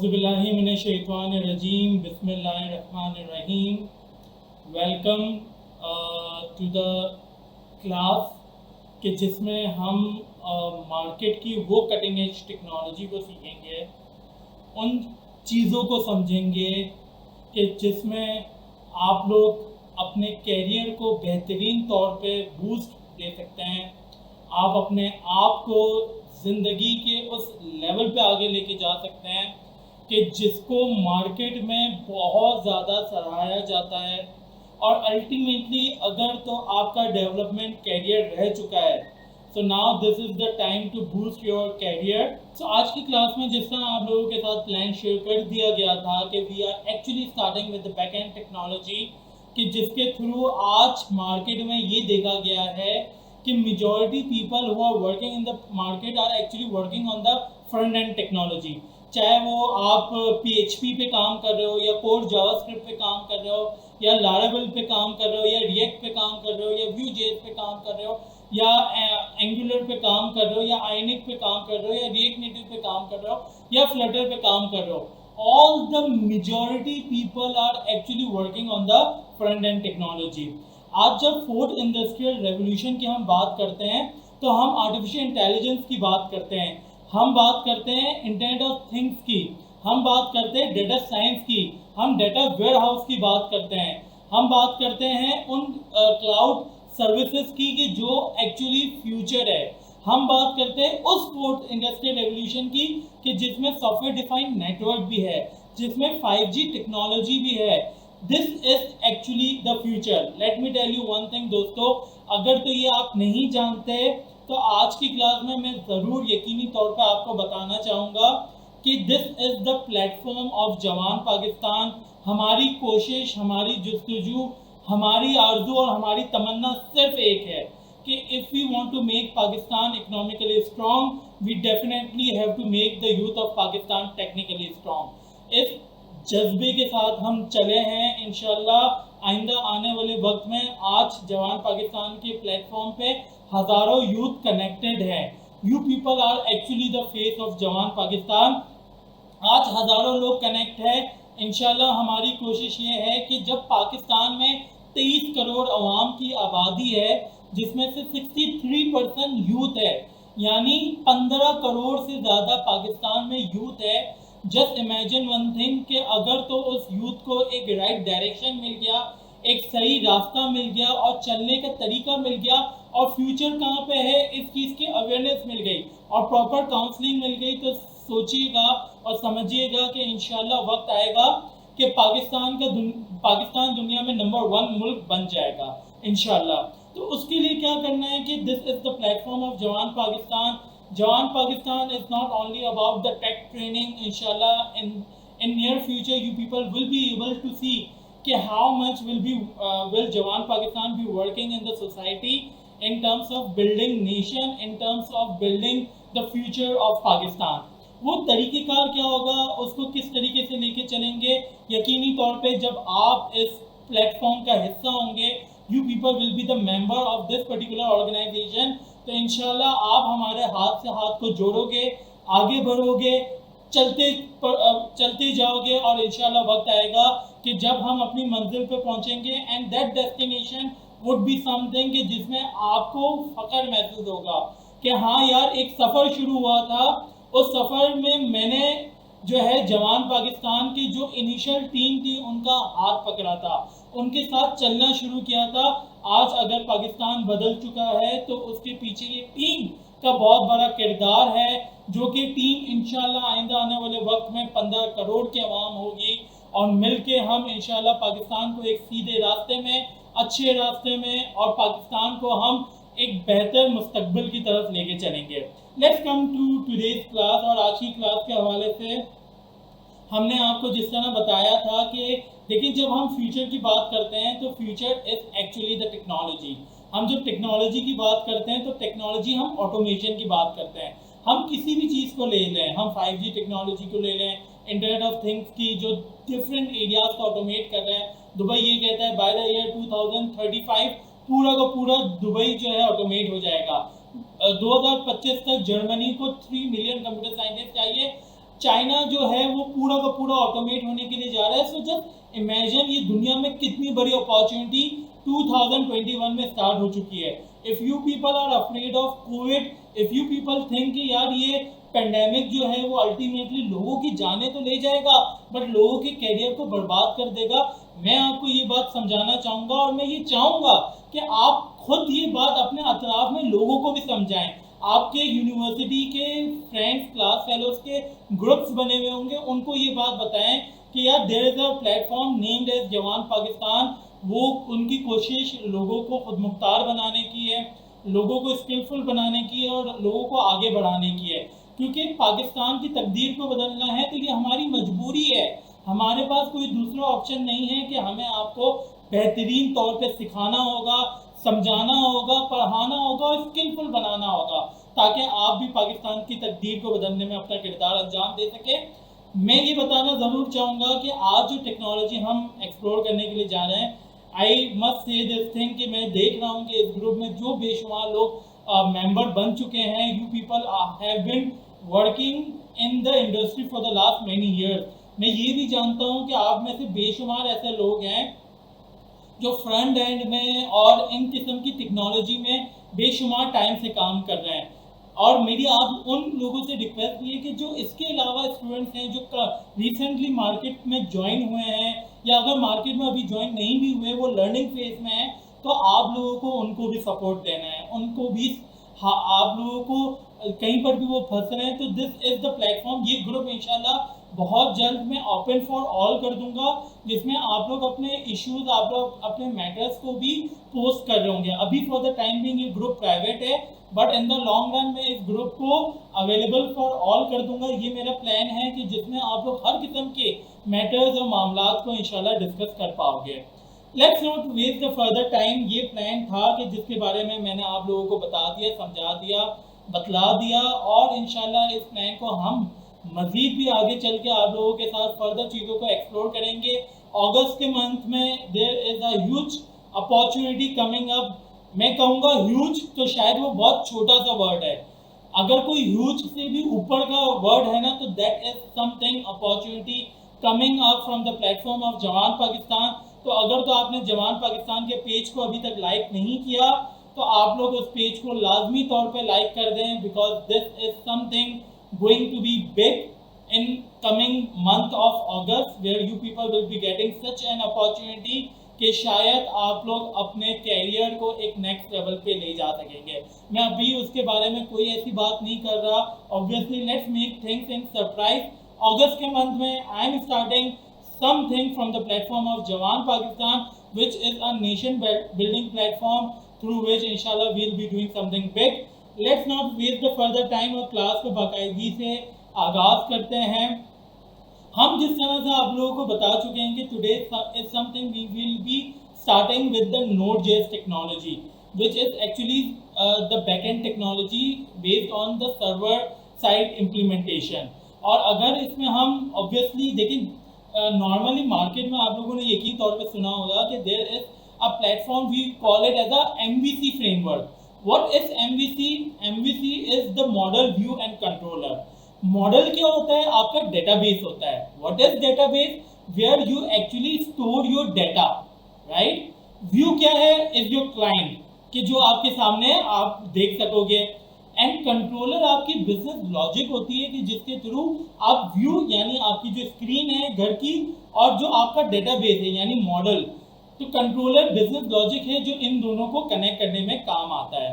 औज़ुबिल्लाहिमिनश्शैतानिर्रजीम बिस्मिल्लाहिर्रहमानिर्रहीम। Welcome to the class कि जिसमें हम मार्केट की वो कटिंग एज टेक्नोलॉजी को सीखेंगे, उन चीज़ों को समझेंगे कि जिसमें आप लोग अपने कैरियर को बेहतरीन तौर पे बूस्ट दे सकते हैं। आप अपने आप को ज़िंदगी के उस लेवल पे आगे लेके जा सकते हैं कि जिसको मार्केट में बहुत ज़्यादा सराहा जाता है। और अल्टीमेटली अगर तो आपका डेवलपमेंट कैरियर रह चुका है, so now this is the time to boost your career. So आज की क्लास में जिस तरह आप लोगों के साथ प्लान शेयर कर दिया गया था कि we are actually starting with the back end technology, कि जिसके थ्रू आज मार्केट में ये देखा गया है कि majority people who are working in the market are actually working on the front end technology. चाहे वो आप PHP पे काम कर रहे हो या कोर जावास्क्रिप्ट पे काम कर रहे हो या लारावेल पे काम कर रहे हो या रिएक्ट पे काम कर रहे हो या Vue.js पे काम कर रहे हो या एंगुलर पे काम कर रहे हो या आइनिक पे काम कर रहे हो या रिएक्ट नेटिव पे काम कर रहे हो या फ्लटर पे काम कर रहे हो, all the majority people are actually working on the front end technology। आज जब फोर्थ इंडस्ट्रियल रेवोल्यूशन की हम बात करते हैं तो हम आर्टिफिशियल इंटेलिजेंस की बात करते हैं, हम बात करते हैं इंटरनेट ऑफ थिंग्स की, हम बात करते हैं डेटा साइंस की, हम डेटा वेयर हाउस की बात करते हैं, हम बात करते हैं उन क्लाउड सर्विसेज की कि जो एक्चुअली फ्यूचर है, हम बात करते हैं उस फोर्थ इंडस्ट्रियल रेवोल्यूशन की कि जिसमें सॉफ्टवेयर डिफाइंड नेटवर्क भी है, जिसमें 5G टेक्नोलॉजी भी है। This is actually the future. Let me tell you one thing दोस्तों, अगर तो ये आप नहीं जानते तो आज की क्लास में मैं ज़रूर यकीनी तौर पे आपको बताना चाहूँगा कि this is the platform of Jawan Pakistan. हमारी कोशिश, हमारी जुस्तजू, हमारी आरजू और हमारी तमन्ना सिर्फ एक है कि if we want to make Pakistan economically strong, we definitely have to make the youth of Pakistan technically strong. इस जज्बे के साथ हम चले हैं इंशाल्लाह आइंदा आने वाले वक्त में। आज जवान पाकिस्तान के प्लेटफॉर्म पे हज़ारों यूथ कनेक्टेड हैं। You people are actually the face of Jawan Pakistan. आज हज़ारों लोग कनेक्ट है। इंशाल्लाह हमारी कोशिश ये है कि जब पाकिस्तान में 23 करोड़ अवाम की आबादी है, जिसमें से 63% यूथ है, यानी 15 करोड़ से ज़्यादा पाकिस्तान में यूथ है। जस्ट इमेजिन वन थिंग कि अगर तो उस यूथ को एक राइट डायरेक्शन मिल गया, एक सही रास्ता मिल गया और चलने का तरीका मिल गया और फ्यूचर कहाँ पे है इस चीज़ की अवेयरनेस मिल गई और प्रॉपर काउंसलिंग मिल गई, तो सोचिएगा और समझिएगा कि इंशाल्लाह वक्त आएगा कि पाकिस्तान दुनिया में नंबर 1 मुल्क बन जाएगा इंशाल्लाह। तो उसके लिए क्या करना है कि this is the platform of Jawan Pakistan. Jawan Pakistan is not only about the tech training. इंशाल्लाह in near future you people will be able to see कि how much will जवान Pakistan be working in the society in terms of building nation, in terms of building the future of Pakistan। वो तरीक़ेकार क्या होगा, उसको किस तरीके से लेके चलेंगे, यकीनी तौर पे जब आप इस प्लेटफॉर्म का हिस्सा होंगे, you people will be the member of this particular organisation, तो इंशाल्लाह आप हमारे हाथ से हाथ को जोड़ोगे, आगे बढ़ोगे, चलते जाओगे और इंशाल्लाह वक्त आएगा कि जब हम अपनी मंजिल पे पहुंचेंगे and that destination would be something कि जिसमें आपको फख्र महसूस होगा कि हाँ यार, एक सफ़र शुरू हुआ था, उस सफ़र में मैंने जो है जवान पाकिस्तान की जो इनिशियल टीम थी उनका हाथ पकड़ा था, उनके साथ चलना शुरू किया था। आज अगर पाकिस्तान बदल चुका है तो उसके पीछे ये टीम का बहुत बड़ा किरदार है, जो कि टीम इंशाल्लाह आइंदा आने वाले वक्त में 15 करोड़ की आवाम होगी और मिलके हम इंशाल्लाह पाकिस्तान को एक सीधे रास्ते में, अच्छे रास्ते में और पाकिस्तान को हम एक बेहतर मुस्तकबिल की तरफ लेके चलेंगे। Let's come to today's class. और आज की क्लास के हवाले से हमने आपको जिस तरह बताया था कि देखिए, जब हम फ्यूचर की बात करते हैं तो future is actually the technology. हम जब टेक्नोलॉजी की बात करते हैं तो टेक्नोलॉजी हम ऑटोमेशन की बात करते हैं। हम किसी भी चीज़ को ले लें, हम 5G टेक्नोलॉजी को ले लें, इंटरनेट ऑफ थिंग्स की जो डिफरेंट एरियाज को ऑटोमेट कर रहा है। दुबई ये कहता है बाय द ईयर 2035 पूरा का पूरा दुबई जो है ऑटोमेट हो जाएगा। 2025 तक जर्मनी को 3 मिलियन कंप्यूटर साइंटिस्ट चाहिए। चाइना जो है वो पूरा का पूरा ऑटोमेट होने के लिए जा रहा है। सो जस्ट इमेजिन ये दुनिया में कितनी बड़ी अपॉर्चुनिटी 2021 में स्टार्ट हो चुकी है। If you people are afraid of Covid, if you people think कि यार ये पेंडेमिक जो है वो अल्टीमेटली लोगों की जानें तो ले जाएगा बट लोगों के करियर को बर्बाद कर देगा, मैं आपको ये बात समझाना चाहूँगा और मैं ये चाहूँगा कि आप खुद ये बात अपने अतराफ में लोगों को भी समझाएं। आपके यूनिवर्सिटी के फ्रेंड्स, क्लास फेलोज के ग्रुप्स बने हुए होंगे, उनको ये बात बताएं कि यार there is a platform named as Jawan Pakistan. वो उनकी कोशिश लोगों को खुद मुख्तार बनाने की है, लोगों को स्किलफुल बनाने की है और लोगों को आगे बढ़ाने की है। क्योंकि पाकिस्तान की तकदीर को बदलना है तो ये हमारी मजबूरी है, हमारे पास कोई दूसरा ऑप्शन नहीं है कि हमें आपको बेहतरीन तौर पे सिखाना होगा, समझाना होगा, पढ़ाना होगा और स्किलफुल बनाना होगा ताकि आप भी पाकिस्तान की तकदीर को बदलने में अपना किरदार अंजाम दे सकें। मैं ये बताना ज़रूर चाहूँगा कि आज जो टेक्नोलॉजी हम एक्सप्लोर करने के लिए जा रहे हैं, I must say this thing कि मैं देख रहा हूँ कि इस ग्रुप में जो बेशुमार लोग मेंबर बन चुके हैं, you people have been working in the industry for the last many years. मैं ये भी जानता हूँ कि आप में से बेशुमार ऐसे लोग हैं जो फ्रंट एंड में और इन किस्म की टेक्नोलॉजी में बेशुमार टाइम से काम कर रहे हैं। और मेरी आप उन लोगों से रिक्वेस्ट ये है कि जो इसके अलावा स्टूडेंट्स हैं जो रिसेंटली मार्केट में ज्वाइन हुए हैं या अगर मार्केट में अभी ज्वाइन नहीं भी हुए, वो लर्निंग फेज में हैं, तो आप लोगों को उनको भी सपोर्ट देना है, उनको भी आप लोगों को कहीं पर भी वो फंस रहे हैं तो दिस इज़ द प्लेटफॉर्म। ये ग्रुप इंशाल्लाह बहुत जल्द मैं ओपन फॉर ऑल कर दूंगा जिसमें आप लोग अपने इश्यूज, आप लोग अपने मैटर्स को भी पोस्ट कर रहे होंगे। अभी फॉर द टाइम बिंग ये ग्रुप प्राइवेट है but in the long run में इस ग्रुप को अवेलेबल फॉर ऑल कर दूंगा। ये मेरा प्लान है कि जिसमें आप लोग हर किस्म के मैटर्स और मामला को इंशाल्लाह डिस्कस कर पाओगे। Let's not waste the further time. ये प्लान था कि जिसके बारे में मैंने आप लोगों को बता दिया, समझा दिया, बतला दिया और इंशाल्लाह इस प्लान को हम मज़ीद भी आगे चल के आप लोगों के साथ फर्दर चीज़ों को एक्सप्लोर करेंगे। अगस्त के मंथ में there is a huge opportunity coming up. मैं कहूँगा ह्यूज तो शायद वो बहुत छोटा सा वर्ड है, अगर कोई ह्यूज से भी ऊपर का वर्ड है ना तो that is something opportunity coming up from the platform of Jawan Pakistan. तो अगर तो आपने जवान पाकिस्तान के पेज को अभी तक लाइक नहीं किया तो आप लोग उस पेज को लाजमी तौर पे लाइक कर दें because this is something going to be big in coming month of August where you people will be getting such an opportunity कि शायद आप लोग अपने कैरियर को एक नेक्स्ट लेवल पे ले जा सकेंगे। मैं अभी उसके बारे में कोई ऐसी बात नहीं कर रहा, obviously let's make things in surprise. अगस्त के मंथ में I am starting something from the platform of Jawan Pakistan which is a nation building platform through which इंशाल्लाह we will be doing something big. Let's not waste the further time और class को बाकायदगी से आगाज़ करते हैं। हम जिस तरह से आप लोगों को बता चुके हैं कि today is something we will be starting with the Node.js technology which is actually the backend technology based on the server side implementation. और अगर इसमें हम ऑब्वियसली देखें, नॉर्मली मार्केट में आप लोगों ने यकीन तौर पे सुना होगा कि there is a platform we call it as a MVC framework. What is MVC? MVC is the model view and controller. Model क्या होता है? आपका डेटाबेस होता है। What is database? Where you actually store your data, right? View क्या है? Is your client कि जो आपके सामने आप देख सकोगे। एंड कंट्रोलर आपकी बिजनेस लॉजिक होती है कि जिसके थ्रू आप व्यू यानी आपकी जो स्क्रीन है घर की और जो आपका डेटाबेस है यानी मॉडल, तो कंट्रोलर बिजनेस लॉजिक है जो इन दोनों को कनेक्ट करने में काम आता है।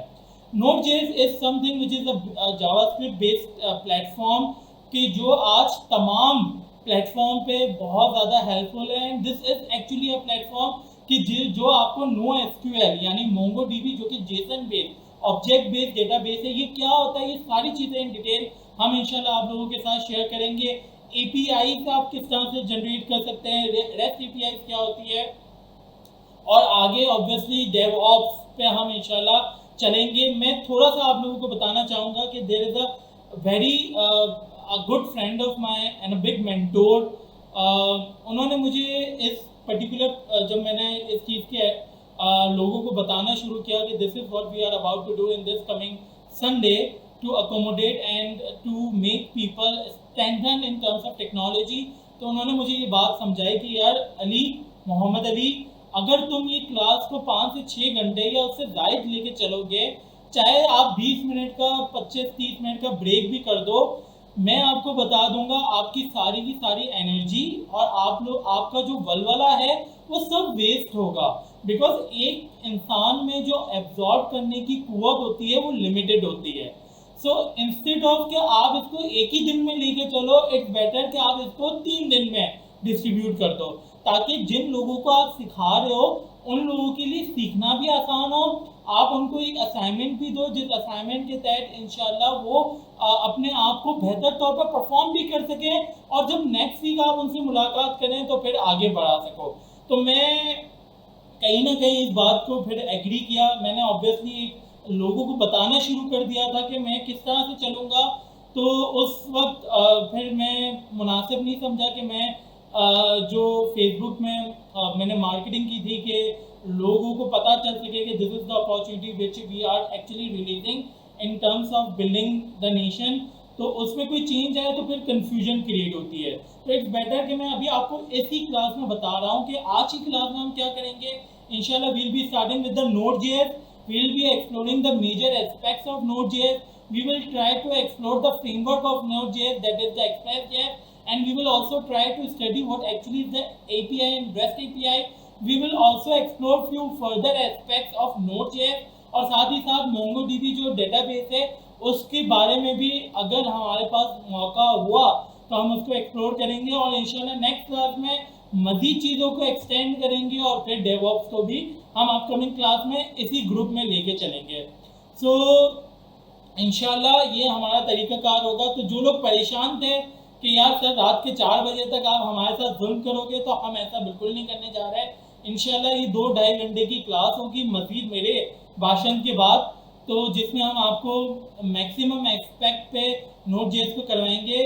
Node.js is something which is a JavaScript based platform कि जो आज तमाम प्लेटफॉर्म पे बहुत ज़्यादा हेल्पफुल है। And this is actually a platform कि जो आपको NoSQL यानी MongoDB जो कि Jason based object based database है, ये क्या होता है, ये सारी चीज़ें इन डिटेल हम इंशाल्लाह आप लोगों के साथ शेयर करेंगे। API से आप किस तरह से जनरेट कर सकते हैं, REST API क्या होती है, और आगे ऑब्वियसली DevOps पे हम इंशाल्लाह चलेंगे। मैं थोड़ा सा आप लोगों को बताना चाहूँगा कि there is a very good friend of my and a big mentor. उन्होंने मुझे इस पर्टिकुलर जब मैंने इस चीज़ के लोगों को बताना शुरू किया कि this is what we are about to do in this coming Sunday to accommodate and to make people strengthen in terms of technology. तो उन्होंने मुझे ये बात समझाई कि यार अली, मोहम्मद अली, अगर तुम ये क्लास को 5 से 6 घंटे या उससे ज़ायद लेके चलोगे, चाहे आप 20 मिनट का 25-30 मिनट का ब्रेक भी कर दो, मैं आपको बता दूंगा आपकी सारी की सारी एनर्जी और आपका जो वलवला है वो सब वेस्ट होगा। बिकॉज एक इंसान में जो एब्जॉर्ब करने की कुव्वत होती है वो लिमिटेड होती है। सो इंस्टेड ऑफ कि आप इसको एक ही दिन में लेके चलो, इट्स बेटर कि आप इसको 3 दिन में डिस्ट्रीब्यूट कर दो, ताकि जिन लोगों को आप सिखा रहे हो उन लोगों के लिए सीखना भी आसान हो। आप उनको एक असाइनमेंट भी दो जिस असाइनमेंट के तहत इंशाल्लाह वो अपने आप को बेहतर तौर पर परफॉर्म भी कर सके, और जब नेक्स्ट वीक आप उनसे मुलाकात करें तो फिर आगे बढ़ा सको। तो मैं कहीं ना कहीं इस बात को फिर एग्री किया। मैंने ऑब्वियसली लोगों को बताना शुरू कर दिया था कि मैं किस तरह से चलूँगा। तो उस वक्त फिर मैं मुनासिब नहीं समझा कि मैं जो फेसबुक में मैंने मार्केटिंग की थी कि लोगों को पता चल सके कि this is the opportunity which we are actually releasing in terms of building the nation. तो उसमें कोई चेंज आए तो फिर कंफ्यूजन क्रिएट होती है। तो इट्स बेटर कि मैं अभी आपको इसी क्लास में बता रहा हूँ कि आज की क्लास में हम क्या करेंगे। इंशाल्लाह we'll be starting with the Node.js, we'll be exploring the major aspects of Node.js. We will try to explore the framework of Node.js, that is the Express.js, and we will also try to study what actually is the API and REST API. We will also explore few further aspects of Node.js, और साथ ही साथ MongoDB जो database है उसके बारे में भी अगर हमारे पास मौका हुआ तो हम उसको एक्सप्लोर करेंगे, और इंशाल्लाह नेक्स्ट क्लास में मज़ीद चीज़ों को एक्सटेंड करेंगे, और फिर डेवऑप्स को भी हम अपकमिंग क्लास में इसी ग्रुप में लेके चलेंगे। सो इंशाल्लाह ये हमारा तरीक़ाकार होगा। तो जो लोग परेशान थे कि यार सर रात के 4 बजे तक आप हमारे साथ जुल्म करोगे, तो हम ऐसा बिल्कुल नहीं करने जा रहे हैं। इंशाल्लाह ये 2-2.5 घंटे की क्लास होगी मज़ीद मेरे भाषण के बाद, तो जिसमें हम आपको मैक्सिमम एक्सपेक्ट पे Node.js को करवाएंगे।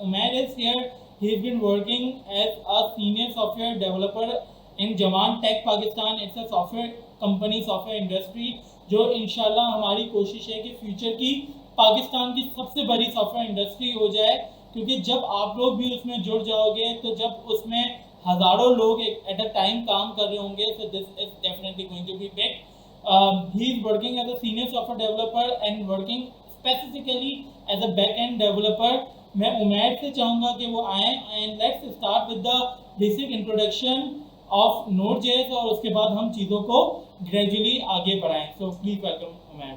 Umair is here, he has been working as a senior software developer in Jawan tech Pakistan. It's a software company, software industry, जो इंशाल्लाह हमारी कोशिश है कि फ्यूचर की पाकिस्तान की सबसे बड़ी सॉफ्टवेयर इंडस्ट्री हो जाए, क्योंकि जब आप लोग भी उसमें जुड़ जाओगे तो जब उसमें हज़ारों लोग एट अ टाइम काम कर रहे होंगे, तो this is definitely going to be big. He is working as a senior software developer and working specifically as a back-end developer. मैं उमैर से चाहूँगा कि वो आएँ, and let's start with the basic introduction of Node.js, और उसके बाद हम चीज़ों को gradually आगे बढ़ाएं। So please welcome Umair.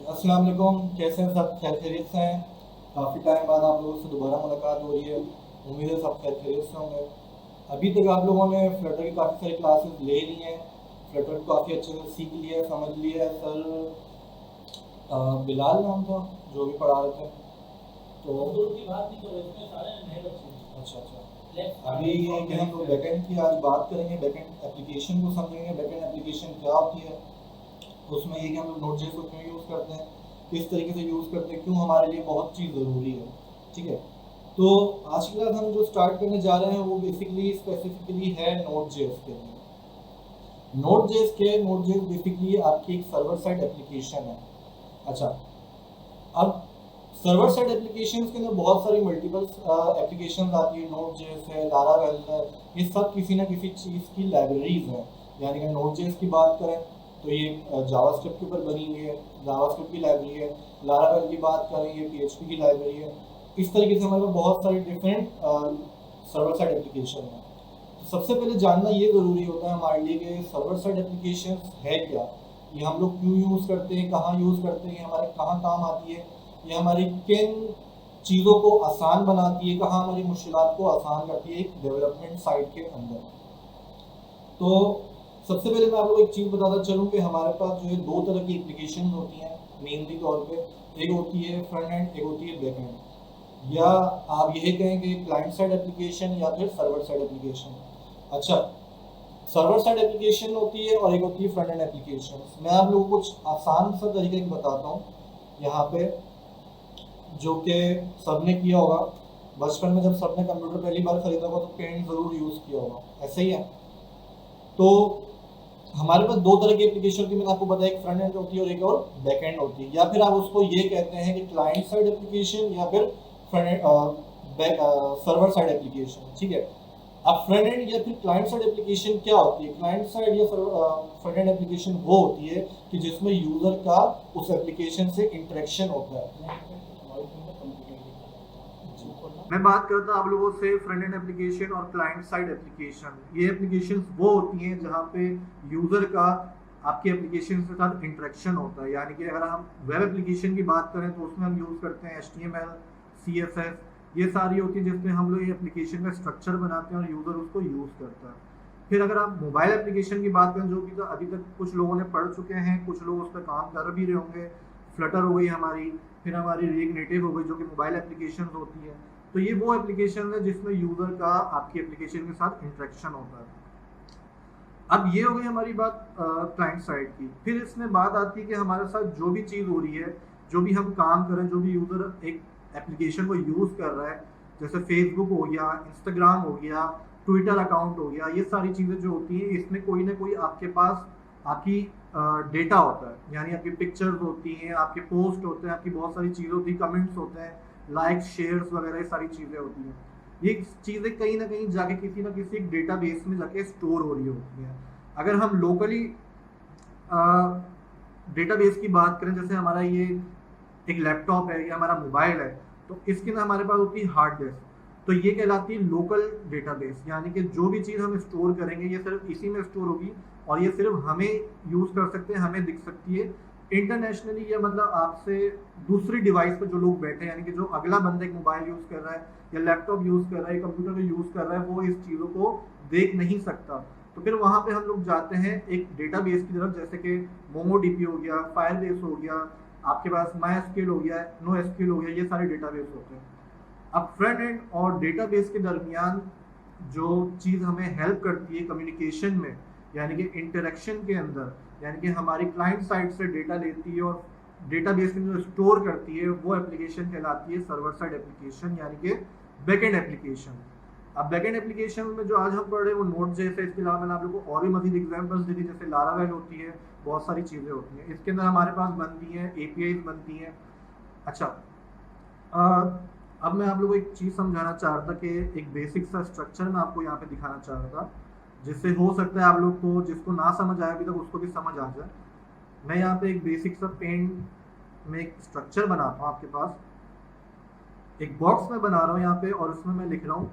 अस्सलाम वालेकुम, कैसे हैं सब? खैर खैरियत से हैं? काफ़ी टाइम बाद आप लोगों से दोबारा मुलाकात हो रही है, उम्मीद है सब खैर खैरियत से होंगे। अभी तक आप लोगों ने फ्लटर की काफ़ी सारी क्लासेस ले ली हैं, फ्लटर को काफ़ी अच्छे से सीख लिया है, समझ लिया है। सर बिलाल नाम था जो भी पढ़ा रहे थे, तो अच्छा अभी ये कि हम लोग बैकएंड की आज बात करेंगे, बैकएंड एप्लीकेशन को समझेंगे। बैकएंड एप्लीकेशन क्या होती है, उसमें ये कि हम लोग Node.js को क्यों यूज़ करते हैं, किस तरीके से यूज़ करते हैं, क्यों हमारे लिए बहुत चीज़ ज़रूरी है। ठीक है, तो आज के बाद हम जो स्टार्ट करने जा रहे हैं वो बेसिकली स्पेसिफिकली है Node.js के लिए। Node.js बेसिकली आपकी एक सर्वर साइड एप्लीकेशन है। अच्छा, अब सर्वर साइड एप्लीकेशन के अंदर बहुत सारी मल्टीपल एप्लीकेशन आती है। Node.js है, Laravel है, ये सब किसी ना किसी चीज़ की लाइब्रेरीज हैं। यानी कि Node.js की बात करें तो ये जावास्क्रिप्ट के ऊपर बनी हुई है, जावास्क्रिप्ट की लाइब्रेरी है। Laravel की बात करें, ये PHP की लाइब्रेरी है। इस तरीके से हमारे पास बहुत सारी डिफरेंट सर्वर साइड एप्लीकेशन है। तो सबसे पहले जानना ये ज़रूरी होता है हमारे लिए कि सर्वर साइड एप्लीकेशन है क्या, ये हम लोग क्यों यूज़ करते हैं, कहाँ यूज़ करते हैं, हमारे कहाँ काम आती है, ये हमारी किन चीज़ों को आसान बनाती है, कहाँ हमारी मुश्किलात को आसान करती है एक डेवलपमेंट साइड के अंदर। तो सबसे पहले मैं आपको एक चीज़ बताता चलूँ कि हमारे पास जो है 2 तरह की एप्लीकेशन होती हैं मेनली तौर पे। एक होती है फ्रंट एंड, एक होती है बैक एंड, या आप यही कहें कि क्लाइंट साइड एप्लीकेशन या फिर सर्वर साइड एप्लीकेशन। अच्छा, सर्वर साइड एप्लीकेशन होती है और एक होती है फ्रंट एंड एप्लीकेशन। मैं आप लोगों को कुछ आसान सा तरीके की बताता हूँ यहाँ पे, जो कि सबने किया होगा। बचपन में जब सबने कंप्यूटर पहली बार खरीदा होगा तो पेंट ज़रूर यूज़ किया होगा, ऐसे ही है। तो हमारे पास 2 तरह की एप्लीकेशन होती है, मैंने आपको बताया, एक फ्रंट एंड होती है और एक और बैक एंड होती है, या फिर आप उसको ये कहते हैं कि क्लाइंट साइड एप्लीकेशन या फिर सर्वर साइड एप्लीकेशन, ठीक है। अब फ्रंट एंड या फिर क्लाइंट साइड एप्लीकेशन क्या होती है? क्लाइंट साइड या फ्रंट एंड एप्लीकेशन वो होती है कि जिसमें यूजर का उस एप्लीकेशन से इंटरेक्शन होता है। मैं बात करता हूँ आप लोगों से फ्रंट एंड एप्लीकेशन और क्लाइंट साइड एप्लीकेशन। ये एप्लीकेशंस वो होती हैं जहाँ पे यूजर का आपके एप्लीकेशन के साथ इंटरेक्शन होता है। यानी कि अगर हम वेब एप्लीकेशन की बात करें तो उसमें हम यूज़ करते हैं HTML, CSS, ये सारी होती है जिसमें हम लोग ये एप्लीकेशन का स्ट्रक्चर बनाते हैं और यूज़र उसको यूज़ करता है। फिर अगर आप मोबाइल एप्लीकेशन की बात करें, जो कि तो अभी तक कुछ लोगों ने पढ़ चुके हैं, कुछ लोग उस पर काम कर भी रहे होंगे। फ्लटर हो गई हमारी, फिर हमारी रिएक्ट नेटिव हो गई जो कि मोबाइल एप्लीकेशन होती है। तो ये वो एप्लीकेशन है जिसमें यूज़र का आपकी एप्लीकेशन के साथ इंटरेक्शन होता है। अब ये हो गई हमारी बात क्लाइंट साइड की। फिर इसमें बात आती है कि हमारे साथ जो भी चीज़ हो रही है, जो भी हम काम कर रहे हैं, जो भी यूज़र एक एप्लीकेशन को यूज़ कर रहा है, जैसे फेसबुक हो गया, इंस्टाग्राम हो गया, ट्विटर अकाउंट हो गया, ये सारी चीज़ें जो होती हैं इसमें कोई ना कोई आपके पास आपकी डेटा होता है। यानी आपकी पिक्चर्स होती हैं, आपके पोस्ट होते हैं, आपकी बहुत सारी चीज़ें होती हैं, कमेंट्स होते हैं, लाइक्स, शेयर्स वगैरह ये सारी चीज़ें होती हैं। ये चीज़ें कहीं ना कहीं जाके किसी ना किसी एक डेटाबेस में जाके स्टोर हो रही होती हैं। अगर हम लोकली डेटाबेस की बात करें, जैसे हमारा ये एक लैपटॉप है या हमारा मोबाइल है, तो इसके अंदर हमारे पास होती है हार्ड डिस्क। तो ये कहलाती है लोकल डेटाबेस। यानी कि जो भी चीज़ हम स्टोर करेंगे ये सिर्फ इसी में स्टोर होगी और ये सिर्फ हमें यूज़ कर सकते हैं, हमें दिख सकती है। इंटरनेशनली या मतलब आपसे दूसरी डिवाइस पे जो लोग बैठे हैं, यानी कि जो अगला बंदा एक मोबाइल यूज़ कर रहा है या लैपटॉप यूज़ कर रहा है, कंप्यूटर को यूज़ कर रहा है, वो इस चीज़ों को देख नहीं सकता। तो फिर वहाँ पे हम लोग जाते हैं एक डेटाबेस की तरफ, जैसे कि मोंगोडीबी हो गया, फायरबेस हो गया, आपके पास MySQL हो गया, NoSQL हो गया, ये सारे डेटाबेस होते हैं। अब फ्रंट एंड और डेटाबेस के दरमियान जो चीज़ हमें हेल्प करती है कम्युनिकेशन में, यानी कि इंटरेक्शन के अंदर, यानी कि हमारी क्लाइंट साइड से डेटा लेती है और डेटाबेस में जो स्टोर करती है, वो एप्लीकेशन कहलाती है सर्वर साइड एप्लीकेशन, यानी कि बैकएंड एप्लीकेशन। अब बैकएंड एप्लीकेशन में जो आज हम पढ़ रहे हैं वो नोड जैसे, इसके अलावा मैंने आप लोगों को और भी मजीद एग्जांपल्स दी थी, जैसे लारावेल होती है, बहुत सारी चीज़ें होती हैं। इसके अंदर हमारे पास बनती हैं APIs बनती हैं। अच्छा, अब मैं आप लोगों को एक चीज़ समझाना चाह रहा था कि एक बेसिक सा स्ट्रक्चर मैं आपको यहाँ पे दिखाना चाह रहा था, जिससे हो सकता है आप लोग को जिसको ना समझ आया अभी तक उसको भी समझ आ जाए। मैं यहाँ पे एक बेसिक सा पेन में एक स्ट्रक्चर बनाता हूँ आपके पास, एक बॉक्स में बना रहा हूँ यहाँ पे, और उसमें मैं लिख रहा हूँ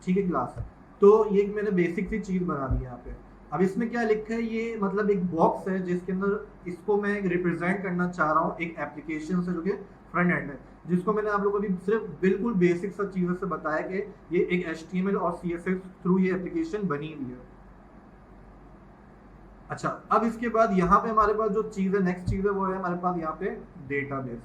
ठीक है क्लास। तो ये मैंने बेसिक सी चीज़ बना दी है यहाँ पे। अब इसमें क्या लिखा है, ये मतलब एक बॉक्स है जिसके अंदर इसको मैं रिप्रेजेंट करना चाह रहा हूँ एक एप्लीकेशन से जो कि फ्रंट एंड है, जिसको मैंने आप लोगों को भी सिर्फ बिल्कुल बेसिक सा चीज़ों से बताया कि ये एक HTML और CSS थ्रू ये एप्लीकेशन बनी हुई है। अच्छा, अब इसके बाद यहाँ पे हमारे पास जो चीज़ है, नेक्स्ट चीज़ है, वो है हमारे पास यहाँ पे डेटाबेस।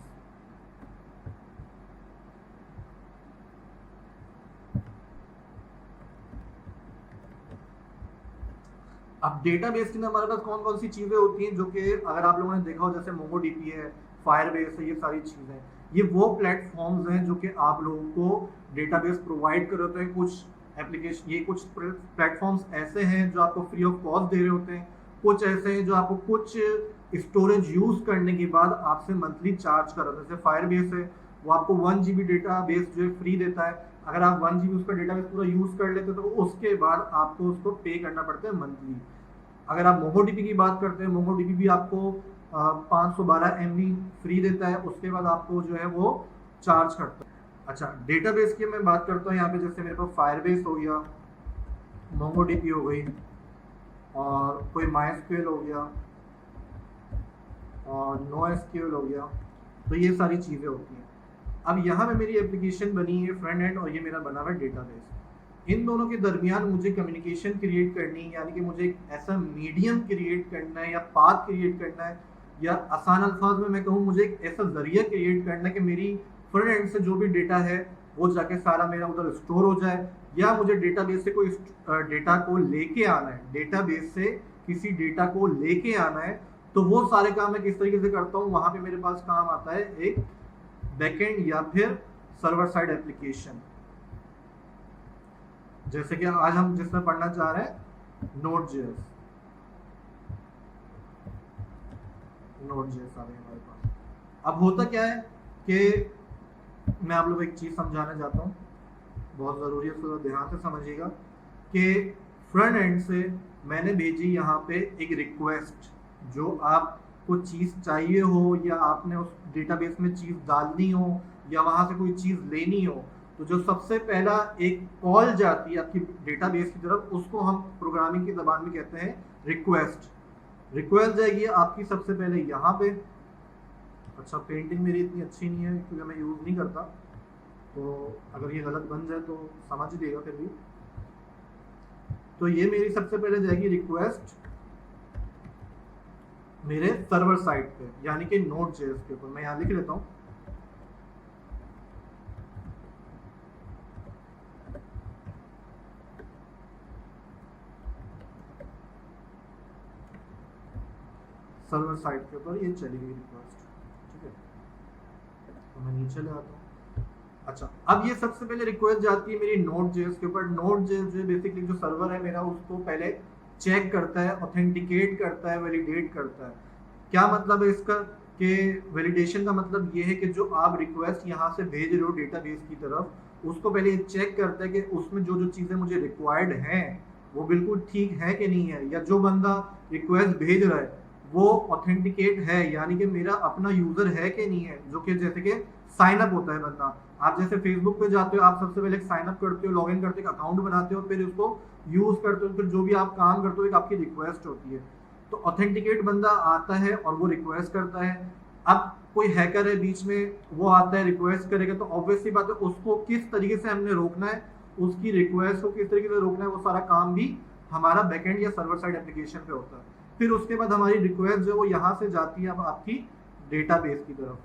अब डेटाबेस के अंदर हमारे पास कौन कौन सी चीज़ें होती हैं जो कि अगर आप लोगों ने देखा हो, जैसे मोंगोडीबी है, फायरबेस है, ये सारी चीज़ें, ये वो प्लेटफॉर्म्स हैं जो कि आप लोगों को डेटाबेस प्रोवाइड कर रहे होते हैं। कुछ एप्लीकेशन, ये कुछ प्लेटफॉर्म्स ऐसे हैं जो आपको फ्री ऑफ कॉस्ट दे रहे होते हैं, कुछ ऐसे हैं जो आपको कुछ स्टोरेज यूज़ करने के बाद आपसे मंथली चार्ज कर रहे हैं। जैसे फायरबेस है, वो आपको 1 GB डेटाबेस जो है फ्री देता है। अगर आप 1 GB उसका डेटाबेस पूरा यूज़ कर लेते हो तो उसके बाद आपको उसको पे करना पड़ता है मंथली। अगर आप मोंगोडीबी की बात करते हैं, मोंगोडीबी भी आपको 512 MB फ्री देता है, उसके बाद आपको जो है वो चार्ज करता है। अच्छा, डेटाबेस की मैं बात करता हूँ यहाँ पे, जैसे मेरे पास फायरबेस हो गया, मोंगोडीबी हो गई, और कोई MySQL हो गया, और NoSQL हो गया, तो ये सारी चीज़ें होती हैं। अब यहाँ पे मेरी एप्लीकेशन बनी है फ्रंट एंड, और ये मेरा बना हुआ है डेटाबेस। इन दोनों के दरमियान मुझे कम्युनिकेशन क्रिएट करनी है, यानी कि मुझे एक ऐसा मीडियम क्रिएट करना है या पाथ क्रिएट करना है, या आसान अल्फाज में मैं कहूँ मुझे एक ऐसा जरिया क्रिएट करना है कि मेरी फ्रंट एंड से जो भी डेटा है वो जाके सारा मेरा उधर स्टोर हो जाए, या मुझे डेटाबेस से कोई डेटा को लेके आना है, डेटाबेस से किसी डेटा को लेके आना है। तो वो सारे काम मैं किस तरीके से करता हूँ, वहाँ पे मेरे पास काम आता है एक बैकएंड या फिर सर्वर साइड एप्लीकेशन। जैसे कि आज हम जिसमें पढ़ना चाह रहे हैं Node.js आ गई हमारे पास। अब होता क्या है कि मैं आप लोगों को एक चीज समझाना चाहता हूँ, बहुत जरूरी है, तो ध्यान से समझिएगा कि फ्रंट एंड से मैंने भेजी यहाँ पे एक रिक्वेस्ट, जो आपको चीज चाहिए हो या आपने उस डेटाबेस में चीज डालनी हो या वहां से कोई चीज लेनी हो, तो जो सबसे पहला एक कॉल जाती है आपकी डेटाबेस की तरफ, उसको हम प्रोग्रामिंग की ज़बान में कहते हैं रिक्वेस्ट। रिक्वेस्ट जाएगी आपकी सबसे पहले यहाँ पे। अच्छा, पेंटिंग मेरी इतनी अच्छी नहीं है क्योंकि मैं यूज़ नहीं करता, तो अगर ये गलत बन जाए तो समझ लीजिएगा फिर भी। तो ये मेरी सबसे पहले जाएगी रिक्वेस्ट मेरे सर्वर साइड पे, यानी कि Node.js के ऊपर। मैं यहाँ लिख लेता हूँ सर्वर साइड के ऊपर, ये चली गई रिक्वेस्ट, ठीक है। तो मैं नीचे ले आता हूँ। अच्छा, अब ये सबसे पहले रिक्वेस्ट जाती है मेरी Node.js के ऊपर। Node.js जो बेसिकली जो सर्वर है मेरा, उसको पहले चेक करता है, ऑथेंटिकेट करता है, वैलिडेट करता है। क्या मतलब है इसका? कि वैलिडेशन का मतलब ये है कि जो आप रिक्वेस्ट यहाँ से भेज रहे हो डेटाबेस की तरफ, उसको पहले ये चेक करता है कि उसमें जो जो चीज़ें मुझे रिक्वायर्ड हैं वो बिल्कुल ठीक है कि नहीं है, या जो बंदा रिक्वेस्ट भेज रहा है वो ऑथेंटिकेट है, यानी कि मेरा अपना यूजर है कि नहीं है। जो कि जैसे कि साइन अप होता है बंदा, आप जैसे फेसबुक पे जाते हो, आप सबसे पहले साइन अप करते हो, लॉगिन करते हो, एक अकाउंट बनाते हो, फिर उसको यूज करते हो, फिर जो भी आप काम करते हो एक आपकी रिक्वेस्ट होती है। तो ऑथेंटिकेट बंदा आता है और वो रिक्वेस्ट करता है। अब कोई हैकर है बीच में, वो आता है रिक्वेस्ट करेगा, तो ऑब्वियसली बात है उसको किस तरीके से हमने रोकना है, उसकी रिक्वेस्ट को किस तरीके से रोकना है, वो सारा काम भी हमारा बैकएंड या सर्वर साइड एप्लीकेशन पे होता है। फिर उसके बाद हमारी रिक्वेस्ट जो वो यहाँ से जाती है अब आपकी डेटाबेस की तरफ।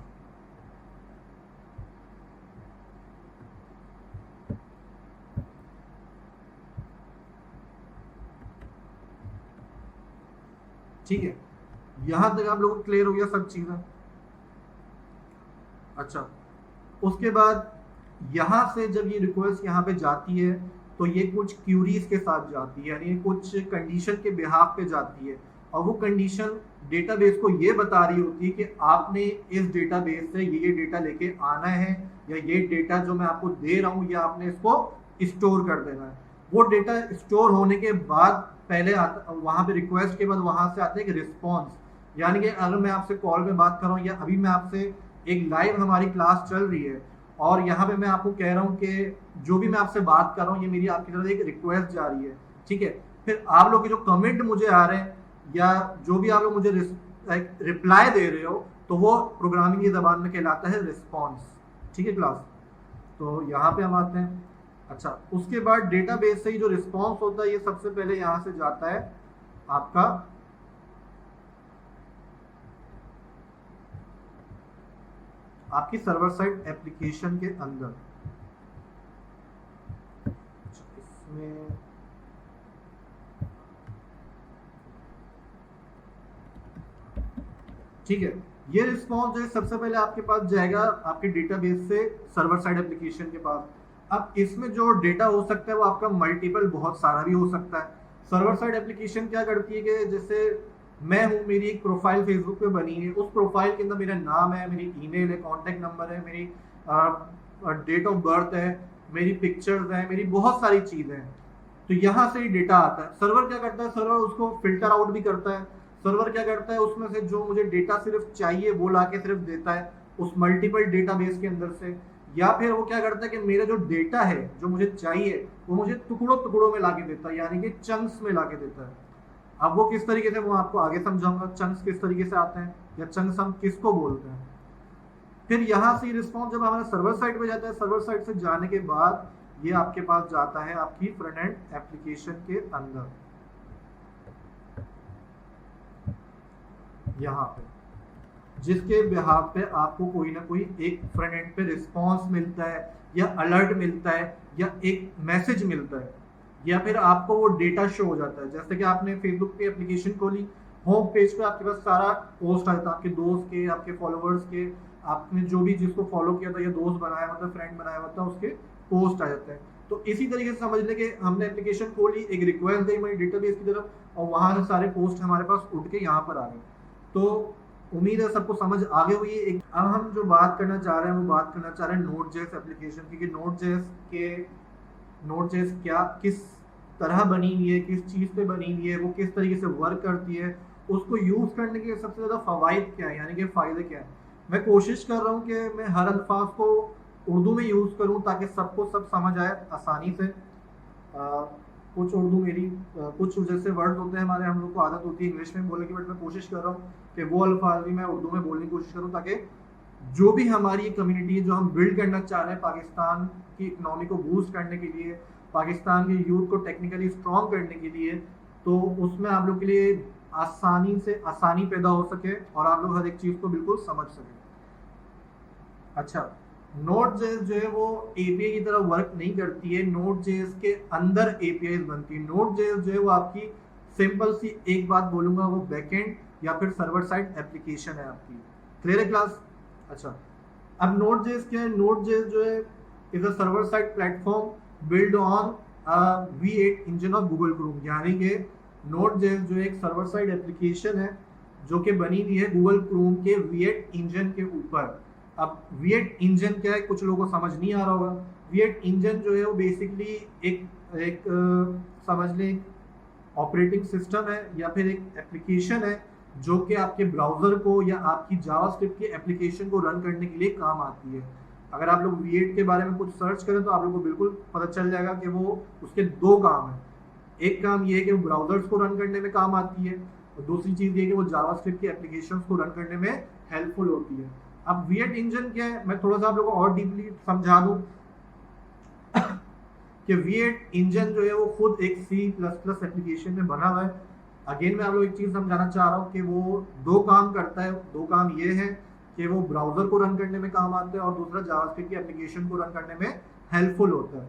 ठीक है, यहां तक आप लोगों को क्लियर हो गया सब चीजें। अच्छा, उसके बाद यहां से जब ये रिक्वेस्ट यहाँ पे जाती है तो ये कुछ क्यूरीज के साथ जाती है, यानी कुछ कंडीशन के बिहाफ पे जाती है, और वो कंडीशन डेटाबेस को ये बता रही होती है कि आपने इस डेटाबेस से ये डेटा लेके आना है, या ये डेटा जो मैं आपको दे रहा हूँ या आपने इसको स्टोर कर देना है। वो डेटा स्टोर होने के बाद पहले आता, वहां पे रिक्वेस्ट के बाद वहां से आता है एक रिस्पॉन्स, यानी कि अगर मैं आपसे कॉल पे बात कर रहा हूँ या अभी मैं आपसे एक लाइव हमारी क्लास चल रही है और यहाँ पे मैं आपको कह रहा हूँ कि जो भी मैं आपसे बात कर रहा हूँ ये मेरी आपकी तरफ एक रिक्वेस्ट जा रही है, ठीक है। फिर आप लोग के जो कमेंट मुझे आ रहे हैं या जो भी आप लोग मुझे रिप्लाई दे रहे हो, तो वो प्रोग्रामिंग की ज़बान में कहलाता है रिस्पॉन्स, ठीक है क्लास। तो यहाँ पे हम आते हैं। अच्छा, उसके बाद डेटाबेस से ही जो रिस्पॉन्स होता है ये सबसे पहले यहाँ से जाता है आपका आपकी सर्वर साइड एप्लीकेशन के अंदर। इसमें ठीक है, ये रिस्पॉन्स जो है सबसे पहले आपके पास जाएगा आपके डेटाबेस से सर्वर साइड एप्लीकेशन के पास। अब इसमें जो डेटा हो सकता है वो आपका मल्टीपल बहुत सारा भी हो सकता है। सर्वर साइड एप्लीकेशन क्या करती है कि जैसे मैं हूँ, मेरी एक प्रोफाइल फेसबुक पे बनी है, उस प्रोफाइल के अंदर मेरा नाम है, मेरी ईमेल है, कॉन्टैक्ट नंबर है, मेरी डेट ऑफ बर्थ है, मेरी पिक्चर्स हैं, मेरी बहुत सारी चीज़ें हैं। तो यहाँ से ही डेटा आता है। सर्वर क्या करता है, सर्वर उसको फिल्टर आउट भी करता है। सर्वर क्या करता है, उसमें से जो मुझे डेटा सिर्फ चाहिए वो लाके सिर्फ देता है उस मल्टीपल डेटाबेस के अंदर से, या फिर वो क्या करता है कि मेरा जो डेटा है जो मुझे चाहिए वो मुझे टुकड़ों टुकड़ों में लाके देता है, यानी कि चंक्स में लाके देता है। अब वो किस तरीके से, वो आपको आगे समझाऊंगा चंक्स किस तरीके से आते हैं या चंक्स हम किसको बोलते हैं। फिर यहाँ से रिस्पॉन्स जब हमारा सर्वर साइड पे जाता है, सर्वर साइड से जाने के बाद ये आपके पास जाता है आपकी फ्रंट एंड एप्लीकेशन के अंदर, यहाँ पे, जिसके बिहाफ पे आपको कोई ना कोई एक फ्रंट एंड पे रिस्पॉन्स मिलता है या अलर्ट मिलता है या एक मैसेज मिलता है, या फिर आपको वो डेटा शो हो जाता है। जैसे कि आपने फेसबुक पे एप्लीकेशन खोली, होम पेज पे आपके पास सारा पोस्ट आता है, आपके दोस्त के, आपके फॉलोअर्स के, आपने जो भी जिसको फॉलो किया था या दोस्त बनाया हुआ था, फ्रेंड बनाया हुआ था, उसके पोस्ट आ जाते हैं। तो इसी तरीके से समझ लें कि हमने एप्लीकेशन खोली, एक रिक्वेस्ट दी हमारी डेटाबेस की तरफ, और वहाँ से सारे पोस्ट हमारे पास उठ के यहाँ पर आ गए। तो उम्मीद है सबको समझ आ गई हुई है। अब हम जो बात करना चाह रहे हैं वो बात करना चाह रहे हैं नोड.जेएस एप्लीकेशन की, नोड.जेएस क्या किस तरह बनी हुई है, किस चीज़ पे बनी हुई है, वो किस तरीके से वर्क करती है, उसको यूज़ करने के सबसे ज़्यादा फ़वाइद क्या है, यानी कि फ़ायदे क्या है। मैं कोशिश कर रहा हूँ कि मैं हर अल्फाज को उर्दू में यूज़ करूँ ताकि सबको सब समझ आए आसानी से। कुछ उर्दू मेरी कुछ जैसे वर्ड होते हैं हमारे, हम लोग को आदत होती है इंग्लिश में बोलने की, बट मैं कोशिश कर रहा हूँ कि वो अल्फाज भी मैं उर्दू में बोलने की कोशिश करूँ ताकि जो भी हमारी कम्युनिटी जो हम बिल्ड करना चाह रहे हैं पाकिस्तान की इकनॉमी को बूस्ट करने के लिए, पाकिस्तान के यूथ को टेक्निकली स्ट्रॉन्ग करने के लिए, तो उसमें आप लोग के लिए आसानी पैदा हो सके और आप लोग हर एक चीज़ को बिल्कुल समझ सकें। अच्छा, नोड.जेएस जो है वो एपीआई की तरह वर्क नहीं करती है, नोड.जेएस के अंदर एपीआई बनती है। नोड.जेएस जो है वो आपकी सिंपल सी एक बात बोलूंगा, वो बैकएंड या फिर सर्वर साइड एप्लीकेशन है आपकी। क्लियर है क्लास? अच्छा, अब नोड.जेएस क्या है? नोड.जेएस जो है is a server side platform build on V8 engine of Google Chrome, यानी कि नोड.जेएस जो एक सर्वर साइड एप्लीकेशन है जो कि बनी हुई है गूगल क्रोम के V8 इंजन के ऊपर। अब V8 इंजन क्या है, कुछ लोगों को समझ नहीं आ रहा होगा। V8 इंजन जो है वो बेसिकली एक समझ लें ऑपरेटिंग सिस्टम है या फिर एक एप्लीकेशन है जो कि आपके ब्राउज़र को या आपकी जावास्क्रिप्ट की एप्लीकेशन को रन करने के लिए काम आती है। अगर आप लोग V8 के बारे में कुछ सर्च करें तो आप लोगों को बिल्कुल पता चल जाएगा कि वो उसके दो काम हैं। एक काम ये है कि वो ब्राउज़र्स को रन करने में काम आती है, और दूसरी चीज़ ये है कि वो जावास्क्रिप्ट की एप्लीकेशंस को रन करने में हेल्पफुल होती है। अब V8 इंजन क्या है, मैं थोड़ा सा आप लोगों को और डीपली समझा दूं कि V8 इंजन जो है वो खुद एक C++ एप्लीकेशन में बना हुआ है। अगेन मैं आप लोग एक चीज़ समझाना चाह रहा हूँ कि वो दो काम करता है। दो काम ये है कि वो ब्राउज़र को रन करने में काम आता है और दूसरा जावास्क्रिप्ट की एप्लीकेशन को रन करने में हेल्पफुल होता है।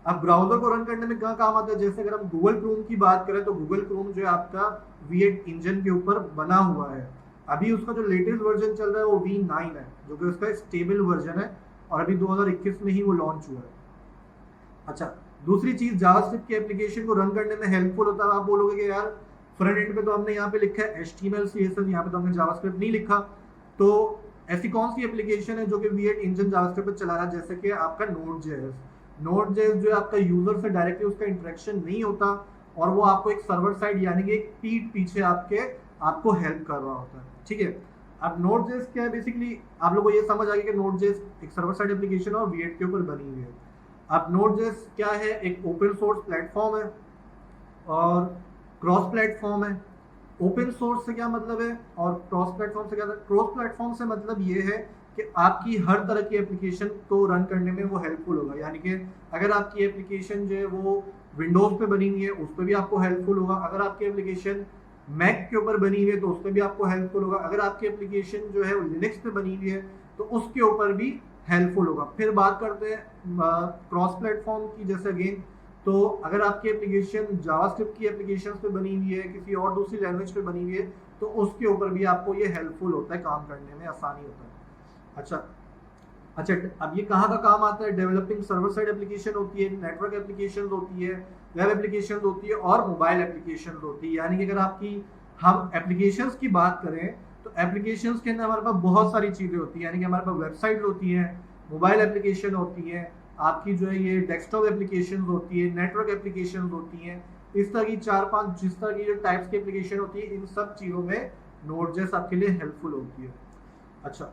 अब ब्राउज़र को रन करने में क्या काम आता है, जैसे अगर हम गूगल क्रोम की बात करें तो गूगल क्रोम जो है आपका V8 इंजन के ऊपर बना हुआ है। अभी उसका जो लेटेस्ट वर्जन चल रहा है वो V9 है, जो कि उसका स्टेबल वर्जन है और अभी 2021 में ही वो लॉन्च हुआ है। अच्छा, दूसरी चीज़ जावास्क्रिप्ट की एप्लीकेशन को रन करने में हेल्पफुल होता है। आप बोलोगे कि यार फ्रंट एंड पे तो हमने यहाँ पे लिखा है HTML CSS, यहाँ पे तो हमने जावास्क्रिप्ट नहीं लिखा। तो ऐसी कौन सी एप्लीकेशन है जो कि V8 इंजन जावास्क्रिप्ट पे चला रहा है, जैसे कि आपका नोड.जेएस। नोड.जेएस जो है आपका यूजर से डायरेक्टली उसका इंटरेक्शन नहीं होता और वो आपको एक सर्वर साइड यानी कि एक पीठ पीछे आपको हेल्प कर रहा होता है। ठीक है, अब नोड.जेएस क्या है, बेसिकली आप लोगों को ये समझ आ गया कि नोड.जेएस एक सर्वर साइड एप्लीकेशन और V8 के ऊपर बनी हुई है। अब नोड.जेएस क्या है, एक ओपन सोर्स प्लेटफॉर्म है और क्रॉस प्लेटफॉर्म है। ओपन सोर्स से क्या मतलब है और क्रॉस प्लेटफॉर्म से क्या मतलब? क्रॉस प्लेटफॉर्म से मतलब ये है कि आपकी हर तरह की एप्लीकेशन को रन करने में वो हेल्पफुल होगा। यानी कि अगर आपकी एप्लीकेशन जो है वो विंडोज़ पे बनी हुई है उस पर भी आपको हेल्पफुल होगा। अगर आपकी एप्लीकेशन मैक के ऊपर बनी हुई है तो उस पर भी आपको हेल्पफुल होगा। अगर आपकी एप्लीकेशन जो है वो लिनक्स पे बनी हुई है तो उसके ऊपर भी हेल्पफुल होगा। फिर बात करते हैं क्रॉस प्लेटफॉर्म की। जैसे अगेन, तो अगर आपकी एप्लीकेशन जावास्क्रिप्ट की एप्लीकेशंस पे बनी हुई है, किसी और दूसरी लैंग्वेज पे बनी हुई है, तो उसके ऊपर भी आपको ये हेल्पफुल होता है, काम करने में आसानी होता है। अच्छा, अब ये कहाँ का काम आता है? डेवलपिंग सर्वर साइड एप्लीकेशन होती है, नेटवर्क एप्लीकेशन होती है, वेब एप्लीकेशन होती है और मोबाइल एप्लीकेशन होती है। यानी कि अगर हम एप्लीकेशंस की बात करें तो एप्लीकेशंस के अंदर हमारे पास बहुत सारी चीज़ें होती हैं। यानी कि हमारे पास वेबसाइट होती हैं, मोबाइल एप्लीकेशन होती हैं, आपकी जो है ये डेस्कटॉप एप्लीकेशन होती है, नेटवर्क एप्लीकेशन होती हैं। इस तरह की 4-5 जिस तरह की जो टाइप्स की एप्लीकेशन होती है, इन सब चीज़ों में नोड.जेएस आपके लिए हेल्पफुल होती है। अच्छा,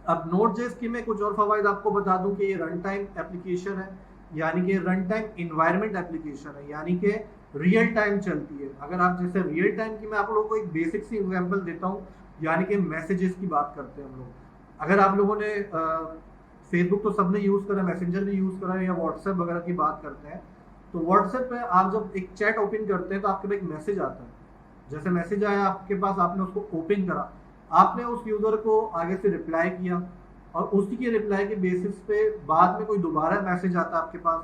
अब नोड.जेएस की मैं कुछ और फवाइद आपको बता दूं कि ये रन टाइम एप्लीकेशन है, यानी कि रन टाइम इन्वायरमेंट एप्लीकेशन है, यानी कि रियल टाइम चलती है। अगर आप जैसे रियल टाइम की मैं आप लोगों को एक बेसिक सी एग्जांपल देता हूँ, यानी कि मैसेजेस की बात करते हैं हम लोग। अगर आप लोगों ने फेसबुक तो सबने यूज़ करा, मैसेंजर ने यूज़ करा है, या व्हाट्सएप वगैरह की बात करते हैं, तो व्हाट्सएप पे आप जब एक चैट ओपन करते हैं तो आपके पास एक मैसेज आता है। जैसे मैसेज आया आपके पास, आपने उसको ओपन करा, आपने उस यूज़र को आगे से रिप्लाई किया और उसी के रिप्लाई के बेसिस पे बाद में कोई दोबारा मैसेज आता है आपके पास।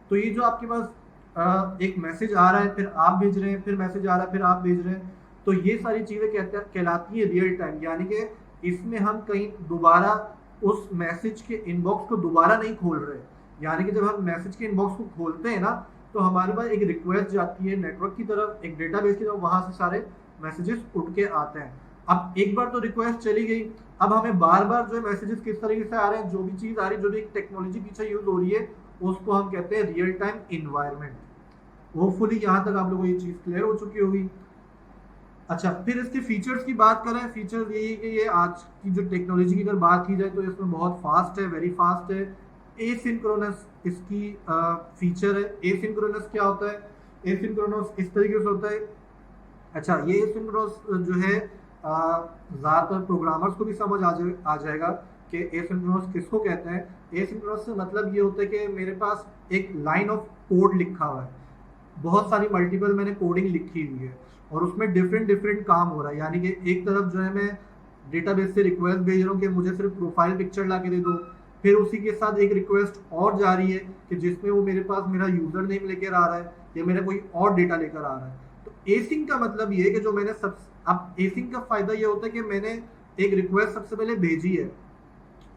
तो ये जो आपके पास एक मैसेज आ रहा है, फिर आप भेज रहे हैं, फिर मैसेज आ रहा है, फिर आप भेज रहे हैं, तो ये सारी चीज़ें कहलाती है रियल टाइम। यानी कि इसमें हम कहीं दोबारा उस मैसेज के इनबॉक्स को दोबारा नहीं खोल रहे। यानी कि जब हम मैसेज के इनबॉक्स को खोलते हैं ना, तो हमारे पास एक रिक्वेस्ट जाती है नेटवर्क की तरफ, एक डेटाबेस की तरफ, वहां से सारे मैसेजेस उठ के आते हैं। अब एक बार तो रिक्वेस्ट चली गई, अब हमें बार बार जो है मैसेजेस किस तरीके से आ रहे हैं, जो भी चीज आ रही है, जो भी एक टेक्नोलॉजी पीछे यूज हो रही है, उसको हम कहते हैं रियल टाइम इन्वायरमेंट। होपफुली यहाँ तक आप लोगों को ये चीज क्लियर हो चुकी होगी। अच्छा, फिर इसके फीचर्स की बात करें, फीचर्स यही है कि ये आज की जो टेक्नोलॉजी की अगर बात की जाए तो इसमें बहुत फास्ट है, वेरी फास्ट है। एसिंक्रोनस इसकी फीचर है। एसिंक्रोनस क्या होता है? एसिंक्रोनस इस तरीके से होता है। अच्छा, ये एसिंक्रोनस जो है ज़्यादातर प्रोग्रामर्स को भी समझ आ जाएगा कि एसिंक्रोनस किसको कहते हैं। एसिंक्रोनस से मतलब ये होता है कि मेरे पास एक लाइन ऑफ कोड लिखा हुआ है, बहुत सारी मल्टीपल मैंने कोडिंग लिखी हुई है और उसमें डिफरेंट डिफरेंट काम हो रहा है। यानी कि एक तरफ जो है मैं डेटाबेस से रिक्वेस्ट भेज रहा हूँ कि मुझे सिर्फ प्रोफाइल पिक्चर ला के दे दो, फिर उसी के साथ एक रिक्वेस्ट और जा रही है कि जिसमें वो मेरे पास मेरा यूजर नेम लेकर आ रहा है या मेरा कोई और डेटा लेकर आ रहा है। तो एसिंक का मतलब ये है कि जो मैंने अब एसिंक का फायदा ये होता है कि मैंने एक रिक्वेस्ट सबसे पहले भेजी है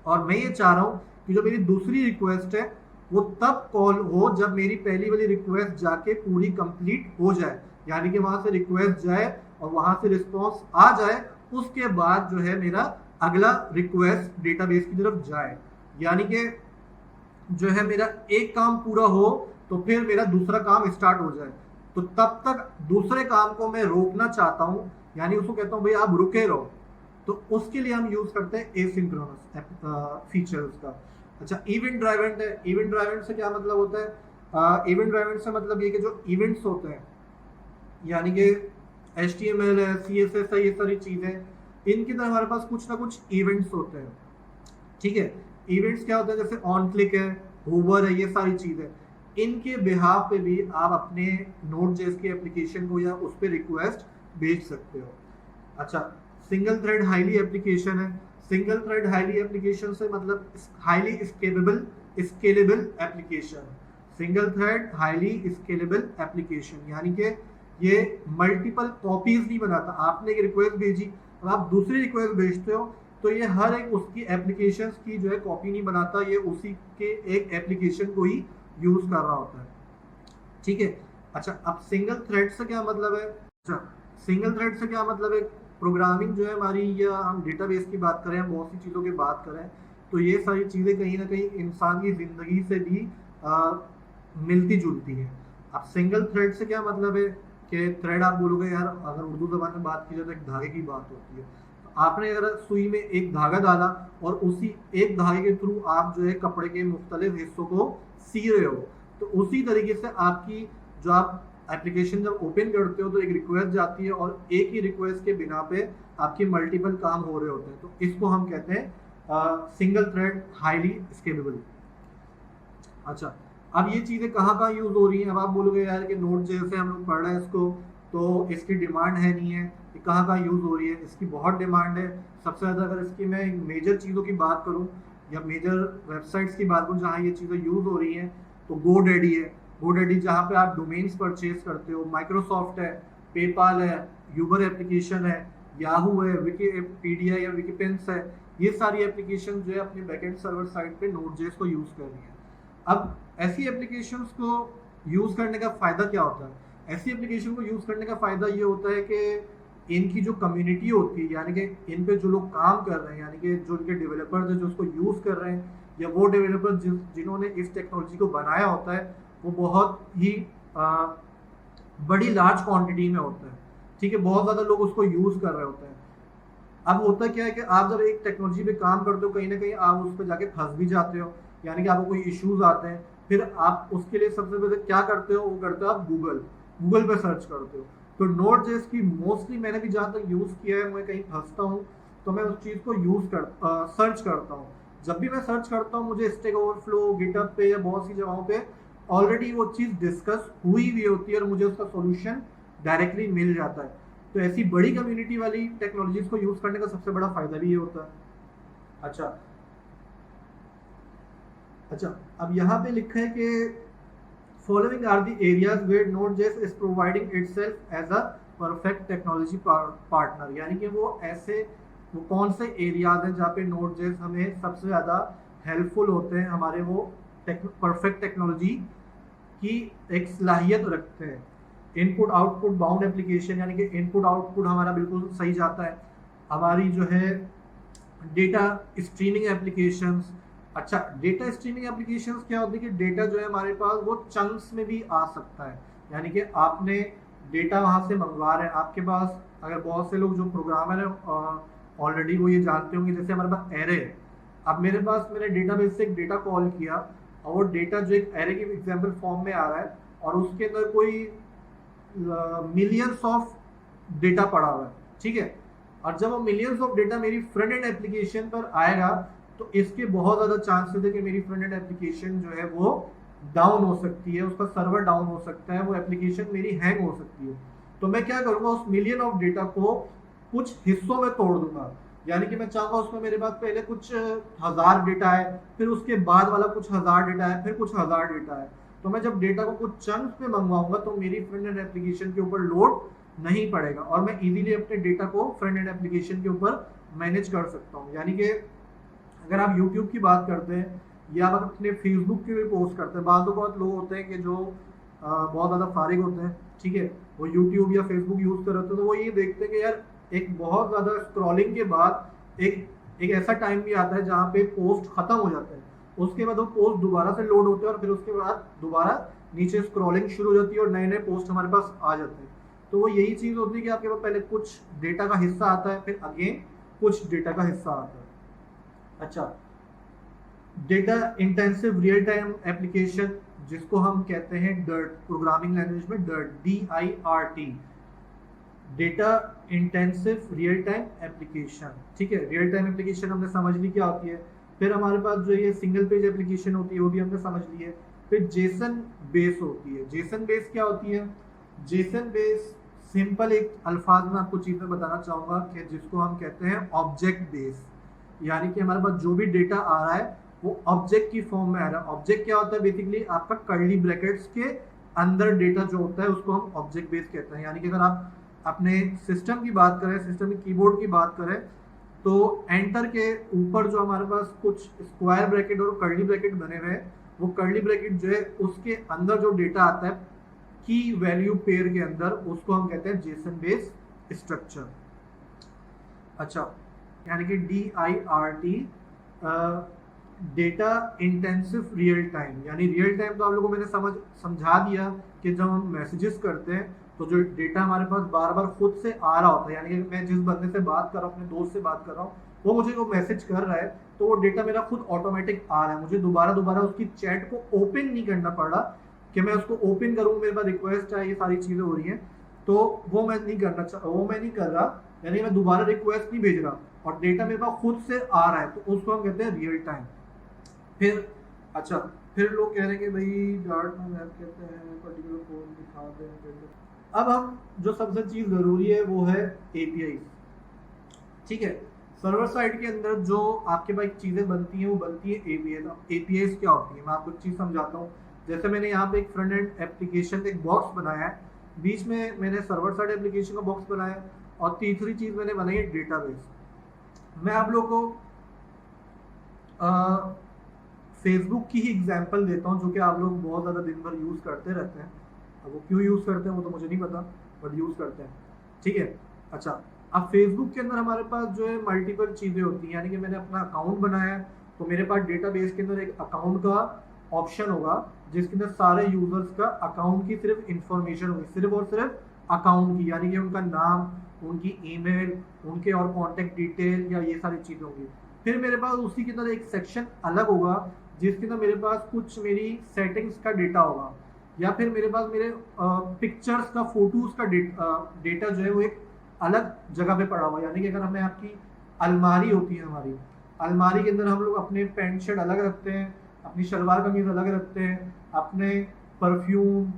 और मैं ये चाह रहा हूँ कि जो मेरी दूसरी रिक्वेस्ट है वो तब कॉल हो जब मेरी पहली वाली रिक्वेस्ट जाके पूरी कंप्लीट हो जाए। यानी कि वहां से रिक्वेस्ट जाए और वहां से रिस्पॉन्स आ जाए, उसके बाद जो है मेरा अगला रिक्वेस्ट डेटाबेस की तरफ जाए। यानी कि जो है मेरा एक काम पूरा हो तो फिर मेरा दूसरा काम स्टार्ट हो जाए। तो तब तक दूसरे काम को मैं रोकना चाहता हूँ, यानी उसको कहता हूँ भाई आप रुके रहो। तो उसके लिए हम यूज करते हैं एसिंक्रोनस फीचर्स का। अच्छा, इवेंट ड्राइवन है। इवेंट ड्राइवन से क्या मतलब होता है? इवेंट ड्राइवन से मतलब ये कि जो इवेंट्स होते हैं, यानी कि HTML है, CSS है, ये सारी चीजें, इनके अंदर हमारे पास कुछ ना कुछ इवेंट्स होते हैं। ठीक है, इवेंट्स क्या होता है? जैसे ऑन क्लिक है, होवर है, ये सारी चीजें, इनके बिहाफ पे भी आप अपने Node.js की एप्लीकेशन को या उस पर रिक्वेस्ट भेज सकते हो। अच्छा, सिंगल थ्रेड हाईली एप्लीकेशन है। सिंगल थ्रेड हाईली एप्लीकेशन से मतलब highly scalable application. Single thread highly scalable application यानी कि ये मल्टीपल कॉपीज नहीं बनाता। आपने एक रिक्वेस्ट भेजी और आप दूसरी रिक्वेस्ट भेजते हो तो ये हर एक उसकी एप्लीकेशंस की जो है कॉपी नहीं बनाता, ये उसी के एक एप्लीकेशन को ही यूज कर रहा होता है। ठीक है। अच्छा, अब सिंगल थ्रेड से क्या मतलब है? अच्छा, सिंगल थ्रेड से क्या मतलब है? प्रोग्रामिंग जो है हमारी, या हम डेटाबेस की बात करें, हम बहुत सी चीज़ों की बात करें, तो ये सारी चीज़ें कहीं ना कहीं इंसान की ज़िंदगी से भी मिलती जुलती हैं। अब सिंगल थ्रेड से क्या मतलब है कि थ्रेड आप बोलोगे यार, अगर उर्दू ज़बान में बात की जाए तो एक धागे की बात होती है। तो आपने अगर सुई में एक धागा डाला और उसी एक धागे के थ्रू आप जो है कपड़े के मुख्तलिफ हिस्सों को सी रहे हो, तो उसी तरीके से आपकी जो आप एप्लीकेशन जब ओपन करते हो तो एक रिक्वेस्ट जाती है और एक ही रिक्वेस्ट के बिना पे आपके मल्टीपल काम हो रहे होते हैं। तो इसको हम कहते हैं सिंगल थ्रेड हाईली स्केलेबल। अच्छा, अब ये चीज़ें कहाँ कहाँ यूज़ हो रही हैं? अब आप बोलोगे यार कि Node.js से हम लोग पढ़ रहे हैं इसको, तो इसकी डिमांड है नहीं है, ये कहाँ कहाँ यूज़ हो रही है? इसकी बहुत डिमांड है। सबसे ज़्यादा अगर इसकी मैं मेजर चीज़ों की बात करूँ या मेजर वेबसाइट्स की बात करूँ जहाँ ये चीज़ें यूज़ हो रही हैं, तो GoDaddy है। GoDaddy जहाँ पे आप डोमेन्स परचेज करते हो, माइक्रोसॉफ्ट है, पेपाल है, यूबर एप्लीकेशन है, याहू है, विकीपीडिया या विकीपेंस है, ये सारी एप्लीकेशन जो है अपने बैकएंड सर्वर साइड पे Node.js को यूज़ कर रही है। अब ऐसी एप्लीकेशंस को यूज़ करने का फ़ायदा क्या होता है? ऐसी एप्लीकेशन को यूज़ करने का फ़ायदा ये होता है कि इनकी जो कम्युनिटी होती है, यानी कि इन पे जो लोग काम कर रहे हैं, यानी कि जो इनके डेवलपर्स हैं जो उसको यूज़ कर रहे हैं, या वो डेवलपर जिन्होंने इस टेक्नोलॉजी को बनाया होता है, वो बहुत ही बड़ी लार्ज क्वांटिटी में होता है। ठीक है, बहुत ज़्यादा लोग उसको यूज़ कर रहे होते हैं। अब होता क्या है कि आप जब एक टेक्नोलॉजी पे काम करते हो, कहीं ना कहीं आप उस पर जाके फंस भी जाते हो, यानी कि आपको कोई इश्यूज आते हैं, फिर आप उसके लिए सबसे पहले क्या करते हो? वो करते हो आप गूगल पे सर्च करते हो। तो Node.js की मोस्टली मैंने भी जहाँ तक यूज़ किया है, मैं कहीं फंसता हूँ तो मैं उस चीज़ को सर्च करता हूँ। जब भी मैं सर्च करता हूँ, मुझे स्टैक ओवरफ्लो, गिटहब पे या बहुत सी जगहों पे ऑलरेडी वो चीज़ डिस्कस हुई हुई होती है और मुझे उसका सोल्यूशन डायरेक्टली मिल जाता है। तो ऐसी बड़ी कम्युनिटी वाली टेक्नोलॉजीज को यूज़ करने का सबसे बड़ा फ़ायदा भी ये होता है। अच्छा, अब यहाँ पे लिखा है कि following are the areas where Node.js is providing itself as a perfect technology partner, यानी कि वो ऐसे वो कौन से एरियाज हैं जहाँ पे नोड.जेएस हमें सबसे ज़्यादा हेल्पफुल होते हैं, हमारे वो परफेक्ट टेक्नोलॉजी की एक सलाहियत रखते हैं। इनपुट आउटपुट बाउंड एप्लीकेशन, यानी कि इनपुट आउटपुट हमारा बिल्कुल सही जाता है। हमारी जो है डेटा स्ट्रीमिंग एप्लीकेशंस। अच्छा, डेटा स्ट्रीमिंग एप्लीकेशंस क्या होती है कि डेटा जो है हमारे पास वो चंक्स में भी आ सकता है, यानी कि आपने डेटा वहाँ से मंगवा रहे हैं, आपके पास अगर बहुत से लोग जो प्रोग्रामर हैं ऑलरेडी वो ये जानते होंगे, जैसे हमारे पास एरे है। अब मेरे पास मैंने डेटाबेस से एक डेटा कॉल किया और वो डेटा जो एक एरे के एग्जाम्पल फॉर्म में आ रहा है और उसके अंदर कोई मिलियंस ऑफ डेटा पड़ा हुआ है, ठीक है। और जब वो मिलियंस ऑफ डेटा मेरी फ्रंट एंड एप्लीकेशन पर आएगा तो इसके बहुत ज़्यादा चांसेस है कि मेरी फ्रंट एंड एप्लीकेशन जो है वो डाउन हो सकती है, उसका सर्वर डाउन हो सकता है, वो एप्लीकेशन मेरी हैंग हो सकती है। तो मैं क्या करूँगा, उस मिलियन ऑफ डेटा को कुछ हिस्सों में तोड़ दूंगा। यानी कि मैं चाहूँगा उसमें मेरे पास पहले कुछ हज़ार डेटा है, फिर उसके बाद वाला कुछ हज़ार डेटा है, फिर कुछ हज़ार डेटा है। तो मैं जब डेटा को कुछ चंक्स में मंगवाऊंगा तो मेरी फ्रंट एंड एप्लीकेशन के ऊपर लोड नहीं पड़ेगा और मैं इजीली अपने डेटा को फ्रंट एंड एप्लीकेशन के ऊपर मैनेज कर सकता हूँ। यानी कि अगर आप यूट्यूब की बात करते हैं या आप अपने फेसबुक की भी पोस्ट करते हैं, बहुत लोग होते हैं कि जो बहुत ज़्यादा फारिग होते हैं, ठीक है, वो यूट्यूब या फेसबुक यूज़ कर रहे होते हैं, तो वो ये देखते हैं कि यार एक बहुत ज़्यादा स्क्रॉलिंग के बाद एक ऐसा टाइम भी आता है जहाँ पे पोस्ट ख़त्म हो जाता है, उसके बाद वो पोस्ट दोबारा से लोड होते हैं और फिर उसके बाद दोबारा नीचे स्क्रॉलिंग शुरू हो जाती है और नए नए पोस्ट हमारे पास आ जाते हैं। तो वो यही चीज़ होती है कि आपके पास पहले कुछ डेटा का हिस्सा आता है, फिर अगेन कुछ डेटा का हिस्सा आता है। अच्छा, data intensive real time application, जिसको हम कहते हैं डर्ट, प्रोग्रामिंग लैंग्वेज में dirt, DIRT, data intensive real time application, ठीक है। रियल टाइम एप्लीकेशन हमने समझ ली क्या होती है। फिर हमारे पास जो ये सिंगल पेज एप्लीकेशन होती है वो भी हमने समझ ली है। फिर जेसन बेस होती है। जेसन बेस क्या होती है? जेसन बेस सिंपल एक अल्फाज में आपको चीज़ में बताना चाहूँगा कि जिसको हम कहते हैं ऑब्जेक्ट बेस, यानी कि हमारे पास जो भी डेटा आ रहा है वो ऑब्जेक्ट की फॉर्म में आ रहा है। ऑब्जेक्ट क्या होता है? बेसिकली आपका कर्ली ब्रैकेट्स के अंदर डेटा जो होता है उसको हम ऑब्जेक्ट बेस कहते हैं। यानी कि अगर आप अपने सिस्टम की बात करें, सिस्टम के कीबोर्ड की बात करें, तो एंटर के ऊपर जो हमारे पास कुछ स्क्वायर ब्रैकेट और कर्ली ब्रैकेट बने हुए हैं, वो कर्ली ब्रैकेट जो है उसके अंदर जो डेटा आता है की वैल्यू पेयर के अंदर, उसको हम कहते हैं जेसन बेस स्ट्रक्चर। अच्छा, यानी कि DIRT, data intensive real time, यानी रियल टाइम तो आप लोगों को मैंने समझा दिया कि जब हम मैसेजेस करते हैं तो जो डेटा हमारे पास बार बार खुद से आ रहा होता है, यानी कि मैं जिस बंदे से बात कर रहा हूँ, अपने दोस्त से बात कर रहा हूँ, वो मुझे वो मैसेज कर रहा है तो वो डेटा मेरा खुद ऑटोमेटिक आ रहा है, मुझे दोबारा उसकी चैट को ओपन नहीं करना पड़ रहा कि मैं उसको ओपन करूँ, मेरे पास रिक्वेस्ट है, ये सारी चीज़ें हो रही हैं, तो वो मैं नहीं कर रहा, यानी मैं दोबारा रिक्वेस्ट नहीं भेज रहा और डेटा मेरे पास खुद से आ रहा है, तो उसको हम कहते हैं रियल टाइम। फिर लोग कह रहे हैं कि भाई डार्ट में मैप कहते हैं पर्टिकुलर कोड दिखा दें। अब हम जो सबसे चीज़ ज़रूरी है वो है API, ठीक है। सर्वर साइड के अंदर जो आपके पास चीज़ें बनती हैं वो बनती है API। APIs क्या होती है, मैं आपको एक चीज़ समझाता हूँ। जैसे मैंने यहाँ पे एक फ्रंट एंड एप्लीकेशन एक बॉक्स बनाया है, बीच में मैंने सर्वर साइड एप्लीकेशन का बॉक्स बनाया है और तीसरी चीज़ मैंने बनाई है डेटाबेस। मैं आप लोगों को फेसबुक की ही एग्जांपल देता हूँ, जो कि आप लोग बहुत ज़्यादा दिन भर यूज़ करते रहते हैं। अब वो क्यों यूज़ करते हैं वो तो मुझे नहीं पता, बट यूज़ करते हैं, ठीक है। अच्छा, अब फेसबुक के अंदर हमारे पास जो है मल्टीपल चीज़ें होती हैं, यानी कि मैंने अपना अकाउंट बनाया है तो मेरे पास डेटाबेस के अंदर एक अकाउंट का ऑप्शन होगा जिसके अंदर सारे यूजर्स का अकाउंट की सिर्फ इंफॉर्मेशन होगी, सिर्फ और सिर्फ अकाउंट की, यानी कि उनका नाम, उनकी ईमेल, उनके और कॉन्टेक्ट डिटेल या ये सारी चीज़ें होंगी। फिर मेरे पास उसी के अंदर एक सेक्शन अलग होगा जिसके अंदर मेरे पास कुछ मेरी सेटिंग्स का डेटा होगा, या फिर मेरे पास मेरे पिक्चर्स का, फोटोज़ का डेटा जो है वो एक अलग जगह पे पड़ा हुआ। यानी कि अगर हमें आपकी अलमारी होती है, हमारी अलमारी के अंदर हम लोग अपने पैंट शर्ट अलग रखते हैं, अपनी शलवार कमीज अलग रखते हैं, अपने परफ्यूम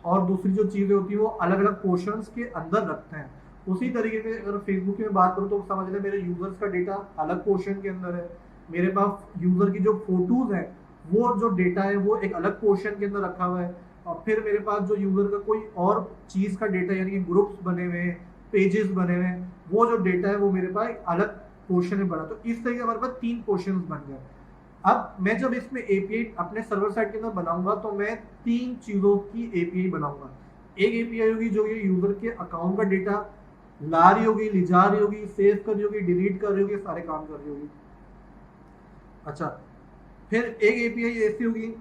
और दूसरी जो चीज़ें होती है वो अलग अलग पोर्शंस के अंदर रखते हैं। उसी तरीके से अगर फेसबुक की मैं बात करूँ तो समझ लें मेरे यूजर्स का डेटा अलग पोर्शन के अंदर है, मेरे पास यूजर की जो फोटोज़ हैं वो जो डेटा है वो एक अलग पोर्शन के अंदर रखा हुआ है, और फिर मेरे पास जो यूजर का कोई और चीज़ का डेटा, यानी कि ग्रुप्स बने हुए हैं, पेजेस बने हुए हैं, वो जो डेटा है वो मेरे पास अलग पोर्शन में बना। तो इस तरीके हमारे पास 3 पोर्शन बन गए। अब मैं जब इसमें एपीआई अपने सर्वर साइड के अंदर बनाऊंगा तो मैं 3 चीजों की एपीआई बनाऊंगा। एक एपीआई होगी जो ये यूजर के अकाउंट का डेटा ला रही होगी, ले जा रही होगी, सेव कर रही होगी, डिलीट कर रही होगी, सारे काम कर रही होगी। अच्छा, फिर एक एपीआई ऐसी होगी,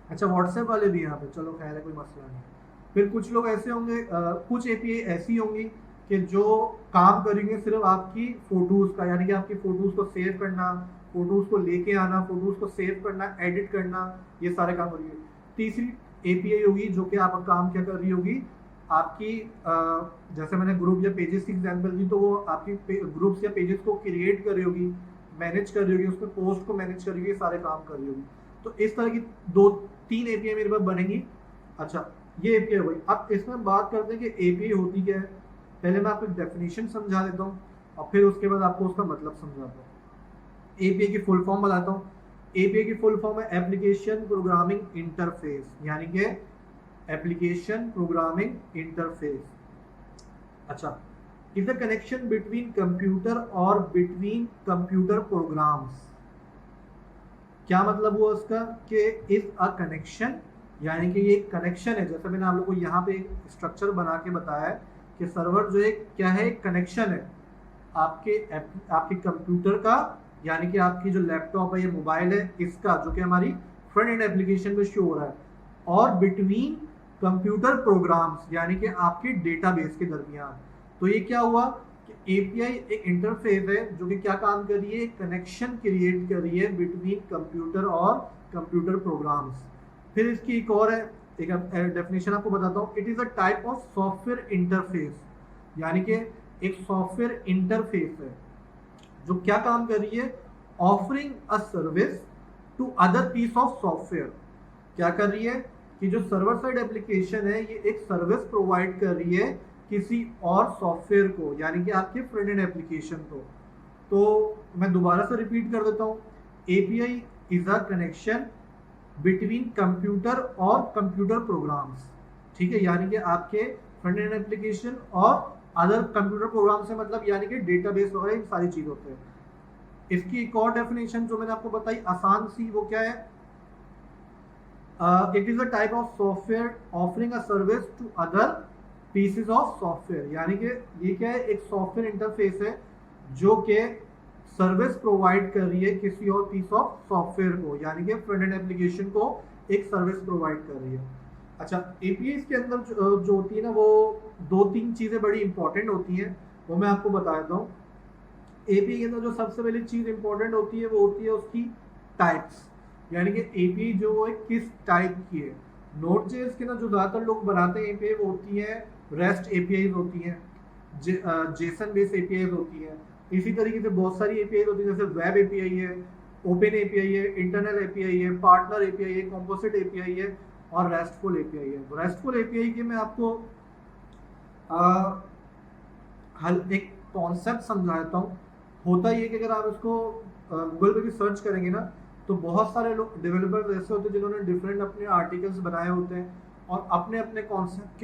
अच्छा व्हाट्सएप वाले भी यहाँ पे, चलो खैर है, कोई मसला नहीं। फिर कुछ लोग ऐसे होंगे, कुछ एपीआई ऐसी होंगी कि जो काम करेंगे सिर्फ आपकी फोटोज का, यानी कि आपकी फोटोज को सेव करना, फोटोज को लेके आना, फोटोज को सेव करना, एडिट करना, ये सारे काम करेंगे। तीसरी एपीआई होगी जो कि आपका काम क्या कर रही होगी, आपकी जैसे मैंने ग्रुप या पेजेस की एग्जांपल दी, तो वो आपकी ग्रुप्स या पेजेस को क्रिएट कर रही होगी, मैनेज कर रही होगी, उसमें पोस्ट को मैनेज कर रही होगी, सारे काम कर रही होगी। तो इस तरह की 2-3 एपीआई मेरे पास बनेंगी। अच्छा, ये एपीआई हुई। अब इसमें बात करते हैं कि एपीआई होती क्या है। पहले मैं आपको डेफिनेशन समझा देता हूँ और फिर उसके बाद आपको उसका मतलब समझाता हूँ। एपीआई की फुल फॉर्म बताता हूँ। एपीआई की फुल फॉर्म है एप्लीकेशन प्रोग्रामिंग इंटरफेस, यानी कि एप्लीकेशन प्रोग्रामिंग इंटरफेस। अच्छा, is the connection between computer और बिटवीन कंप्यूटर प्रोग्राम्स। क्या मतलब हुआ उसका कि इज अ कनेक्शन, यानी कि ये कनेक्शन है। जैसे मैंने आप लोगों को यहाँ पे एक स्ट्रक्चर बना के बताया है कि सर्वर जो एक क्या है, एक कनेक्शन है आपके कंप्यूटर का, यानी कि आपकी जो लैपटॉप है, ये मोबाइल है, इसका जो कि हमारी फ्रंट एंड एप्लीकेशन में शो हो रहा है, और बिटवीन कंप्यूटर प्रोग्राम्स, यानी कि आपके डेटाबेस के दरमियान। तो ये क्या हुआ कि एपीआई एक इंटरफेस है जो कि क्या काम कर रही है, कनेक्शन क्रिएट कर रही है बिटवीन कंप्यूटर और कंप्यूटर प्रोग्राम्स। फिर इसकी एक और है, एक डेफिनेशन आपको बताता हूँ। It is a type of software interface, यानी कि एक सॉफ्टवेयर इंटरफेस है जो क्या काम कर रही है, offering a service to other piece of software. क्या कर रही है कि जो सर्वर साइड एप्लीकेशन है ये एक सर्विस प्रोवाइड कर रही है किसी और सॉफ्टवेयर को, यानी कि आपके फ्रंट एंड एप्लीकेशन को। तो मैं दोबारा से रिपीट कर देता हूँ। API is a connection between computer और कंप्यूटर प्रोग्राम्स, ठीक है, यानी कि आपके फ्रंट एंड एप्लीकेशन और अदर कंप्यूटर प्रोग्राम से मतलब यानी कि डेटाबेस वगैरह, इन सारी चीज होते हैं। इसकी एक और डेफिनेशन जो मैंने आपको बताई आसान सी, वो क्या है, it is a type of software offering a service to other pieces of software, यानी कि ये क्या है, एक सॉफ्टवेयर इंटरफेस है जो कि सर्विस प्रोवाइड कर रही है किसी और पीस ऑफ सॉफ्टवेयर को, यानी कि फ्रंट एंड एप्लीकेशन को एक सर्विस प्रोवाइड कर रही है। अच्छा, एपीआई के अंदर जो होती है ना, वो 2-3 चीज़ें बड़ी इंपॉर्टेंट होती हैं, वो मैं आपको बता देता हूँ। एपीआई के अंदर जो सबसे पहली चीज़ इंपॉर्टेंट होती है वो होती है उसकी टाइप्स, यानी कि एपीआई जो है किस टाइप की है। नोड.जेएस के ना जो ज़्यादातर लोग बनाते हैं एपीआई, वो होती है रेस्ट एपीआई होती हैं, जेसन बेस्ड एपीआई होती है। इसी तरीके से बहुत सारी एपीआई होती है, जैसे वेब एपीआई है, ओपन एपीआई है, इंटरनल एपीआई है, पार्टनर एपीआई है, कॉम्पोजिट एपीआई है और रेस्टफुल एपीआई है। रेस्टफुल एपीआई के मैं आपको एक कॉन्सेप्ट समझा देता हूँ। होता ये कि अगर आप इसको गूगल पे भी सर्च करेंगे ना, तो बहुत सारे लोग डेवलपर्स ऐसे होते हैं जिन्होंने डिफरेंट अपने आर्टिकल्स बनाए होते हैं और अपने अपने कॉन्सेप्ट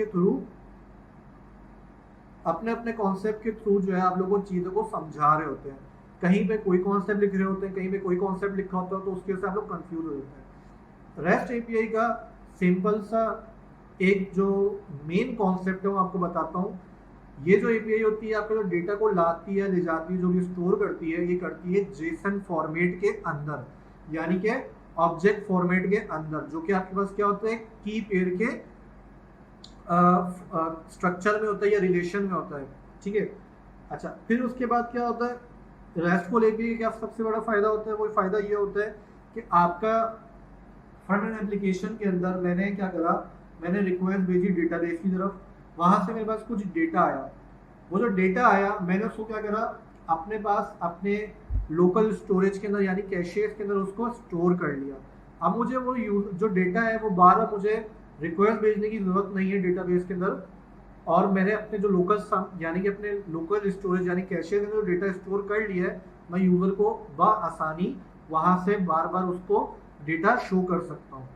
के थ्रू जो है आप लोगों को चीज़ों को समझा रहे होते हैं। कहीं पे कोई कॉन्सेप्ट लिख रहे होते हैं, कहीं पे कोई कॉन्सेप्ट लिखा होता है, तो उसकी वजह से आप लोग कंफ्यूज हो जाते हैं। रेस्ट एपीआई का सिंपल सा एक जो मेन कॉन्सेप्ट है वो आपको बताता हूँ। ये जो एपीआई होती है आपके जो डेटा को लाती है, ले जाती है, जो भी स्टोर करती है, ये करती है जेसन फॉर्मेट के अंदर, यानी कि ऑब्जेक्ट फॉर्मेट के अंदर, जो कि आपके पास क्या होता है, की पेयर के स्ट्रक्चर में होता है या रिलेशन में होता है, ठीक है। अच्छा, फिर उसके बाद क्या होता है, रेस्टफुल एपीआई का सबसे बड़ा फायदा होता है, वो फायदा ये होता है कि आपका फ्रंट एंड एप्लीकेशन के अंदर मैंने क्या करा, मैंने रिक्वेस्ट भेजी डेटाबेस की तरफ, वहां से मेरे पास कुछ डेटा आया। वो जो डेटा आया मैंने उसको क्या करा, अपने पास अपने लोकल स्टोरेज के अंदर यानी कैशेस के अंदर उसको स्टोर कर लिया। अब मुझे वो जो डेटा है वो बार मुझे रिक्वेस्ट भेजने की जरूरत नहीं है डेटाबेस के अंदर, और मैंने अपने जो लोकल यानी कि अपने लोकल स्टोरेज यानी कैशे के अंदर डेटा स्टोर कर लिया है, मैं यूजर को बआसानी वहां से बार बार उसको डेटा शो कर सकता हूँ।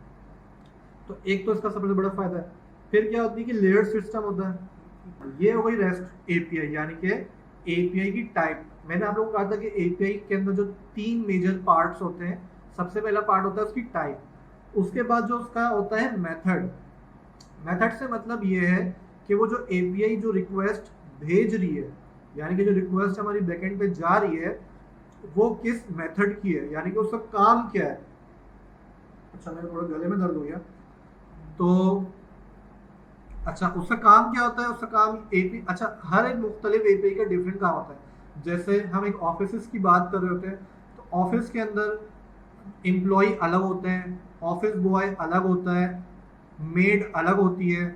तो एक तो इसका सबसे बड़ा फायदा है। फिर क्या होती है कि लेयर सिस्टम होता है, ये हो गई रेस्ट एपीआई, यानी कि एपीआई की टाइप। मैंने आप लोगों को कहा था कि एपीआई के अंदर जो 3 मेजर पार्ट्स होते हैं, सबसे पहला पार्ट होता है उसकी टाइप, उसके बाद जो उसका होता है मेथड। मेथड से मतलब ये है कि वो जो एपीआई जो रिक्वेस्ट भेज रही है, यानी कि जो रिक्वेस्ट हमारी बैकएंड पे जा रही है, वो किस मेथड की है, यानी कि उसका काम क्या है। अच्छा, मेरे थोड़ा गले में दर्द हो गया। तो अच्छा, उसका काम क्या होता है, उसका काम एपी, अच्छा, हर एक मुख्तलिफ एपीआई का डिफरेंट काम होता है। जैसे हम एक ऑफिस की बात कर रहे होते हैं, तो ऑफिस के अंदर एम्प्लॉय अलग होते हैं, ऑफिस बॉय अलग होता है, मेड अलग होती है।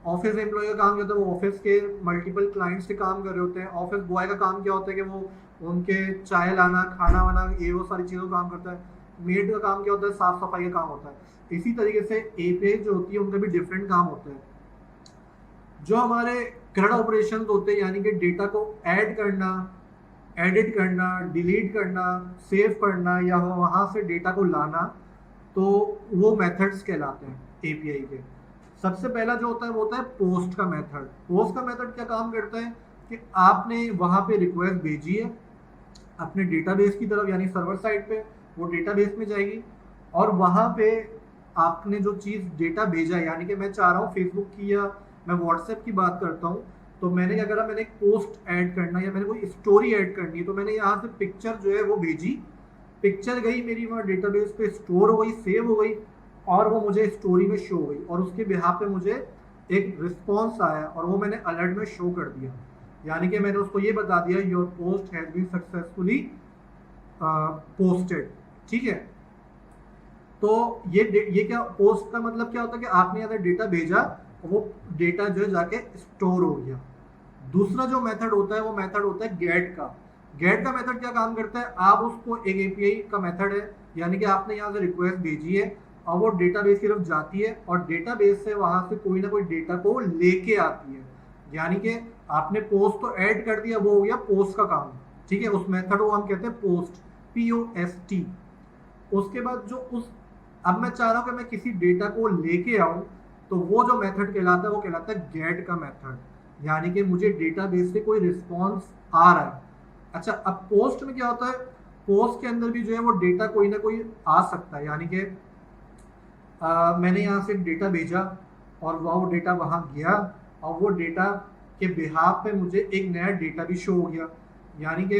ऑफिस एम्प्लॉय का काम क्या होता है, वो ऑफिस के मल्टीपल क्लाइंट्स से काम कर रहे होते हैं। ऑफिस बॉय का काम क्या होता है कि वो उनके चाय लाना, खाना वाना, ये वो सारी चीज़ों का काम करता है। मेड का काम क्या होता है, साफ सफाई का काम होता है। इसी तरीके से एपीआई जो होती है उनका भी डिफरेंट काम होता है। जो हमारे करंट ऑपरेशन होते हैं, यानी कि डेटा को ऐड करना, एडिट करना, डिलीट करना, सेव करना, या वहाँ से डेटा को लाना, तो वो मेथड्स कहलाते हैं एपीआई के। सबसे पहला जो होता है वो होता है पोस्ट का मेथड। पोस्ट का मेथड क्या काम करता है कि आपने वहाँ पे रिक्वेस्ट भेजी है अपने डेटाबेस की तरफ, यानी सर्वर साइड पे, वो डेटाबेस में जाएगी, और वहाँ पे आपने जो चीज़ डेटा भेजा है, यानी कि मैं चाह रहा हूँ फेसबुक की या मैं व्हाट्सएप की बात करता हूँ, तो मैंने क्या करा, मैंने एक पोस्ट ऐड करना या मैंने कोई स्टोरी ऐड करनी है, तो मैंने यहाँ से पिक्चर जो है वो भेजी, पिक्चर गई मेरी वहाँ डेटाबेस पे, स्टोर हो गई, सेव हो गई, और वो मुझे स्टोरी में शो हो गई, और उसके बिहाफ पे मुझे एक रिस्पॉन्स आया और वो मैंने अलर्ट में शो कर दिया, यानी कि मैंने उसको ये बता दिया your post has been successfully posted. ठीक है, तो ये क्या, पोस्ट का मतलब क्या होता है कि आपने अगर डेटा भेजा, वो डेटा जो है जाके स्टोर हो गया। दूसरा जो मेथड होता है वो मेथड होता है गेट का। गेट का मेथड क्या काम करता है, आप उसको एक एपीआई का मेथड है, यानी कि आपने यहाँ से रिक्वेस्ट भेजी है और वो डेटाबेस की तरफ जाती है और डेटाबेस से वहां से कोई ना कोई डेटा को लेके आती है, यानी कि आपने पोस्ट तो ऐड कर दिया, वो हो गया पोस्ट का काम। ठीक है, उस मेथड को हम कहते हैं पोस्ट, POST। उसके बाद जो उस, अब मैं चाह रहा हूँ कि मैं किसी डेटा को लेके आऊँ, तो वो जो मेथड कहलाता है वो कहलाता है गेट का मेथड, यानी कि मुझे डेटाबेस से कोई रिस्पॉन्स आ रहा है। अच्छा, अब पोस्ट में क्या होता है, पोस्ट के अंदर भी जो है वो डेटा कोई ना कोई आ सकता है, यानी कि मैंने यहाँ से डेटा भेजा और वो डेटा वहाँ गया, और वो डेटा के बिहाफ पे मुझे एक नया डेटा भी शो हो गया, यानी कि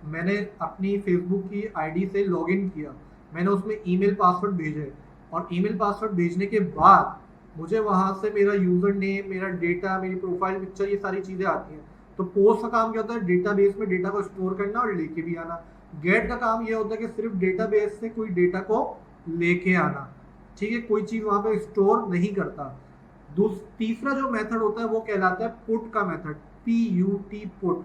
मैंने अपनी फेसबुक की आईडी से लॉगिन किया, मैंने उसमें ईमेल पासवर्ड भेजे, और ईमेल पासवर्ड भेजने के बाद मुझे वहाँ से मेरा यूज़र नेम, मेरा डेटा, मेरी प्रोफाइल पिक्चर, ये सारी चीज़ें आती हैं। तो पोस्ट का काम क्या होता है, डेटाबेस में डेटा को स्टोर करना और लेके भी आना। गेट का काम ये होता है कि सिर्फ डेटाबेस से कोई डेटा को लेके आना। ठीक है, कोई चीज़ वहाँ पे स्टोर नहीं करता। तीसरा जो मेथड होता है वो कहलाता है पुट का मेथड, PUT, पुट।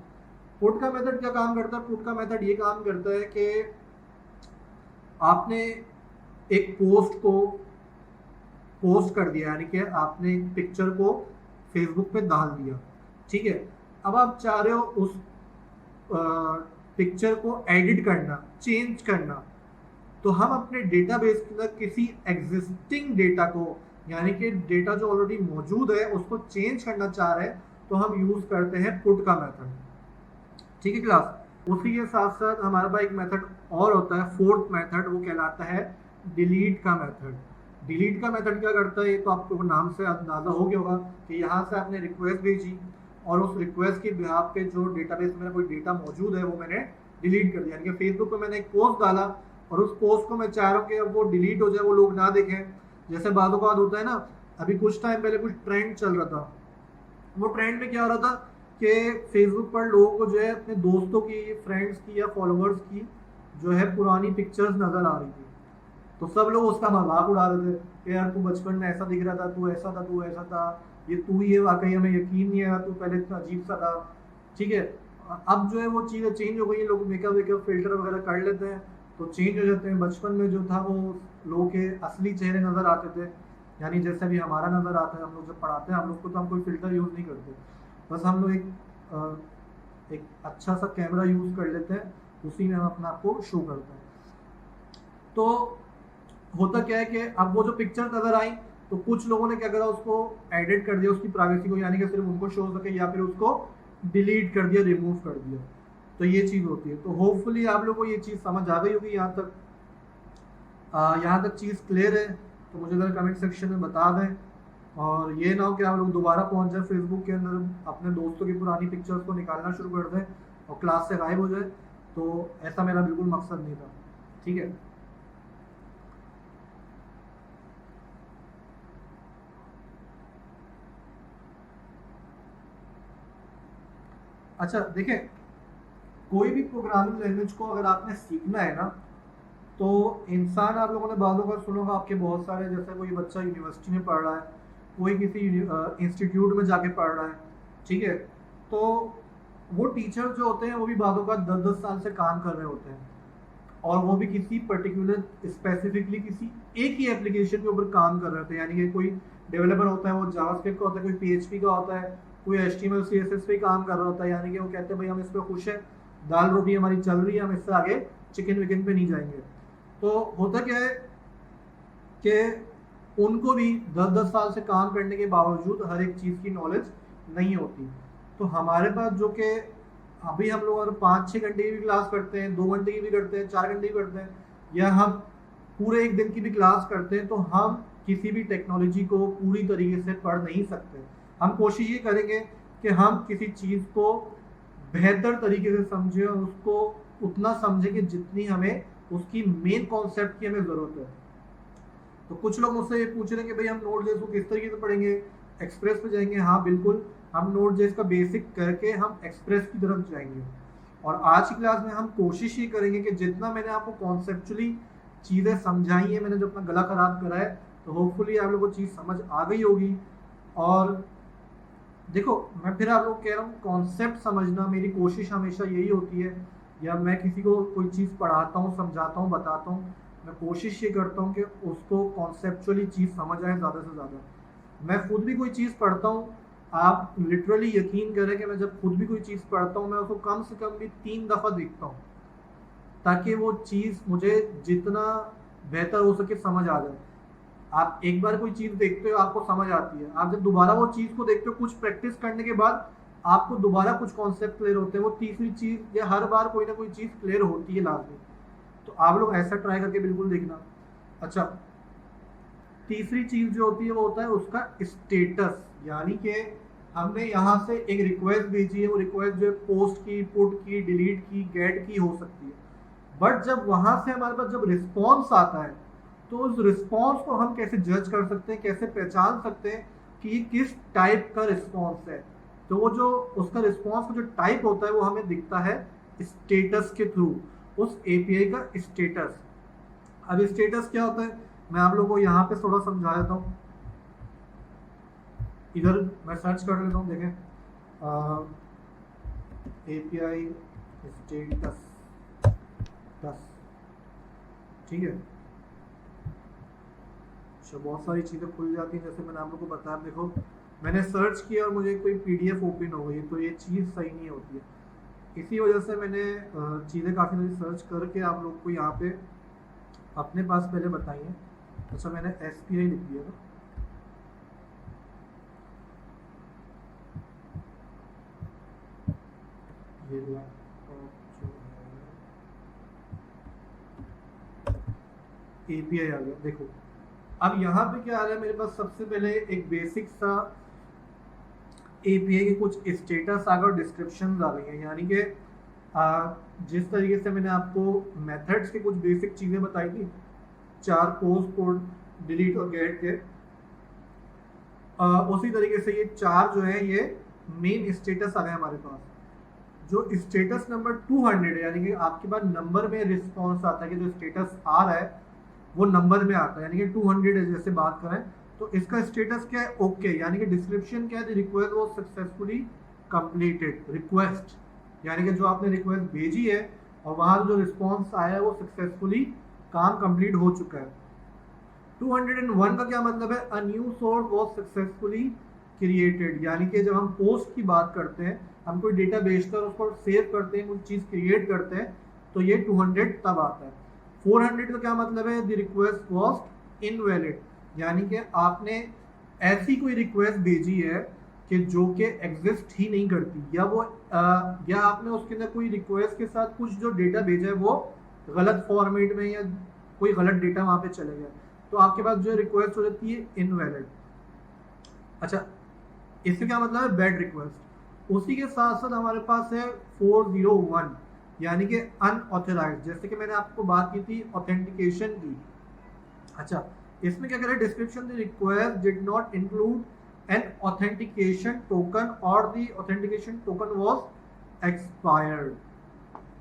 पुट का मेथड क्या काम करता है, पुट का मेथड ये काम करता है कि आपने एक पोस्ट को पोस्ट कर दिया, यानी कि आपने एक पिक्चर को फेसबुक पे डाल दिया। ठीक है, अब आप चाह रहे हो उस पिक्चर को एडिट करना, चेंज करना, तो हम अपने डेटाबेस के अंदर किसी एग्जिस्टिंग डेटा को, यानी कि डेटा जो ऑलरेडी मौजूद है उसको चेंज करना चाह रहे हैं, तो हम यूज करते हैं पुट का मेथड। ठीक है क्लास, उसी के साथ साथ हमारे पास एक मेथड और होता है, फोर्थ मेथड, वो कहलाता है डिलीट का मेथड। डिलीट का मेथड क्या करता है, ये तो आपको नाम से अंदाजा हो गया होगा कि यहाँ से आपने रिक्वेस्ट भेजी और उस रिक्वेस्ट के बिहाफ पे जो डेटाबेस में कोई डेटा मौजूद है वो मैंने डिलीट कर दिया, यानी कि फेसबुक पे मैंने एक पोस्ट डाला और उस पोस्ट को मैं चाह रहा हूँ कि अब वो डिलीट हो जाए, वो लोग ना देखें। जैसे बातों का होता है ना, अभी कुछ टाइम पहले कुछ ट्रेंड चल रहा था, वो ट्रेंड में क्या हो रहा था कि फेसबुक पर लोगों को जो है अपने दोस्तों की, फ्रेंड्स की या फॉलोअर्स की जो है पुरानी पिक्चर्स नजर आ रही थी, तो सब लोग उसका मजाक उड़ा रहे थे कि यार तू बचपन में ऐसा दिख रहा था, तू ऐसा था, तू ऐसा था, ये तू ही है, वाकई हमें यकीन नहीं आया, तू पहले इतना अजीब सा था। ठीक है, अब जो है वो चीज़ें चेंज हो गई हैं, लोग मेकअप वेकअप फिल्टर वगैरह कर लेते हैं तो चेंज हो जाते हैं। बचपन में जो था वो लोगों के असली चेहरे नज़र आते थे, यानी जैसे भी हमारा नज़र आता है, हम लोग जब पढ़ाते हैं हम लोग को, तो हम कोई फिल्टर यूज़ नहीं करते, बस हम लोग एक अच्छा सा कैमरा यूज़ कर लेते हैं, उसी में हम अपने आप को शो करते हैं। तो होता क्या है कि अब वो जो पिक्चर नज़र आई, तो कुछ लोगों ने क्या करा, उसको एडिट कर दिया उसकी प्राइवेसी को, यानी कि सिर्फ उनको शो हो सके, या फिर उसको डिलीट कर दिया, रिमूव कर दिया। तो ये चीज़ होती है। तो होपफुली आप लोगों को ये चीज़ समझ आ गई होगी यहाँ तक चीज़ क्लियर है तो मुझे ज़रा कमेंट सेक्शन में बता दें। और ये ना हो कि आप लोग दोबारा पहुंच जाए फेसबुक के अंदर, अपने दोस्तों की पुरानी पिक्चर्स को निकालना शुरू कर दें और क्लास से गायब हो जाए। तो ऐसा मेरा बिल्कुल मकसद नहीं था, ठीक है। अच्छा देखें, कोई भी प्रोग्रामिंग लैंग्वेज को अगर आपने सीखना है ना, तो इंसान, आप लोगों ने बातों का सुना होगा, आपके बहुत सारे, जैसे कोई बच्चा यूनिवर्सिटी में पढ़ रहा है, कोई किसी इंस्टीट्यूट में जाके पढ़ रहा है, ठीक है, तो वो टीचर जो होते हैं वो भी बातों का 10-10 साल से काम कर रहे होते हैं, और वो भी किसी पर्टिकुलर स्पेसिफिकली किसी एक ही एप्लीकेशन के ऊपर काम कर रहे होते हैं। यानी कि कोई डेवलपर होता है, वो जावास्क्रिप्ट का होता है, कोई पीएचपी का होता है, कोई एचटीएमएल सीएसएस पे काम कर रहा होता है। यानी कि वो कहते हैं भाई हम इस पर खुश हैं, दाल रोटी हमारी चल रही है, हम इससे आगे चिकन विकन पे नहीं जाएंगे। तो होता क्या है कि उनको भी 10-10 साल से काम करने के बावजूद हर एक चीज़ की नॉलेज नहीं होती। तो हमारे पास जो कि अभी हम लोग अगर 5-6 घंटे की भी क्लास करते हैं, 2 घंटे की भी करते हैं, 4 घंटे की करते हैं, या हम पूरे एक दिन की भी क्लास करते हैं, तो हम किसी भी टेक्नोलॉजी को पूरी तरीके से पढ़ नहीं सकते। हम कोशिश ये करेंगे कि हम किसी चीज़ को बेहतर तरीके से समझें और उसको उतना समझें कि जितनी हमें उसकी मेन कॉन्सेप्ट की हमें ज़रूरत है। तो कुछ लोग मुझसे ये पूछ रहे हैं कि भाई हम नोड जेस को किस तरीके से पढ़ेंगे, एक्सप्रेस पे जाएंगे। हाँ बिल्कुल, हम नोड जेस का बेसिक करके हम एक्सप्रेस की तरफ जाएंगे। और आज की क्लास में हम कोशिश ये करेंगे कि जितना मैंने आपको कॉन्सेप्चुअली चीज़ें समझाई है, मैंने जो अपना गला खराब करा है, तो होपफुली आप लोगों को चीज़ समझ आ गई होगी। और देखो, मैं फिर आप लोग कह रहा हूँ, कॉन्सेप्ट समझना मेरी कोशिश हमेशा यही होती है, या मैं किसी को कोई चीज़ पढ़ाता हूँ, समझाता हूँ, बताता हूँ, मैं कोशिश ये करता हूँ कि उसको कॉन्सेप्चुअली चीज़ समझ आए ज़्यादा से ज़्यादा। मैं खुद भी कोई चीज़ पढ़ता हूँ, आप लिटरली यकीन करें कि मैं जब खुद भी कोई चीज़ पढ़ता हूँ, मैं उसको कम से कम भी 3 दफ़ा देखता हूँ, ताकि वो चीज़ मुझे जितना बेहतर हो सके समझ आ जाए। आप एक बार कोई चीज़ देखते हो, आपको समझ आती है, आप जब दोबारा वो चीज़ को देखते हो, कुछ प्रैक्टिस करने के बाद आपको दोबारा कुछ कॉन्सेप्ट क्लियर होते हैं, वो तीसरी चीज़ या हर बार कोई ना कोई चीज़ क्लियर होती है लाजमी। तो आप लोग ऐसा ट्राई करके बिल्कुल देखना। अच्छा, तीसरी चीज़ जो होती है वो होता है उसका स्टेटस, यानी कि हमने यहाँ से एक रिक्वेस्ट भेजी है, वो रिक्वेस्ट जो है पोस्ट की, पुट की, डिलीट की, गेट की हो सकती है, बट जब वहाँ से हमारे पास जब रिस्पॉन्स आता है, तो उस रिस्पॉन्स को हम कैसे जज कर सकते हैं, कैसे पहचान सकते हैं कि ये किस टाइप का रिस्पॉन्स है। तो वो जो उसका रिस्पॉन्स का जो टाइप होता है वो हमें दिखता है स्टेटस के थ्रू, उस एपीआई का स्टेटस। अब स्टेटस क्या होता है, मैं आप लोगों को यहाँ पे थोड़ा समझा देता हूँ। इधर मैं सर्च कर लेता हूँ, देखें एपीआई स्टेटस, ठीक है। बहुत सारी चीज़ें खुल जाती हैं, जैसे मैंने आप लोगों को बताया। देखो, मैंने सर्च किया और मुझे कोई पीडीएफ ओपन हो गई, तो ये चीज़ सही नहीं होती है। इसी वजह से मैंने चीज़ें काफ़ी सारी सर्च करके आप लोग को यहाँ पे अपने पास पहले बताई हैं। अच्छा, मैंने एसपीआई लिख दिया ना, ये एपीआई आ गया। देखो, अब यहाँ पे क्या आ रहा है मेरे पास, सबसे पहले एक बेसिक सा एपीआई के कुछ स्टेटस आ गए और डिस्क्रिप्शन आ गई हैं। यानी कि जिस तरीके से मैंने आपको मेथड्स के कुछ बेसिक चीज़ें बताई थी, 4 पोस्ट, पुट, डिलीट और गेट के, उसी तरीके से ये 4 जो है ये मेन स्टेटस आ गए हमारे पास। जो स्टेटस नंबर 200 है, यानी कि आपके पास नंबर में रिस्पॉन्स आता है कि जो स्टेटस आ रहा है वो नंबर में आता है, यानी कि 200 है जैसे बात करें, तो इसका स्टेटस क्या है, ओके। यानी कि डिस्क्रिप्शन क्या है, रिक्वेस्ट वो सक्सेसफुली कंप्लीटेड, रिक्वेस्ट यानी कि जो आपने रिक्वेस्ट भेजी है और वहाँ जो रिस्पॉन्स आया है वो सक्सेसफुली काम कंप्लीट हो चुका है। 201 का क्या मतलब है, a new source was successfully created, यानी कि जब हम पोस्ट की बात करते हैं, हम कोई डेटा भेजकर उसको सेव करते हैं, कोई चीज़ क्रिएट करते हैं, तो ये 200 तब आता है। 400 का क्या मतलब है, द रिक्वेस्ट वाज इनवैलिड, यानी कि आपने ऐसी कोई रिक्वेस्ट भेजी है कि जो कि एग्जिस्ट ही नहीं करती, या वो या आपने उसके अंदर कोई रिक्वेस्ट के साथ कुछ जो डेटा भेजा है वो गलत फॉर्मेट में, या कोई गलत डेटा वहाँ पे चले गया, तो आपके पास जो रिक्वेस्ट हो जाती है इनवैलिड। अच्छा, इससे क्या मतलब है? Bad request. उसी के साथ साथ हमारे पास है 401, यानी कि अनऑथराइज्ड। जैसे कि मैंने आपको बात की थी ऑथेंटिकेशन की। अच्छा, इसमें क्या करें? Description the request did not include an authentication token और the authentication token was expired.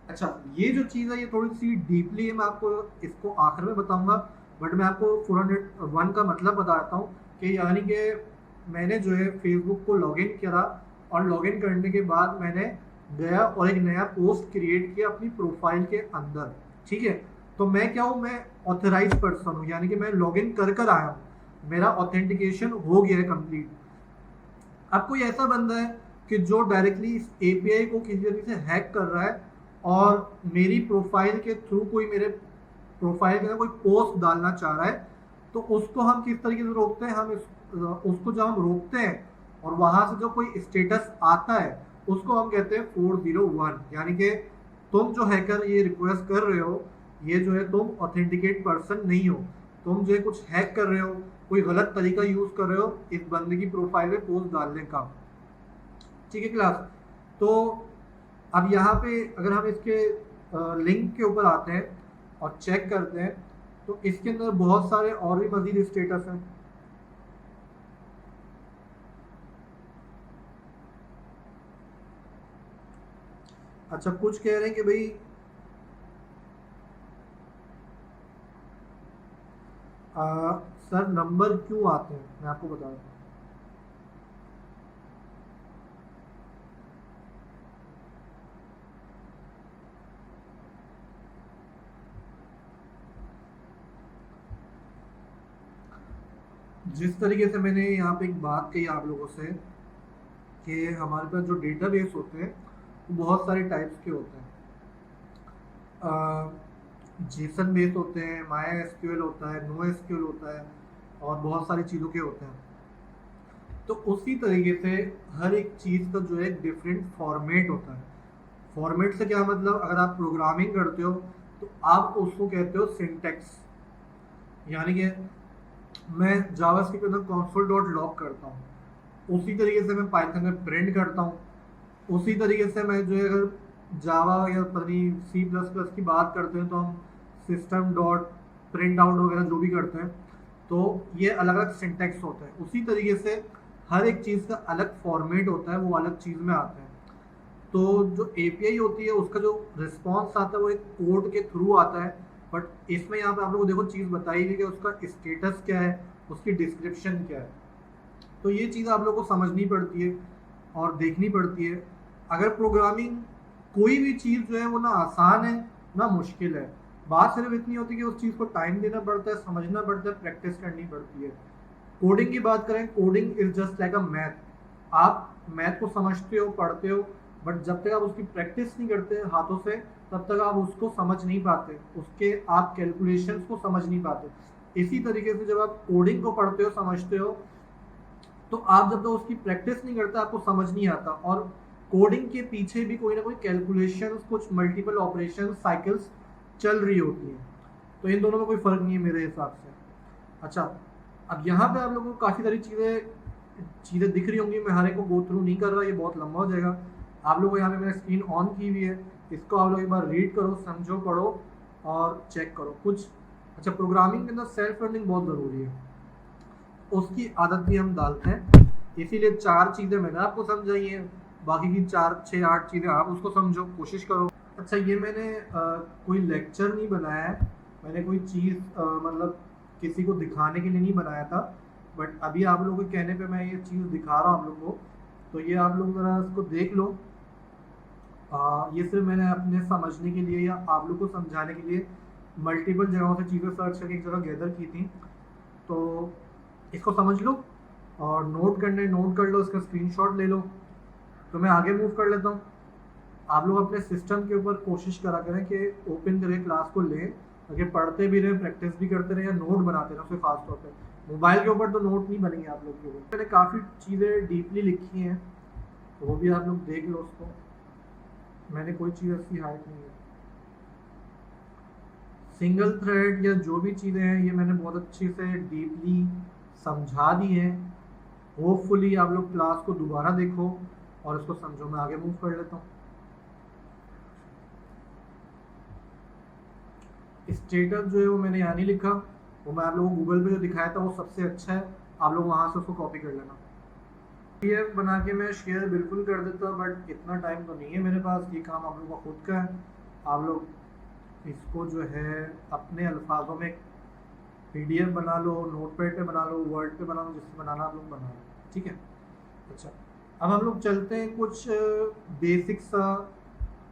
अच्छा, ये जो चीज़ है ये थोड़ी सी डीपली है, मैं आपको इसको आखिर में बताऊंगा, बट मैं आपको 401 का मतलब बताता हूँ कि यानी कि मैंने जो है फेसबुक को लॉगिन करा, और लॉगिन करने के बाद मैंने गया और एक नया पोस्ट क्रिएट किया अपनी प्रोफाइल के अंदर, ठीक है। तो मैं क्या हूँ? मैं ऑथराइज पर्सन हूँ, यानी कि मैं लॉगिन कर कर आया हूँ, मेरा ऑथेंटिकेशन हो गया है कंप्लीट। अब कोई ऐसा बंदा है कि जो डायरेक्टली इस एपीआई को किसी तरीके से हैक कर रहा है और मेरी प्रोफाइल के थ्रू कोई मेरे प्रोफाइल के अंदर कोई पोस्ट डालना चाह रहा है, तो उसको हम किस तरीके से रोकते हैं? उसको जब हम रोकते हैं और वहां से जो कोई स्टेटस आता है उसको हम कहते हैं 401, यानी कि तुम जो हैकर ये रिक्वेस्ट कर रहे हो, ये जो है तुम ऑथेंटिकेट पर्सन नहीं हो, तुम जो है कुछ हैक कर रहे हो, कोई गलत तरीका यूज कर रहे हो इस बंदे की प्रोफाइल में पोस्ट डालने का, ठीक है क्लास। तो अब यहाँ पे अगर हम इसके लिंक के ऊपर आते हैं और चेक करते हैं, तो इसके अंदर बहुत सारे और भी मजीद स्टेटस हैं। अच्छा, कुछ कह रहे हैं कि भाई सर नंबर क्यों आते हैं, मैं आपको बता दूं। जिस तरीके से मैंने यहाँ पे एक बात कही आप लोगों से कि हमारे पास जो डेटाबेस होते हैं वो बहुत सारे टाइप्स के होते हैं। जेसन बेस होते हैं, माया एसक्यूएल होता है, नो एसक्यूएल होता है, और बहुत सारी चीज़ों के होते हैं। तो उसी तरीके से हर एक चीज़ का जो है डिफरेंट फॉर्मेट होता है। फॉर्मेट से क्या मतलब? अगर आप प्रोग्रामिंग करते हो तो आप उसको कहते हो सिंटैक्स, यानी कि मैं जावास्क्रिप्ट के अंदर कंसोल डॉट लॉग करता हूँ, उसी तरीके से मैं पाइथन में प्रिंट करता हूँ, उसी तरीके से मैं जो है अगर जावा या पता नहीं C++ की बात करते हैं तो हम सिस्टम डॉट प्रिंट आउट वगैरह जो भी करते हैं, तो ये अलग अलग सिंटैक्स होते हैं। उसी तरीके से हर एक चीज़ का अलग फॉर्मेट होता है, वो अलग चीज़ में आता है। तो जो एपीआई होती है उसका जो रिस्पॉन्स आता है वो एक कोड के थ्रू आता है, बट इसमें यहाँ पे आप लोगों को देखो चीज़ बताई गई कि उसका स्टेटस क्या है, उसकी डिस्क्रिप्शन क्या है। तो ये चीज़ आप लोगों को समझनी पड़ती है और देखनी पड़ती है। अगर प्रोग्रामिंग कोई भी चीज़ जो है वो ना आसान है ना मुश्किल है, बात सिर्फ इतनी होती है कि उस चीज़ को टाइम देना पड़ता है, समझना पड़ता है, प्रैक्टिस करनी पड़ती है। कोडिंग की बात करें, coding is just like a math. आप मैथ को समझते हो, पढ़ते हो, बट जब तक आप उसकी प्रैक्टिस नहीं करते हाथों से तब तक आप उसको समझ नहीं पाते, उसके आप कैलकुलेशंस को समझ नहीं पाते। इसी तरीके से जब आप कोडिंग को पढ़ते हो, समझते हो, तो आप जब तक उसकी प्रैक्टिस नहीं करते आपको समझ नहीं आता। और कोडिंग के पीछे भी कोई ना कोई कैलकुलेशंस, कुछ मल्टीपल ऑपरेशन साइकिल्स चल रही होती हैं, तो इन दोनों में कोई फ़र्क नहीं है मेरे हिसाब से। अच्छा, अब यहाँ पे आप लोगों को काफ़ी सारी चीज़ें दिख रही होंगी, मैं हर एक को गो थ्रू नहीं कर रहा, ये बहुत लंबा हो जाएगा। आप लोगों को यहाँ पे मैंने स्क्रीन ऑन की हुई है, इसको आप लोग एक बार रीड करो, समझो, पढ़ो और चेक करो कुछ। अच्छा, प्रोग्रामिंग के अंदर सेल्फ लर्निंग बहुत ज़रूरी है, उसकी आदत भी हम डालते हैं, इसीलिए 4 चीज़ें मैंने आपको समझाई हैं, बाकी की 4, 6, 8 चीज़ें आप उसको समझो, कोशिश करो। अच्छा, ये मैंने कोई लेक्चर नहीं बनाया है, मैंने कोई चीज़ मतलब किसी को दिखाने के लिए नहीं बनाया था, बट अभी आप लोगों के कहने पे मैं ये चीज़ दिखा रहा हूँ आप लोगों को, तो ये आप लोग ज़रा इसको देख लो। ये सिर्फ मैंने अपने समझने के लिए या आप लोग को समझाने के लिए मल्टीपल जगहों से चीज़ें सर्च करके एक जगह गैदर की थी, तो इसको समझ लो और नोट करने नोट कर लो, इसका स्क्रीनशॉट ले लो। तो मैं आगे मूव कर लेता हूँ। आप लोग अपने सिस्टम के ऊपर कोशिश करा करें कि ओपन करें क्लास को लें, ताकि पढ़ते भी रहें, प्रैक्टिस भी करते रहें या नोट बनाते रहें उसके खास तौर पे। मोबाइल के ऊपर तो नोट नहीं बनेंगे आप लोग के ऊपर। मैंने काफ़ी चीज़ें डीपली लिखी हैं, तो वो भी आप लोग देख लो उसको। मैंने कोई चीज़ ऐसी हाइड नहीं है। सिंगल थ्रेड या जो भी चीज़ें हैं ये मैंने बहुत अच्छे से डीपली समझा दी है। होपफुली आप लोग क्लास को दोबारा देखो और इसको समझो। मैं आगे मूव कर लेता हूँ। स्टेटस जो है वो मैंने यहाँ नहीं लिखा, वो मैं आप लोगों को गूगल पे जो दिखाया था वो सबसे अच्छा है, आप लोग वहाँ से उसको कॉपी कर लेना। PDF बना के मैं शेयर बिल्कुल कर देता, बट इतना टाइम तो नहीं है मेरे पास, ये काम आप लोगों का खुद का है। आप लोग इसको जो है अपने अल्फाजों में PDF बना लो, नोटपैड पे बना लो, वर्ड पे बना लो, जिससे बनाना आप लोग बना लो, ठीक है। अच्छा, अब हम लोग चलते हैं कुछ बेसिक सा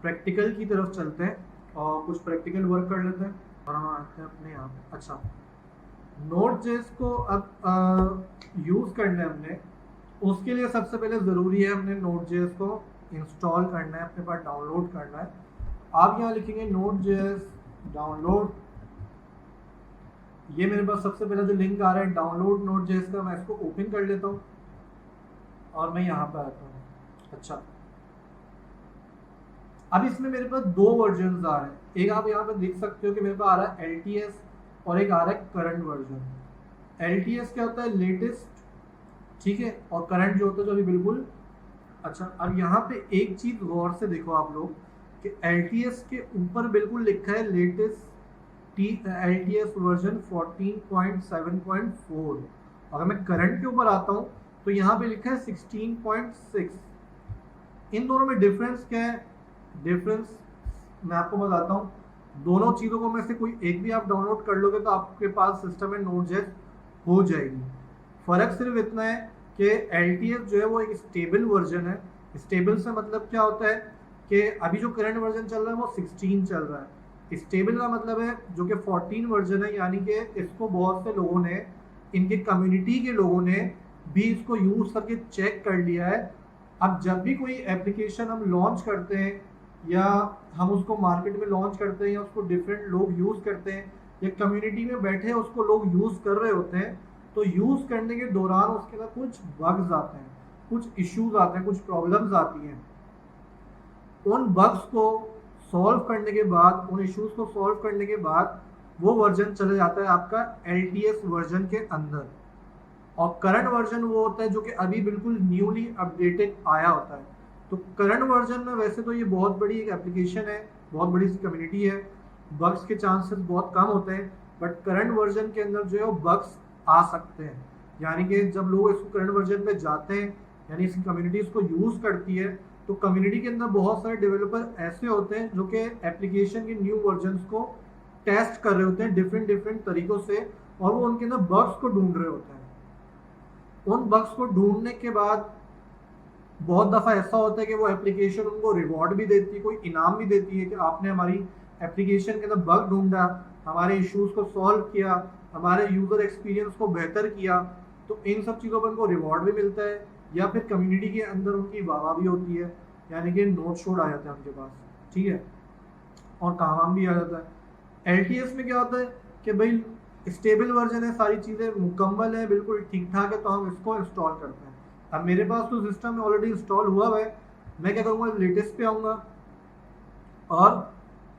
प्रैक्टिकल की तरफ चलते हैं और कुछ प्रैक्टिकल वर्क कर लेते हैं और हम आते हैं अपने यहाँ पे। अच्छा, Node.js को अब यूज़ करना है हमने, उसके लिए सबसे पहले ज़रूरी है हमने Node.js को इंस्टॉल करना है, अपने पास डाउनलोड करना है। आप यहाँ लिखेंगे Node.js डाउनलोड। ये मेरे पास सबसे पहले जो लिंक आ रहा है डाउनलोड Node.js का, मैं इसको ओपन कर लेता हूँ और मैं यहाँ पर आता हूँ। अच्छा, अब इसमें मेरे पास दो वर्जन आ रहे हैं। एक आप यहाँ पे देख सकते हो कि मेरे पास आ रहा है LTS और एक आ रहा है करंट वर्जन। LTS क्या होता है? लेटेस्ट, ठीक है, और करंट जो होता है जो अभी बिल्कुल। अच्छा, अब यहाँ पे एक चीज़ गौर से देखो आप लोग कि LTS के ऊपर बिल्कुल लिखा है लेटेस्ट LTS वर्जन 14.7.4। अगर मैं करंट के ऊपर आता हूँ तो यहाँ पे लिखा है 16.6। इन दोनों में डिफरेंस क्या है? डिफरेंस मैं आपको बताता हूँ। दोनों चीज़ों को में से कोई एक भी आप डाउनलोड कर लोगे तो आपके पास सिस्टम में Node.js हो जाएगी। फ़र्क सिर्फ इतना है कि LTS जो है वो एक स्टेबल वर्जन है। स्टेबल से मतलब क्या होता है कि अभी जो करंट वर्जन चल रहा है वो 16 चल रहा है। स्टेबल का मतलब है जो कि 14 वर्जन है, यानी कि इसको बहुत से लोगों ने, इनके कम्युनिटी के लोगों ने भी इसको यूज़ करके चेक कर लिया है। अब जब भी कोई एप्लीकेशन हम लॉन्च करते हैं या हम उसको मार्केट में लॉन्च करते हैं या उसको डिफरेंट लोग यूज़ करते हैं या कम्युनिटी में बैठे उसको लोग यूज़ कर रहे होते हैं, तो यूज़ करने के दौरान उसके अंदर कुछ बग्स आते हैं, कुछ इश्यूज आते हैं, कुछ प्रॉब्लम्स आती हैं। उन बग्स को सॉल्व करने के बाद, उन इश्यूज को सॉल्व करने के बाद वो वर्जन चले जाता है आपका LTS वर्जन के अंदर। और करंट वर्जन वो होता है जो कि अभी बिल्कुल न्यूली अपडेटेड आया होता है। तो करंट वर्जन में वैसे तो ये बहुत बड़ी एक एप्लीकेशन है, बहुत बड़ी सी कम्युनिटी है, बग्स के चांसेस बहुत कम होते हैं, बट करंट वर्जन के अंदर जो है वो बग्स आ सकते हैं। यानी कि जब लोग इसको करंट वर्जन पे जाते हैं, यानी इसकी कम्युनिटी इसको यूज़ करती है, तो कम्युनिटी के अंदर बहुत सारे डेवलपर ऐसे होते हैं जो कि एप्लीकेशन के न्यू वर्जन्स को टेस्ट कर रहे होते हैं डिफरेंट तरीक़ों से, और वो उनके अंदर बग्स को ढूंढ रहे होते हैं। उन बग्स को ढूंढने के बाद बहुत दफ़ा ऐसा होता है कि वो एप्लीकेशन उनको रिवॉर्ड भी देती है, कोई इनाम भी देती है कि आपने हमारी एप्लीकेशन के अंदर बग ढूंढा, हमारे इश्यूज़ को सॉल्व किया, हमारे यूज़र एक्सपीरियंस को बेहतर किया। तो इन सब चीज़ों पर उनको रिवॉर्ड भी मिलता है या फिर कम्युनिटी के अंदर उनकी वाह भी होती है, यानी कि नोट शोड आ जाता है उनके पास, ठीक है, और काम भी आ जाता है। LTS में क्या होता है कि भाई स्टेबल वर्जन है, सारी चीज़ें मुकम्मल है, बिल्कुल ठीक ठाक है, तो हम इसको इंस्टॉल करते हैं। अब मेरे पास तो सिस्टम में ऑलरेडी इंस्टॉल हुआ है, मैं क्या करूँगा, लेटेस्ट पे आऊँगा और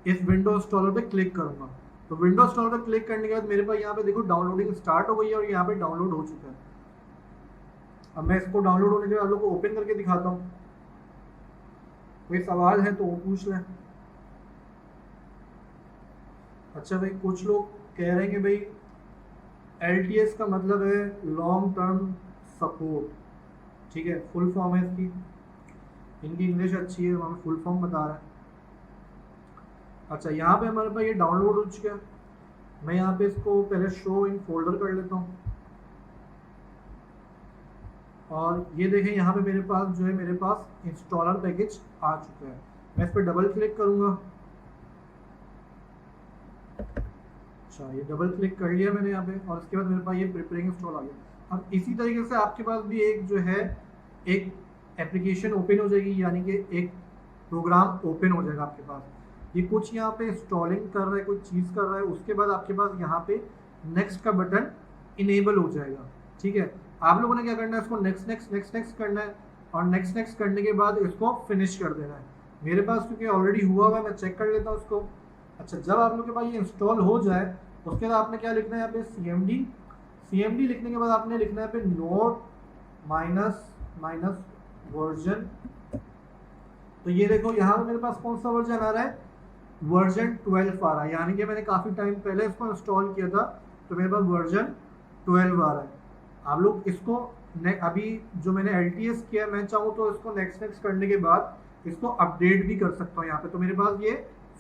इस विंडो इंस्टॉलर पे क्लिक करूँगा। तो विंडो इंस्टॉलर पे क्लिक करने के बाद मेरे पास यहाँ पे देखो डाउनलोडिंग स्टार्ट हो गई है और यहाँ पे डाउनलोड हो चुका है। अब मैं इसको डाउनलोड होने के बाद आप लोग को ओपन करके दिखाता हूँ। कोई सवाल है तो वो पूछ लें। अच्छा भाई, कुछ लोग कह रहे हैं कि भाई LTS का मतलब है लॉन्ग टर्म सपोर्ट, ठीक है, फुल फॉर्म है इसकी। इनकी इंग्लिश अच्छी है, हमें फुल फॉर्म बता रहा है। अच्छा, यहाँ पे हमारे पास ये डाउनलोड हो चुका है। मैं यहाँ पे इसको पहले शो इन फोल्डर कर लेता हूँ और ये देखें यहाँ पे मेरे पास जो है, मेरे पास इंस्टॉलर पैकेज आ चुका है। मैं इस पर डबल क्लिक करूँगा। अच्छा, ये डबल क्लिक कर लिया मैंने यहाँ पे और इसके बाद मेरे पास ये प्रिपेयरिंग इंस्टॉल आ गया। अब इसी तरीके से आपके पास भी एक जो है एक एप्लीकेशन ओपन हो जाएगी, यानी कि एक प्रोग्राम ओपन हो जाएगा आपके पास। ये कुछ यहाँ पे इंस्टॉलिंग कर रहा है, कुछ चीज़ कर रहा है, उसके बाद आपके पास यहाँ पे नेक्स्ट का बटन इनेबल हो जाएगा। ठीक है, आप लोगों ने क्या करना है, इसको नेक्स्ट नेक्स्ट नेक्स्ट नेक्स्ट करना है और नेक्स्ट नेक्स्ट करने के बाद इसको फिनिश कर देना है। मेरे पास क्योंकि ऑलरेडी हुआ हुआ है, मैं चेक कर लेता हूँ उसको। अच्छा, जब आप लोग के पास ये इंस्टॉल हो जाए उसके बाद आपने क्या लिखना है यहाँ पे, CMD लिखने के बाद आपने लिखना है पे नोट माइनस वर्जन। तो ये देखो यहाँ पे मेरे पास कौन सा वर्जन आ रहा है, वर्जन 12 आ रहा है, यानी कि मैंने काफ़ी टाइम पहले इसको इंस्टॉल किया था तो मेरे पास वर्जन 12 आ रहा है। आप लोग इसको अभी जो मैंने LTS किया है, मैं चाहूँ तो इसको नेक्स्ट नेक्स्ट करने के बाद इसको अपडेट भी कर सकता हूँ यहाँ पे, तो मेरे पास ये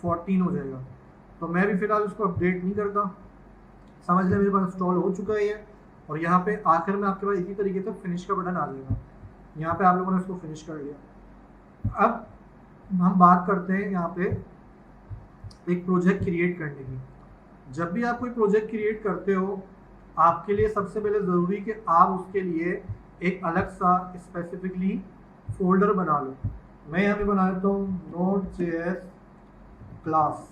14 हो जाएगा। तो मैं भी फिलहाल इसको अपडेट नहीं करता, समझ लें मेरे पास इंस्टॉल हो चुका है ये। और यहाँ पे आखिर में आपके पास इसी तरीके से फिनिश का बटन आ जाएगा। यहाँ पे आप लोगों ने इसको फिनिश कर लिया। अब हम बात करते हैं यहाँ पे एक प्रोजेक्ट क्रिएट करने की। जब भी आप कोई प्रोजेक्ट क्रिएट करते हो, आपके लिए सबसे पहले ज़रूरी कि आप उसके लिए एक अलग सा स्पेसिफिकली फोल्डर बना लो। मैं यहाँ पे बना देता हूँ Node.js क्लास।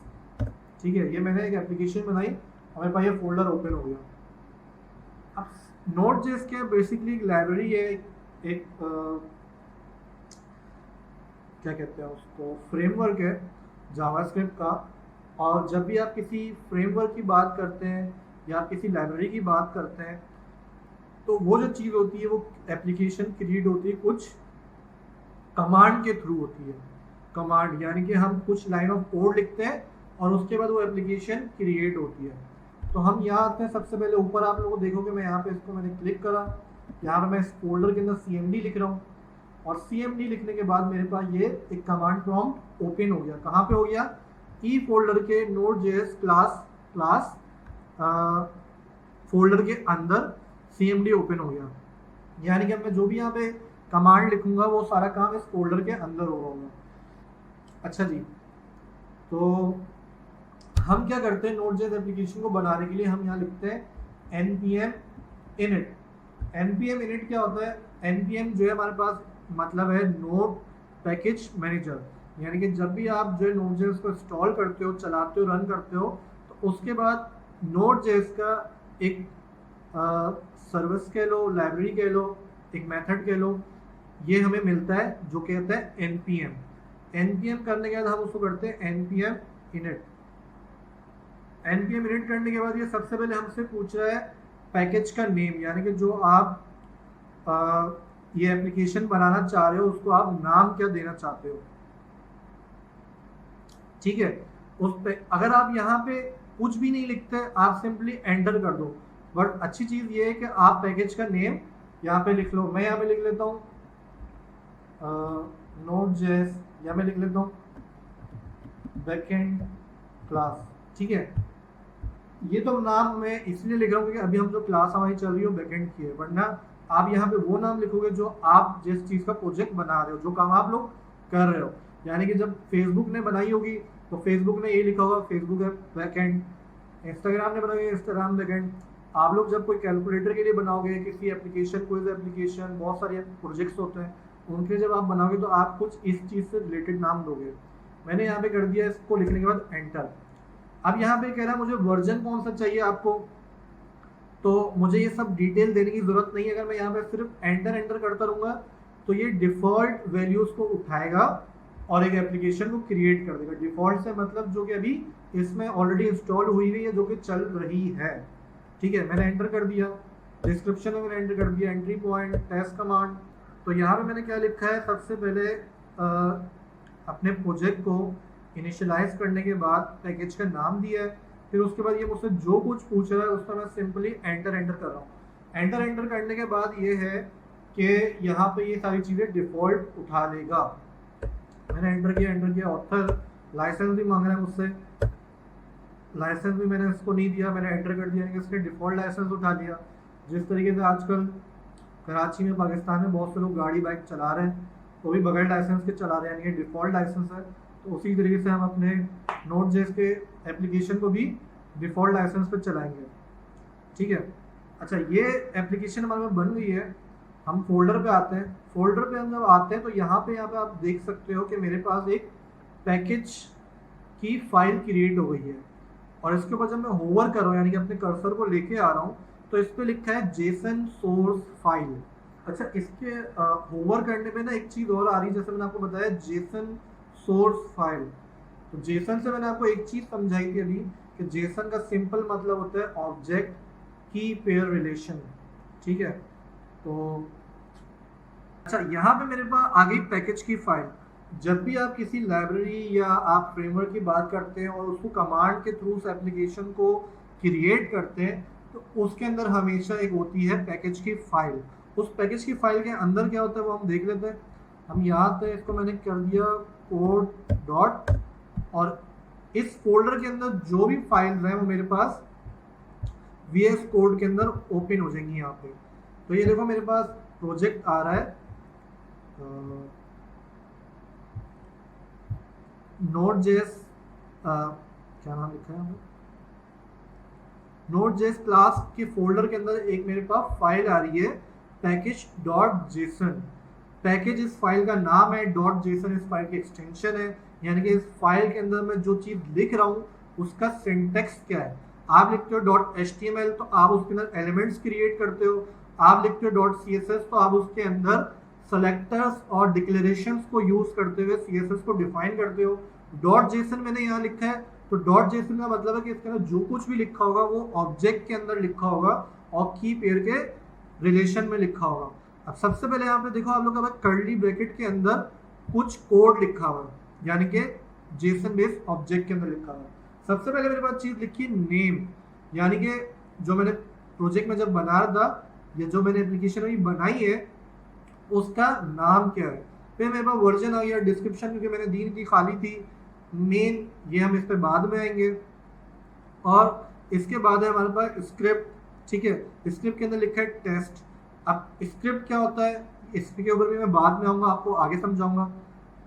ठीक है, ये मैंने एक एप्लीकेशन बनाई, हमारे पास ये फोल्डर ओपन हो गया। अब Node.js के बेसिकली एक लाइब्रेरी है, एक क्या कहते हैं उसको, फ्रेमवर्क है जावास्क्रिप्ट का। और जब भी आप किसी फ्रेमवर्क की बात करते हैं या आप किसी लाइब्रेरी की बात करते हैं, तो वो जो चीज़ होती है वो एप्लीकेशन क्रिएट होती है कुछ कमांड के थ्रू होती है। कमांड यानी कि हम कुछ लाइन ऑफ कोड लिखते हैं और उसके बाद वो एप्लीकेशन क्रिएट होती है। तो हम यहाँ आते हैं, सबसे पहले ऊपर आप लोगों को देखोगे मैं यहाँ पे इसको मैंने क्लिक करा, यहाँ पे मैं इस फोल्डर के अंदर CMD लिख रहा हूँ और CMD लिखने के बाद मेरे पास ये एक कमांड प्रॉम्प्ट ओपन हो गया। कहाँ पे हो गया, ई फोल्डर के Node.js क्लास फोल्डर के अंदर CMD ओपन हो गया। यानी कि मैं जो भी यहाँ पे कमांड लिखूंगा वो सारा काम इस फोल्डर के अंदर होगा। अच्छा जी, तो हम क्या करते हैं, Node.js एप्लीकेशन को बनाने के लिए हम यहाँ लिखते हैं npm init। npm init क्या होता है, npm जो है हमारे पास मतलब है नोड पैकेज मैनेजर। यानी कि जब भी आप जो है Node.js को इंस्टॉल करते हो, चलाते हो, रन करते हो, तो उसके बाद Node.js का एक सर्विस कह लो, लाइब्रेरी कह लो, एक मेथड कह लो, ये हमें मिलता है जो कहता है npm करने के बाद हम उसको करते हैं npm init करने के बाद ये सबसे पहले हमसे पूछ रहा है पैकेज का नेम, यानी कि जो आप ये एप्लीकेशन बनाना चाह रहे हो उसको आप नाम क्या देना चाहते हो। ठीक है, उस पे अगर आप यहाँ पे कुछ भी नहीं लिखते, आप सिंपली एंटर कर दो। बट अच्छी चीज़ ये है कि आप पैकेज का नेम यहाँ पे लिख लो। मैं यहाँ पे लिख लेता हूँ Node.js, या मैं लिख लेता हूँ बैकएंड क्लास। ठीक है, ये तो नाम मैं इसलिए लिख रहा हूँ क्योंकि अभी हम जो क्लास हमारी चल रही है बैकएंड की है, वरना आप यहाँ पे वो नाम लिखोगे जो आप जिस चीज़ का प्रोजेक्ट बना रहे हो, जो काम आप लोग कर रहे हो। यानी कि जब फेसबुक ने बनाई होगी तो फेसबुक ने ये लिखा होगा फेसबुक है बैकएंड, इंस्टाग्राम ने बनाई इंस्टाग्राम बैकएंड। आप लोग जब कोई कैलकुलेटर के लिए बनाओगे, किसी एप्लीकेशन, कोई एप्लीकेशन, बहुत सारे प्रोजेक्ट्स होते हैं, उनके लिए जब आप बनाओगे तो आप कुछ इस चीज़ से रिलेटेड नाम दोगे। मैंने यहाँ पे कर दिया, इसको लिखने के बाद एंटर। अब यहाँ पे कह रहा है मुझे वर्जन कौन सा चाहिए आपको, तो मुझे ये सब डिटेल देने की ज़रूरत नहीं है। अगर मैं यहाँ पे सिर्फ एंटर करता रहूँगा तो ये डिफ़ॉल्ट वैल्यूज़ को उठाएगा और एक एप्लीकेशन को क्रिएट कर देगा। डिफ़ॉल्ट से मतलब जो कि अभी इसमें ऑलरेडी इंस्टॉल हुई हुई है, जो कि चल रही है। ठीक है, मैंने एंटर कर दिया, डिस्क्रिप्शन में मैंने एंटर कर दिया, एंट्री पॉइंट, टेस्ट कमांड। तो यहाँ पे मैंने क्या लिखा है, सबसे पहले अपने प्रोजेक्ट को इनिशियलाइज करने के बाद पैकेज का नाम दिया है, फिर उसके बाद ये मुझसे जो कुछ पूछ रहा है उसका मैं सिंपली एंटर कर रहा हूँ। एंटर करने के बाद ये है कि यहाँ पे ये सारी चीज़ें डिफ़ॉल्ट उठा लेगा। मैंने एंटर किया। ऑथर लाइसेंस भी मांग रहा है मुझसे, लाइसेंस भी मैंने इसको नहीं दिया, मैंने एंटर कर दिया कि इसके डिफ़ॉल्ट लाइसेंस उठा लिया। जिस तरीके से आजकल कराची में, पाकिस्तान में बहुत से लोग गाड़ी बाइक चला रहे हैं तो भी बगैर लाइसेंस के चला रहे हैं, यानी कि डिफ़ॉल्ट लाइसेंस है। तो उसी तरीके से हम अपने Node.js के एप्लीकेशन को भी डिफ़ॉल्ट लाइसेंस पर चलाएंगे। ठीक है, अच्छा ये एप्लीकेशन हमारे में बन गई है। हम फोल्डर पे आते हैं। फोल्डर पे हम जब आते हैं तो यहाँ पे आप देख सकते हो कि मेरे पास एक पैकेज की फाइल क्रिएट हो गई है। और इसके ऊपर जब मैं होवर कर रहा हूँ, यानी कि अपने कर्सर को लेके आ रहा हूँ, तो इस पे लिखा है जेसन सोर्स फाइल। अच्छा, इसके होवर करने पे ना एक चीज़ और आ रही है, जैसे मैंने आपको बताया जेसन सोर्स फाइल। तो जेसन से मैंने आपको एक चीज़ समझाई थी अभी कि जेसन का सिंपल मतलब होता है ऑब्जेक्ट की पेयर रिलेशन। ठीक है, तो अच्छा यहाँ पे मेरे पास आ गई पैकेज की फाइल। जब भी आप किसी लाइब्रेरी या आप फ्रेमवर्क की बात करते हैं और उसको कमांड के थ्रू उस एप्लीकेशन को क्रिएट करते हैं, तो उसके अंदर हमेशा एक होती है पैकेज की फाइल। उस पैकेज की फाइल के अंदर क्या होता है वो हम देख लेते हैं। हम यहाँ पे इसको मैंने कर दिया कोड डॉट, और इस फोल्डर के अंदर जो भी फाइल्स हैं वो मेरे पास VS कोड के अंदर ओपन हो जाएंगी यहाँ पे। तो ये देखो मेरे पास प्रोजेक्ट आ रहा है Node.js, क्या नाम लिखा है Node.js क्लास के फोल्डर के अंदर एक मेरे पास फाइल आ रही है पैकेज डॉट जेसन। पैकेज इस फाइल का नाम है, डॉट जेसन इस फाइल की एक्सटेंशन है। यानी कि इस फाइल के अंदर मैं जो चीज़ लिख रहा हूँ उसका सिंटेक्स क्या है। आप लिखते हो डॉट HTML तो आप उसके अंदर एलिमेंट्स क्रिएट करते हो। आप लिखते हो डॉट CSS तो आप उसके अंदर सेलेक्टर्स और डिक्लेरेशंस को यूज करते हुए CSS को डिफाइन करते हो। डॉट जेसन मैंने यहाँ लिखा है, तो डॉट जेसन का मतलब है कि इसके अंदर जो कुछ भी लिखा होगा वो ऑब्जेक्ट के अंदर लिखा होगा और की पेयर के रिलेशन में लिखा होगा। अब सबसे पहले यहाँ पे देखो आप लोग का कर्ली ब्रैकेट के अंदर कुछ कोड लिखा हुआ है, यानी कि जेसन बेस्ड ऑब्जेक्ट के अंदर लिखा हुआ है। सबसे पहले मेरे पास चीज लिखी नेम, यानी कि जो मैंने प्रोजेक्ट में जब बना रहा था या जो मैंने एप्लीकेशन अभी बनाई है उसका नाम क्या है। फिर मेरे पास वर्जन आ गया, डिस्क्रिप्शन क्योंकि मैंने दी थी खाली थी, मेन ये हम इस पे बाद में आएंगे, और इसके बाद है हमारे पास स्क्रिप्ट। ठीक है, स्क्रिप्ट के अंदर लिखा है टेस्ट। अब स्क्रिप्ट क्या होता है इसके ऊपर भी मैं बाद में आऊँगा, आपको आगे समझाऊंगा।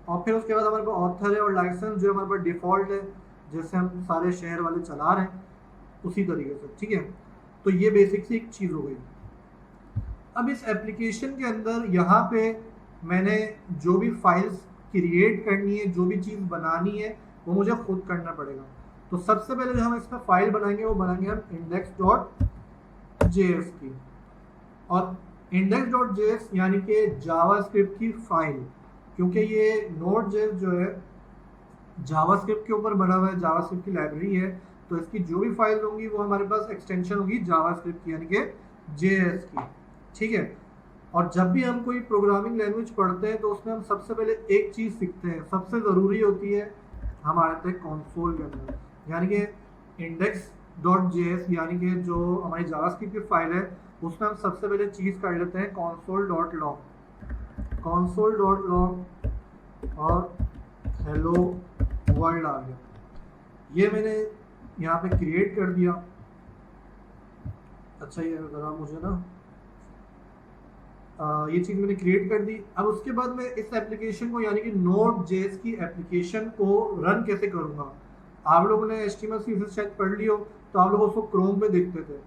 और फिर उसके बाद हमारे पास ऑथर है और लाइसेंस जो हमारे पास डिफॉल्ट है, जैसे हम सारे शहर वाले चला रहे हैं उसी तरीके से। ठीक है, तो ये बेसिक सी एक चीज़ हो गई। अब इस एप्लीकेशन के अंदर यहाँ पे मैंने जो भी फाइल्स क्रिएट करनी है, जो भी चीज़ बनानी है वो मुझे खुद करना पड़ेगा। तो सबसे पहले जो हम इसमें फाइल बनाएंगे वो बनाएंगे हम index.js की, और index.js यानी कि जावास्क्रिप्ट की फाइल, क्योंकि ये Node.js जो है जावास्क्रिप्ट के ऊपर बना हुआ है, जावास्क्रिप्ट की लाइब्रेरी है, तो इसकी जो भी फाइल होंगी वो हमारे पास एक्सटेंशन होगी जावास्क्रिप्ट की यानी कि JS की। ठीक है, और जब भी हम कोई प्रोग्रामिंग लैंग्वेज पढ़ते हैं तो उसमें हम सबसे पहले एक चीज़ सीखते हैं, सबसे ज़रूरी होती है हमारे तक कंसोल के अंदर, यानी कि index.js यानी कि जो हमारी जावास्क्रिप्ट की फाइल है उसमें हम सबसे पहले चीज़ कर लेते हैं console.log और हेलो वर्ल्ड आ गया। ये मैंने यहाँ पे क्रिएट कर दिया। अच्छा, ये ज़रा मुझे ना ये चीज़ मैंने क्रिएट कर दी। अब उसके बाद मैं इस एप्लीकेशन को यानी कि Node.js की एप्लीकेशन को रन कैसे करूँगा। आप लोगों ने HTML CSS शायद पढ़ ली हो तो आप लोग उसको क्रोम में देखते थे।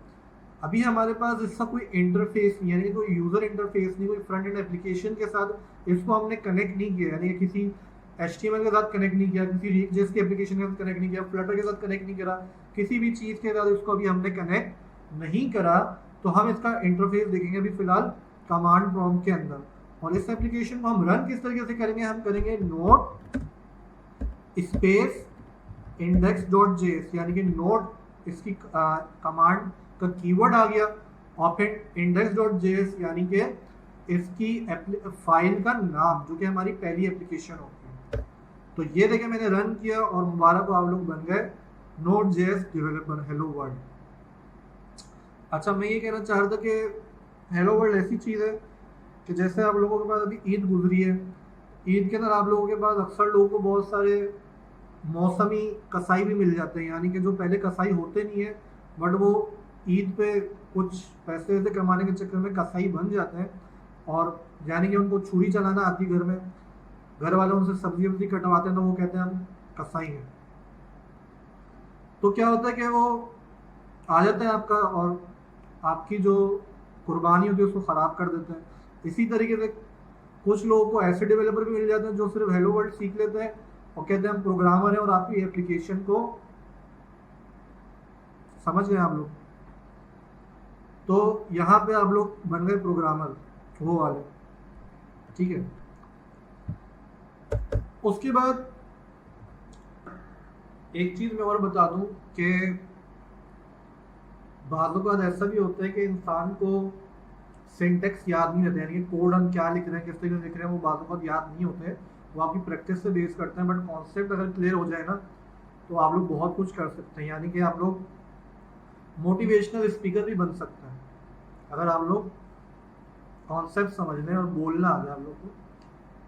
अभी हमारे पास इसका कोई इंटरफेस नहीं, यानी कोई यूज़र इंटरफेस नहीं, कोई फ्रंट एंड एप्लीकेशन के साथ इसको हमने कनेक्ट नहीं किया, यानी किसी HTML के साथ कनेक्ट नहीं किया, किसी React.js की एप्लीकेशन के साथ कनेक्ट नहीं किया, फ्लटर के साथ कनेक्ट नहीं करा, किसी भी चीज़ के साथ इसको अभी हमने कनेक्ट नहीं करा। तो हम इसका इंटरफेस देखेंगे अभी फिलहाल कमांड प्रॉम्प्ट के अंदर, और इस एप्लीकेशन को हम रन किस तरीके से करेंगे, हम करेंगे नोड स्पेस index.js, यानी कि नोड इसकी कमांड का कीवर्ड आ गया, और फिर index.js यानी कि इसकी फाइल का नाम जो कि हमारी पहली एप्लीकेशन होती है। तो ये देखिए मैंने रन किया और मुबारक आप लोग बन गए Node.js डेवलपर हेलो वर्ल्ड। अच्छा, मैं ये कहना चाह रहा था कि हेलो वर्ल्ड ऐसी चीज़ है कि जैसे आप लोगों के पास अभी ईद गुजरी है, ईद के अंदर आप लोगों के पास अक्सर लोगों को बहुत सारे मौसमी कसाई भी मिल जाते हैं, यानी कि जो पहले कसाई होते नहीं है बट वो ईद पे कुछ पैसे वैसे कमाने के चक्कर में कसाई बन जाते हैं, और यानी कि उनको छुरी चलाना आती घर में, घर वाले उनसे सब्जी वब्जी कटवाते हैं तो वो कहते हैं हम कसाई हैं। तो क्या होता है कि वो आ जाता है आपका और आपकी जो कुर्बानी होती है उसको ख़राब कर देते हैं। इसी तरीके से कुछ लोगों को ऐसे डेवलपर भी मिल जाते हैं जो सिर्फ हेलो वर्ल्ड सीख लेते हैं और कहते हैं हम प्रोग्रामर हैं, और आपकी एप्लीकेशन को समझ गए आप लोग। तो यहाँ पे आप लोग बन गए प्रोग्रामर, वो वाले, ठीक है। उसके बाद एक चीज़ मैं और बता दूं कि बाज़ औक़ात ऐसा भी होता है कि इंसान को सिंटेक्स याद नहीं रहता, यानी कि कोड हम क्या लिख रहे हैं, किस तरीके से लिख रहे हैं, वो बाज़ औक़ात याद नहीं होते, वो आपकी प्रैक्टिस से बेस करते हैं। बट कॉन्सेप्ट अगर क्लियर हो जाए ना तो आप लोग बहुत कुछ कर सकते हैं, यानी कि आप लोग मोटिवेशनल स्पीकर भी बन सकते हैं अगर आप लोग कॉन्सेप्ट समझ लें और बोलना आ जाए आप लोग को।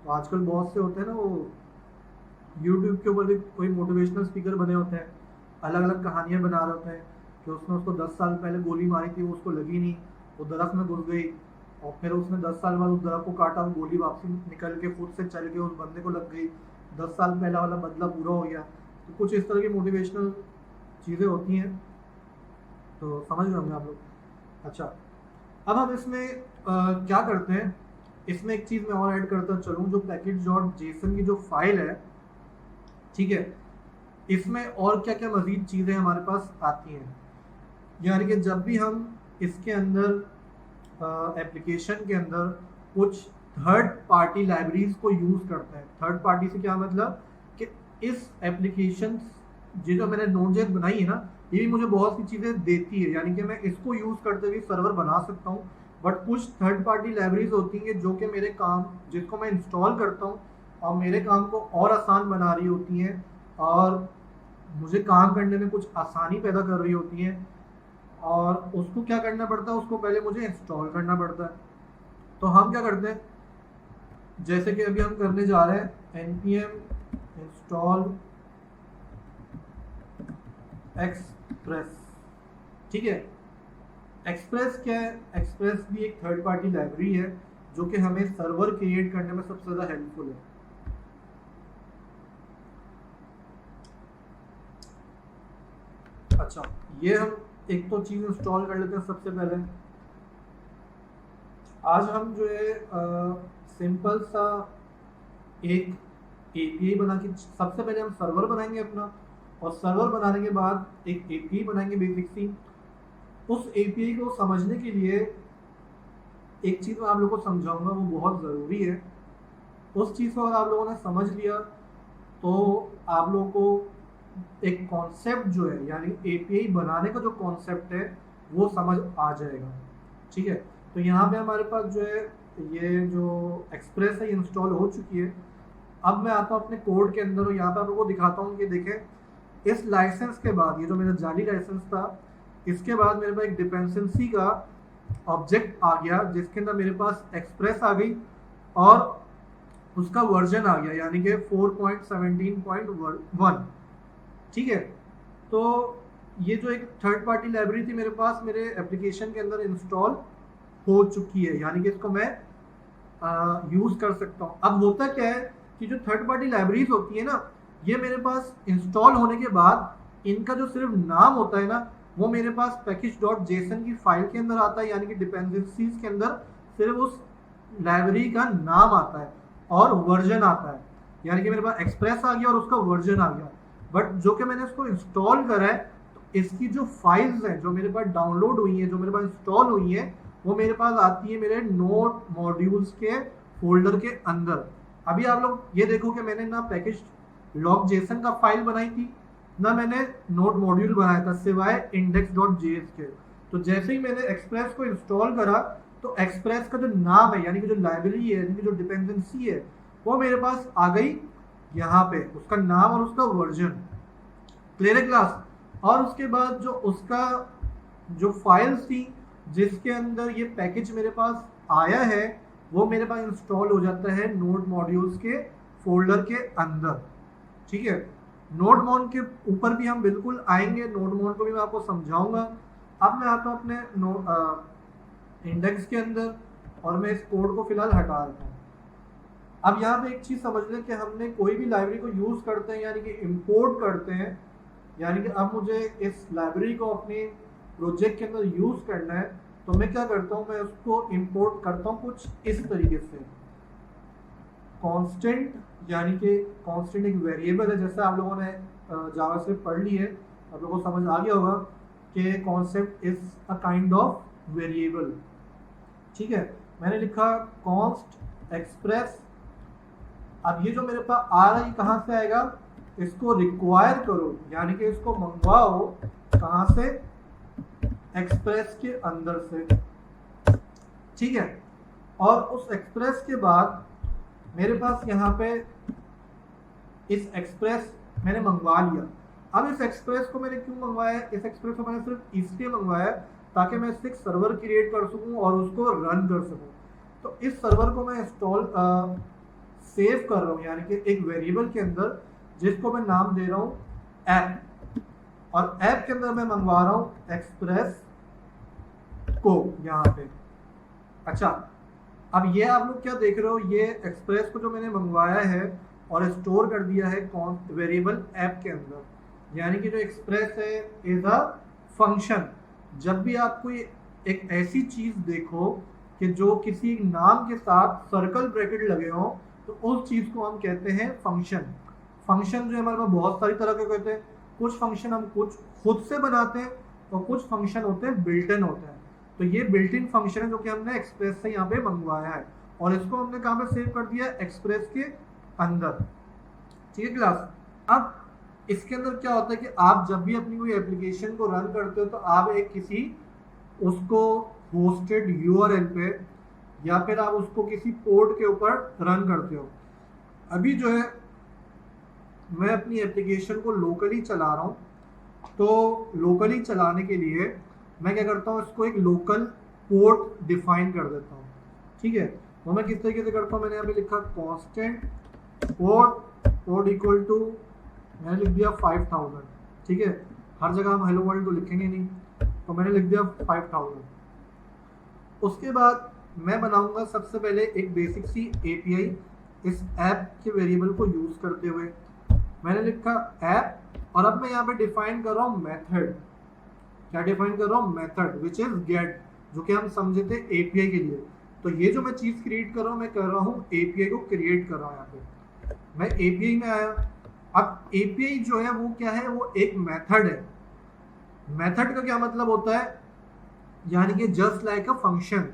तो आजकल बहुत से होते हैं ना, वो यूट्यूब के ऊपर भी कोई मोटिवेशनल स्पीकर बने होते हैं, अलग अलग कहानियाँ बना रहे होते हैं कि उसने उसको 10 साल पहले गोली मारी थी, वो उसको लगी नहीं, वो दरख्त में घुस गई, और फिर उसने 10 साल बाद उस दरख्त को काटा, वो गोली वापसी निकल के खुद से चल के उस बंदे को लग गई, 10 साल पहला वाला बदला पूरा हो गया। तो कुछ इस तरह की मोटिवेशनल चीज़ें होती हैं, तो समझ रहे होंगे आप लोग। अच्छा, अब हम इसमें क्या करते हैं, इसमें एक चीज़ मैं और ऐड करता चलूँ, जो package.json की जो फाइल है, ठीक है, इसमें और क्या क्या मज़ीद चीज़ें हमारे पास आती हैं। यानी कि जब भी हम इसके अंदर एप्लीकेशन के अंदर कुछ थर्ड पार्टी लाइब्रेरीज को यूज़ करते हैं, थर्ड पार्टी से क्या मतलब कि इस एप्लीकेशन जो मैंने नोड.जेएस बनाई है ना, ये भी मुझे बहुत सी चीज़ें देती है, यानी कि मैं इसको यूज़ करते हुए सर्वर बना सकता हूँ। बट कुछ थर्ड पार्टी लाइब्रेरीज होती हैं जो कि मेरे काम, जिसको मैं इंस्टॉल करता हूँ और मेरे काम को और आसान बना रही होती हैं और मुझे काम करने में कुछ आसानी पैदा कर रही होती हैं, और उसको क्या करना पड़ता है, उसको पहले मुझे इंस्टॉल करना पड़ता है। तो हम क्या करते हैं, जैसे कि अभी हम करने जा रहे हैं npm install एक्सप्रेस, ठीक है। एक्सप्रेस क्या है, एक्सप्रेस भी एक थर्ड पार्टी लाइब्रेरी है जो कि हमें सर्वर क्रिएट करने में सबसे ज़्यादा हेल्पफुल है। अच्छा, ये हम एक तो चीज़ इंस्टॉल कर लेते हैं सबसे पहले। आज हम जो है सिंपल सा एक एपीआई बना के, सबसे पहले हम सर्वर बनाएंगे अपना, और सर्वर बनाने के बाद एक एपीआई बनाएंगे बेसिक सी। उस एपीआई को समझने के लिए एक चीज़ मैं आप लोगों को समझाऊंगा, वो बहुत ज़रूरी है। उस चीज़ को अगर आप लोगों ने समझ लिया तो आप लोगों को एक कॉन्सेप्ट जो है, यानी एपीआई बनाने का जो कॉन्सेप्ट है वो समझ आ जाएगा, ठीक है। तो यहाँ पे हमारे पास जो है ये जो एक्सप्रेस है ये इंस्टॉल हो चुकी है। अब मैं आता हूँ अपने कोड के अंदर और यहाँ पे आप लोगों को दिखाता हूँ कि देखें, इस लाइसेंस के बाद, ये जो मेरा जाली लाइसेंस था, इसके बाद मेरे पास एक डिपेंडेंसी का ऑब्जेक्ट आ गया जिसके अंदर मेरे पास एक्सप्रेस आ गई और उसका वर्जन आ गया, यानी कि 4.17.1, ठीक है। तो ये जो एक थर्ड पार्टी लाइब्रेरी थी मेरे पास मेरे एप्लीकेशन के अंदर इंस्टॉल हो चुकी है, यानी कि इसको मैं यूज़ कर सकता हूँ। अब होता क्या है कि जो थर्ड पार्टी लाइब्रेरीज होती है ना, ये मेरे पास इंस्टॉल होने के बाद इनका जो सिर्फ नाम होता है ना, वो मेरे पास package.json की फाइल के अंदर आता है, यानी कि डिपेंडेंसीज के अंदर सिर्फ उस लाइब्रेरी का नाम आता है और वर्जन आता है, यानी कि मेरे पास एक्सप्रेस आ गया और उसका वर्जन आ गया। बट जो कि मैंने इसको इंस्टॉल करा है, तो इसकी जो फाइल्स हैं जो मेरे पास डाउनलोड हुई हैं, जो मेरे पास इंस्टॉल हुई हैं, वो मेरे पास आती है मेरे नोड मॉड्यूल्स के फोल्डर के अंदर। अभी आप लोग ये देखो कि मैंने ना पैकेज log.json का फाइल बनाई थी, ना मैंने नोड मॉड्यूल बनाया था सिवाय index.js के। तो जैसे ही मैंने एक्सप्रेस को इंस्टॉल करा तो एक्सप्रेस का जो नाम है, यानी कि जो लाइब्रेरी है, यानी कि जो डिपेंडेंसी है, वो मेरे पास आ गई यहाँ पे, उसका नाम और उसका वर्जन, क्लियर है क्लास। और उसके बाद जो उसका जो फाइल्स थी जिसके अंदर ये पैकेज मेरे पास आया है, वो मेरे पास इंस्टॉल हो जाता है नोड मॉड्यूल्स के फोल्डर के अंदर, ठीक है। नोड मॉड के ऊपर भी हम बिल्कुल आएंगे, नोड मॉड को भी मैं आपको समझाऊंगा। अब मैं आता हूँ अपने इंडेक्स के अंदर और मैं इस कोड को फिलहाल हटा देता हूँ। अब यहाँ पे एक चीज़ समझ लें कि हमने कोई भी लाइब्रेरी को यूज़ करते हैं, यानी कि इंपोर्ट करते हैं, यानी कि अब मुझे इस लाइब्रेरी को अपने प्रोजेक्ट के अंदर यूज़ करना है, तो मैं क्या करता हूँ, मैं उसको इंपोर्ट करता हूँ कुछ इस तरीके से। कांस्टेंट, यानी कि कांस्टेंट एक वेरिएबल है, जैसे आप लोगों ने जावा से पढ़ ली है, आप लोगों को समझ आ गया होगा कि concept is a kind of variable, ठीक है। मैंने लिखा कॉन्स्ट एक्सप्रेस। अब ये जो मेरे पास आ रहा है कहाँ से आएगा, इसको रिक्वायर करो यानी कि इसको मंगवाओ कहाँ से, एक्सप्रेस के अंदर से, ठीक है। और उस एक्सप्रेस के बाद मेरे पास यहाँ पे इस एक्सप्रेस मैंने मंगवा लिया। अब इस एक्सप्रेस को मैंने क्यों मंगवाया, इस एक्सप्रेस को मैंने सिर्फ इसलिए मंगवाया ताकि मैं इससे एक सर्वर क्रिएट कर सकूं और उसको रन कर सकूं। तो इस सर्वर को मैं इंस्टॉल सेव कर रहा हूँ यानी कि एक वेरिएबल के अंदर, जिसको मैं नाम दे रहा हूँ ऐप, और ऐप के अंदर मैं मंगवा रहा हूँ एक्सप्रेस को यहाँ पे। अच्छा, अब ये आप लोग क्या देख रहे हो, ये एक्सप्रेस को जो मैंने मंगवाया है और स्टोर कर दिया है कौन वेरिएबल ऐप के अंदर, यानी कि जो एक्सप्रेस है इज अ फंक्शन। जब भी आप कोई एक ऐसी चीज देखो कि जो किसी नाम के साथ सर्कल ब्रैकेट लगे हो, तो उस चीज को हम कहते हैं फंक्शन। फंक्शन जो हमारे पास बहुत सारी तरह के कहते हैं, कुछ फंक्शन हम कुछ खुद से बनाते हैं और कुछ फंक्शन होते हैं बिल्ट इन होते हैं। तो ये बिल्ट इन फंक्शन है जो कि हमने एक्सप्रेस से यहाँ पे मंगवाया है और इसको हमने कहाँ पे सेव कर दिया, एक्सप्रेस के अंदर, ठीक है क्लास। अब इसके अंदर क्या होता है कि आप जब भी अपनी कोई एप्लीकेशन को रन करते हो तो आप एक किसी उसको होस्टेड यूआरएल पे या फिर आप उसको किसी पोर्ट के ऊपर रन करते हो। अभी जो है मैं अपनी एप्लीकेशन को लोकली चला रहा हूँ, तो लोकली चलाने के लिए मैं क्या करता हूँ, इसको एक लोकल पोर्ट डिफाइन कर देता हूँ, ठीक है। वो मैं किस तरीके से करता हूँ, मैंने यहाँ पे लिखा कांस्टेंट पोर्ट इक्वल टू, मैंने लिख दिया 5000, ठीक है। हर जगह हम हेलो वर्ल्ड को लिखेंगे नहीं, तो मैंने लिख दिया 5000। उसके बाद मैं बनाऊंगा सबसे पहले एक बेसिक सी एपीआई इस ऐप के वेरिएबल को यूज करते हुए। मैंने लिखा ऐप, और अब मैं यहाँ पे डिफाइन कर रहा हूँ मेथड। क्या डिफाइन कर रहा हूँ, मेथड विच इज गेट, जो कि हम समझे थे एपीआई के लिए। तो ये जो मैं चीज क्रिएट कर रहा हूँ, मैं कर रहा हूँ एपीआई को क्रिएट कर रहा हूँ। यहाँ पे मैं एपीआई में आया। अब एपीआई जो है वो क्या है, वो एक मेथड है। मेथड का क्या मतलब होता है, यानी कि just like a function,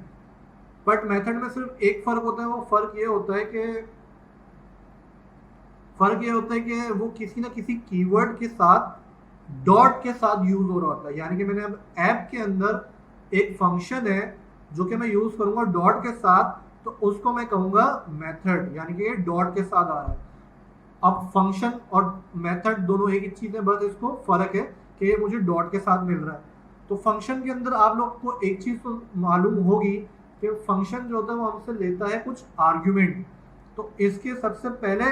but method में सिर्फ एक फर्क होता है। वो फर्क ये होता है कि वो किसी ना किसी कीवर्ड के साथ डॉट के साथ यूज हो रहा होता है। यानी कि मैंने अब ऐप के अंदर एक फंक्शन है जो कि मैं यूज करूंगा डॉट के साथ, तो उसको मैं कहूंगा मेथड, यानी कि ये डॉट के साथ आ रहा है। अब फंक्शन और मेथड दोनों एक ही चीज है, बस इसको फर्क है कि ये मुझे डॉट के साथ मिल रहा है। तो फंक्शन के अंदर आप लोग को एक चीज तो मालूम होगी कि फंक्शन जो होता है वो हमसे लेता है कुछ आर्ग्यूमेंट। तो इसके सबसे पहले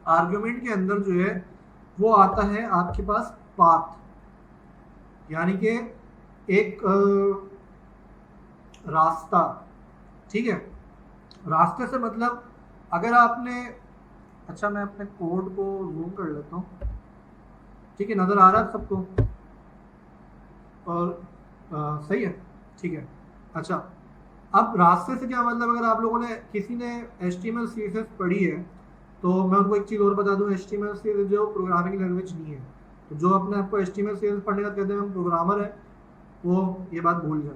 आर्ग्यूमेंट के अंदर जो है वो आता है आपके पास पाथ, यानी कि एक रास्ता, ठीक है। रास्ते से मतलब अगर आपने, अच्छा मैं अपने कोड को जूम कर लेता हूँ, ठीक है, नजर आ रहा है सबको, और सही है, ठीक है। अच्छा, अब रास्ते से क्या मतलब, अगर आप लोगों ने किसी ने HTML CSS पढ़ी है तो मैं उनको एक चीज़ और बता दूं, HTML CSS जो प्रोग्रामिंग लैंग्वेज नहीं है। तो जो अपने आपको HTML CSS पढ़ने का कहते हैं हम प्रोग्रामर है, वो ये बात भूल जाए।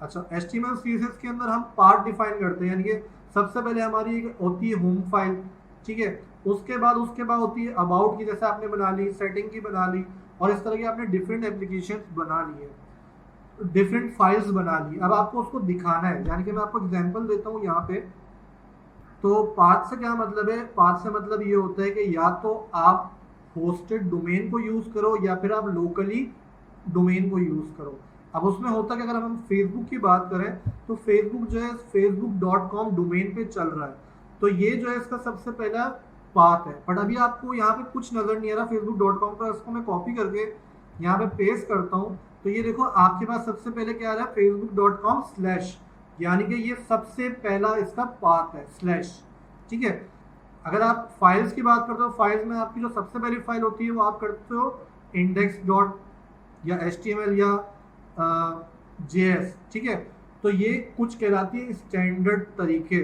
अच्छा, HTML CSS के अंदर हम पार्ट डिफाइन करते हैं, यानी कि सबसे पहले हमारी एक होती है होम फाइल, ठीक है। उसके बाद होती है अबाउट की, जैसे आपने बना ली, सेटिंग की बना ली, और इस तरह की आपने डिफरेंट एप्लीकेशन बना ली है, डिफरेंट फाइल्स बना ली। अब आपको उसको दिखाना है, यानी कि मैं आपको एग्जांपल देता हूँ यहाँ पे। तो पाथ से क्या मतलब है, पाथ से मतलब ये होता है कि या तो आप होस्टेड डोमेन को यूज करो या फिर आप लोकली डोमेन को यूज करो। अब उसमें होता है कि अगर हम फेसबुक की बात करें तो फेसबुक जो है facebook.com डोमेन पे चल रहा है, तो ये जो है इसका सबसे पहला पाथ है। बट अभी आपको यहाँ पे कुछ नजर नहीं आ रहा facebook.com पर, इसको मैं कॉपी करके यहाँ पे पेस्ट करता हूँ, तो ये देखो आपके पास सबसे पहले क्या आ रहा है, facebook.com/, यानी कि ये सबसे पहला इसका पाथ है स्लैश, ठीक है। अगर आप फाइल्स की बात करते हो, फाइल्स में आपकी जो सबसे पहली फाइल होती है वो आप करते हो इंडेक्स डॉट या HTML या JS, ठीक है। तो ये कुछ कहलाती है स्टैंडर्ड तरीके।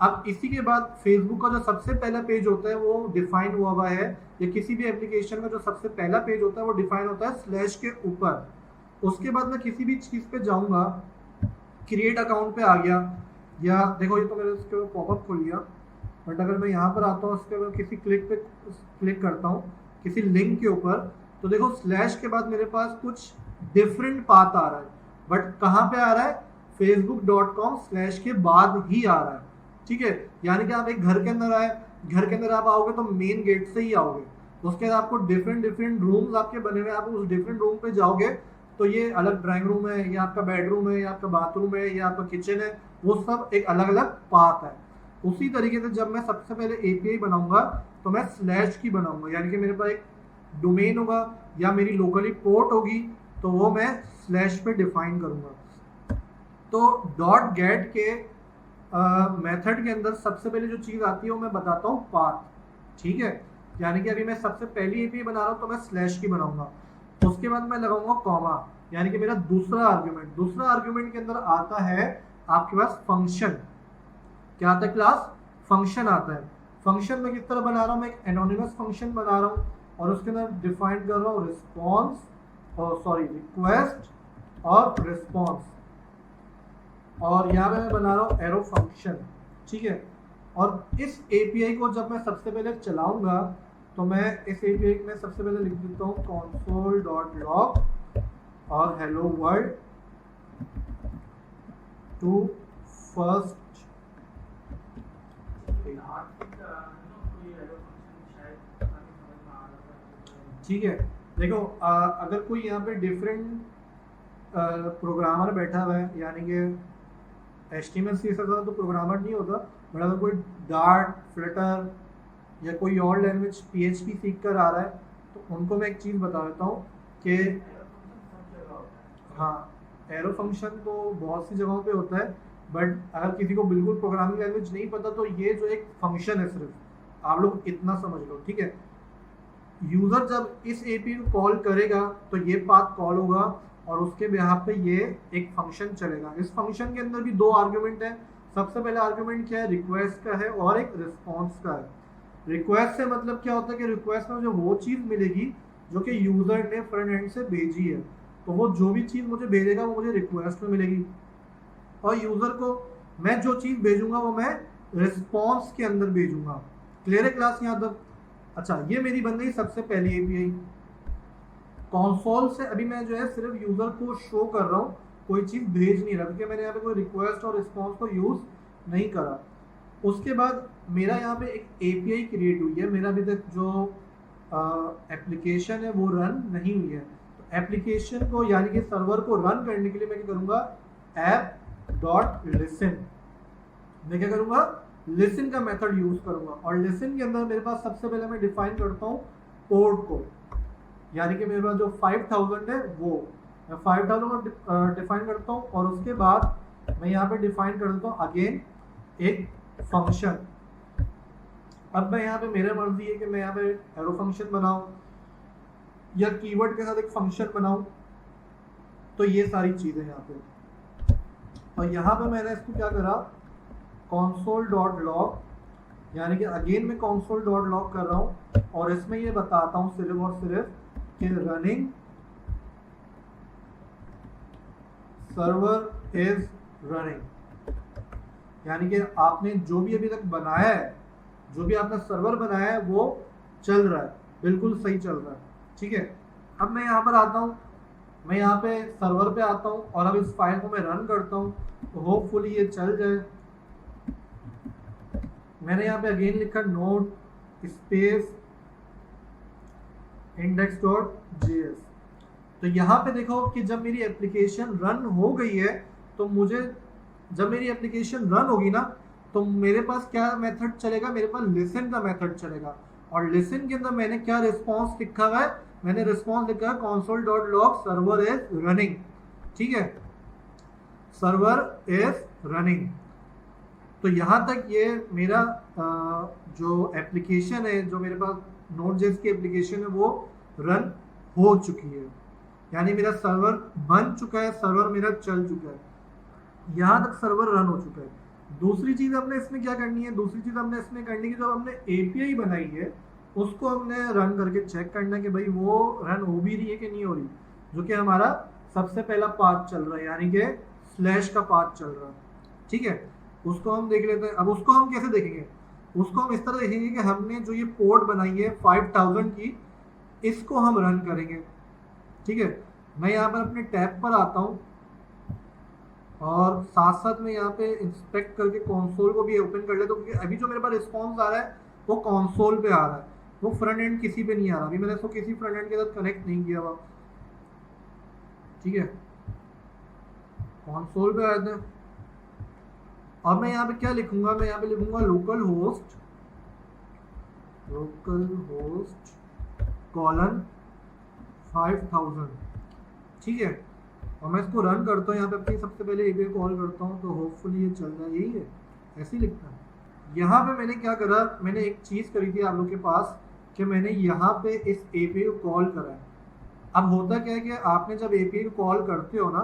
अब इसी के बाद फेसबुक का जो सबसे पहला पेज होता है वो डिफाइन हुआ है, या किसी भी एप्लीकेशन का जो सबसे पहला पेज होता है वो डिफाइन होता है स्लैश के ऊपर। उसके बाद मैं किसी भी चीज़ पे जाऊंगा, क्रिएट अकाउंट पे आ गया, या देखो ये तो मैंने उसके पॉपअप खोल लिया, बट अगर मैं यहाँ पर आता हूँ उसके बाद किसी क्लिक पे क्लिक करता हूँ किसी लिंक के ऊपर, तो देखो स्लैश के बाद मेरे पास कुछ डिफरेंट पाथ आ रहा है, बट कहाँ पे आ रहा है, facebook.com/ के बाद ही आ रहा है। ठीक है, यानी कि आप एक घर के अंदर आए, घर के अंदर आप आओगे तो मेन गेट से ही आओगे, उसके बाद आपको डिफरेंट डिफरेंट रूम्स आपके बने हुए, आप उस डिफरेंट रूम पे जाओगे तो ये अलग ड्राइंग रूम है, या आपका बेडरूम है, या आपका बाथरूम है, या आपका किचन है, वो सब एक अलग अलग पाथ है। उसी तरीके से जब मैं सबसे पहले एपीआई बनाऊंगा तो मैं स्लैश की बनाऊंगा, यानी कि मेरे पास एक डोमेन होगा या मेरी लोकली पोर्ट होगी, तो वो मैं स्लैश पे डिफाइन करूंगा। तो डॉट गेट के मेथड के अंदर सबसे पहले जो चीज़ आती है वो मैं बताता हूँ पाथ। ठीक है, यानी कि अभी मैं सबसे पहली एपीआई बना रहा हूँ तो मैं स्लैश की बनाऊंगा, उसके बाद मैं लगाऊंगा कॉमा, यानी कि मेरा दूसरा आर्ग्यूमेंट के अंदर आता है आपके पास फंक्शन। क्या आता है क्लास, फंक्शन आता है। फंक्शन में किस तरह बना रहा हूँ, मैं एक एनोनिमस फंक्शन बना रहा हूँ और उसके अंदर डिफाइन कर रहा हूँ रिक्वेस्ट और रिस्पॉन्स, और यहाँ पे मैं बना रहा हूँ एरो फंक्शन। ठीक है, और इस एपीआई को जब मैं सबसे पहले चलाऊंगा तो मैं इस एपीआई में सबसे पहले लिख देता हूँ console.log और हेलो वर्ल्ड टू फर्स्ट। ठीक है, देखो अगर कोई यहाँ पे डिफरेंट प्रोग्रामर बैठा हुआ है, यानी कि HTML CSS तो प्रोग्रामर नहीं होता, बट अगर कोई डार्ट, फ्लटर या कोई और लैंग्वेज PHP सीख कर आ रहा है तो उनको मैं एक चीज़ बता देता हूँ कि हाँ, एरो फंक्शन तो बहुत सी जगहों पे होता है, बट अगर किसी को बिल्कुल प्रोग्रामिंग लैंग्वेज नहीं पता तो ये जो एक फंक्शन है सिर्फ आप लोग इतना समझ लो। ठीक है, यूज़र जब इस एपीआई को कॉल करेगा तो ये पाथ कॉल होगा और उसके बिहाफ पे ये एक फंक्शन चलेगा। इस फंक्शन के अंदर भी दो आर्गुमेंट है। सबसे पहला आर्गुमेंट क्या है, रिक्वेस्ट का है और एक रिस्पॉन्स का है। रिक्वेस्ट से मतलब क्या होता है कि रिक्वेस्ट में मुझे वो चीज़ मिलेगी जो कि यूज़र ने फ्रंट एंड से भेजी है, तो वो जो भी चीज़ मुझे भेजेगा वो मुझे रिक्वेस्ट में मिलेगी, और यूज़र को मैं जो चीज़ भेजूंगा वो मैं रिस्पॉन्स के अंदर भेजूंगा। क्लियर है क्लास यहाँ तक? अच्छा, ये मेरी बन गई सबसे पहली एपीआई। कंसोल से अभी मैं जो है सिर्फ यूज़र को शो कर रहा हूँ, कोई चीज़ भेज नहीं रहा, क्योंकि मैंने यहाँ पे कोई रिक्वेस्ट और रिस्पॉन्स को यूज़ नहीं करा। उसके बाद मेरा यहाँ पे एक एपीआई क्रिएट हुई है, मेरा अभी तक जो एप्लीकेशन है वो रन नहीं हुई है। तो एप्लीकेशन को यानी कि सर्वर को रन करने के लिए मैं क्या करूँगा, app.listen, मैं क्या करूँगा, लिसन का मेथड यूज़ करूँगा, और लिसन के अंदर मेरे पास सबसे पहले मैं डिफाइन करता हूँ पोर्ट को, यानी कि मेरे पास जो 5000 है वो मैं 5000 को डिफाइन करता हूँ, और उसके बाद मैं यहाँ पे डिफाइन कर देता हूँ अगेन एक फंक्शन। अब मैं यहाँ पे मेरा मर्जी है कि मैं यहाँ पे एरो फंक्शन बनाऊँ या कीवर्ड के साथ एक फंक्शन बनाऊँ, तो ये सारी चीज़ें यहाँ पे। और यहाँ पे मैंने इसको क्या करा, console.log, यानी कि अगेन मैं console.log कर रहा हूँ और इसमें ये बताता हूँ सिर्फ और सिर्फ कि रनिंग सर्वर इज रनिंग, यानी कि आपने जो भी अभी तक बनाया है, जो भी आपने सर्वर बनाया है वो चल रहा है, बिल्कुल सही चल रहा है। ठीक है, अब मैं यहाँ पर आता हूँ, मैं यहाँ पे सर्वर पे आता हूँ और अब इस फाइल को मैं रन करता हूँ, तो होपफुली ये चल जाए। मैंने यहाँ पे अगेन लिखा नोड स्पेस index.js। तो यहाँ पे देखो कि जब मेरी एप्लीकेशन रन हो गई है तो मुझे, जब मेरी एप्लीकेशन रन होगी ना तो मेरे पास क्या मेथड चलेगा, मेरे पास लिसन का मेथड चलेगा, और लिसन के अंदर मैंने क्या रिस्पॉन्स लिखा हुआ है, मैंने रिस्पॉन्स लिखा है console.log सर्वर इज रनिंग। ठीक है, सर्वर इज रनिंग। तो यहाँ तक ये मेरा जो एप्लीकेशन है, जो मेरे पास Node.js की एप्लीकेशन है वो रन हो चुकी है, यानी मेरा सर्वर बन चुका है, सर्वर मेरा चल चुका है, यहाँ तक सर्वर रन हो चुका है। दूसरी चीज़ हमने इसमें क्या करनी है, दूसरी चीज़ हमने इसमें करनी है कि जब हमने एपीआई बनाई है उसको हमने रन करके चेक करना है कि भाई वो रन हो भी रही है कि नहीं हो रही, जो कि हमारा सबसे पहला पाथ चल रहा है, यानी कि स्लैश का पाथ चल रहा है, ठीक है। उसको हम देख लेते हैं। अब उसको हम कैसे देखेंगे, उसको हम इस तरह देखेंगे कि हमने जो ये पोर्ट बनाई है 5000 की, इसको हम रन करेंगे, ठीक है। मैं यहाँ पर अपने टैब पर आता हूँ और साथ साथ में यहाँ पे इंस्पेक्ट करके कंसोल को भी ओपन कर लेता हूँ, क्योंकि अभी जो मेरे पास रिस्पॉन्स आ रहा है वो कंसोल पे आ रहा है, वो फ्रंट एंड किसी पे नहीं आ रहा। अभी मैंने इसको किसी फ्रंट एंड के साथ कनेक्ट नहीं किया हुआ, ठीक है। कंसोल पे आते हैं और मैं यहाँ पे क्या लिखूंगा, मैं यहाँ पे लिखूंगा लोकल होस्ट कॉलन 5000, ठीक है। और मैं इसको रन करता हूँ, यहाँ पे अपनी सबसे पहले एपीआई कॉल करता हूँ, तो होपफुली ये चल रहा है, यही है, ऐसे ही लिखता है। यहाँ पे मैंने क्या करा, मैंने एक चीज़ करी थी आप लोग के पास कि मैंने यहाँ पे इस एपीआई को कॉल करा है। अब होता क्या है कि आपने जब एपीआई को कॉल करते हो ना,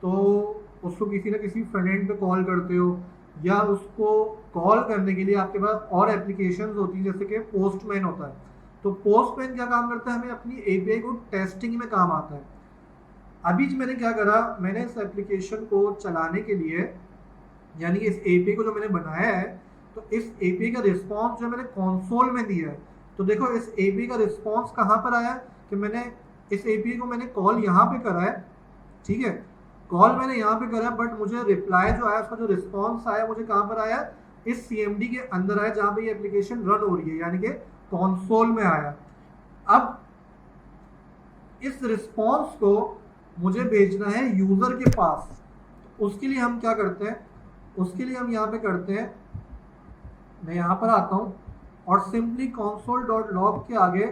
तो उसको किसी ना किसी फ्रंट एंड पे कॉल करते हो, या उसको कॉल करने के लिए आपके पास और एप्लीकेशंस होती हैं, जैसे कि पोस्टमैन होता है। तो पोस्टमैन क्या काम करता है, हमें अपनी एपीआई को टेस्टिंग में काम आता है। अभी मैंने क्या करा, मैंने इस एप्लीकेशन को चलाने के लिए, यानी कि इस एपीआई को जो मैंने बनाया है, तो इस एपीआई का रिस्पॉन्स जो मैंने कंसोल में दिया है, तो देखो इस एपीआई का रिस्पॉन्स कहाँ पर आया कि मैंने इस एपीआई को मैंने कॉल यहाँ पे करा है, ठीक है। कॉल मैंने यहाँ पे करा, बट मुझे रिप्लाई जो आया, उसका जो रिस्पॉन्स आया, मुझे कहाँ पर आया, इस सीएमडी के अंदर आया, जहाँ पे ये एप्लीकेशन रन हो रही है, यानी कि कंसोल में आया। अब इस रिस्पॉन्स को मुझे भेजना है यूजर के पास। उसके लिए हम क्या करते हैं, उसके लिए हम यहाँ पे करते हैं, मैं यहाँ पर आता हूँ और सिंपली console.log के आगे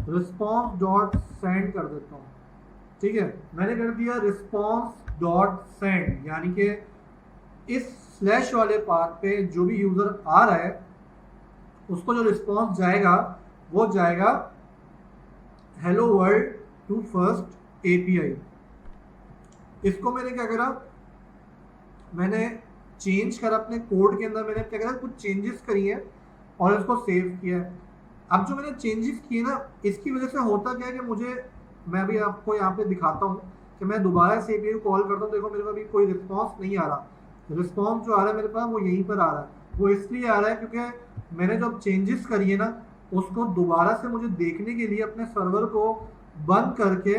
response.send कर देता हूँ, ठीक है। मैंने कर दिया response.send, यानी कि इस स्लैश वाले पाथ पे जो भी यूजर आ रहा है, उसको जो रिस्पॉन्स जाएगा वो जाएगा hello world to first API. इसको मैंने क्या करा, मैंने चेंज करा अपने कोड के अंदर, मैंने क्या करा, कुछ चेंजेस करी है और इसको सेव किया है। अब जो मैंने चेंजेस किए ना, इसकी वजह से होता क्या है कि मैं अभी आपको यहाँ पे दिखाता हूँ कि मैं दोबारा से एपीआई कॉल करता हूँ, देखो मेरे को अभी कोई रिस्पॉन्स नहीं आ रहा। रिस्पॉन्स जो आ रहा है मेरे पास वो यहीं पर आ रहा है, वो इसलिए आ रहा है क्योंकि मैंने जो चेंजेस करी है ना, उसको दोबारा से मुझे देखने के लिए अपने सर्वर को बंद करके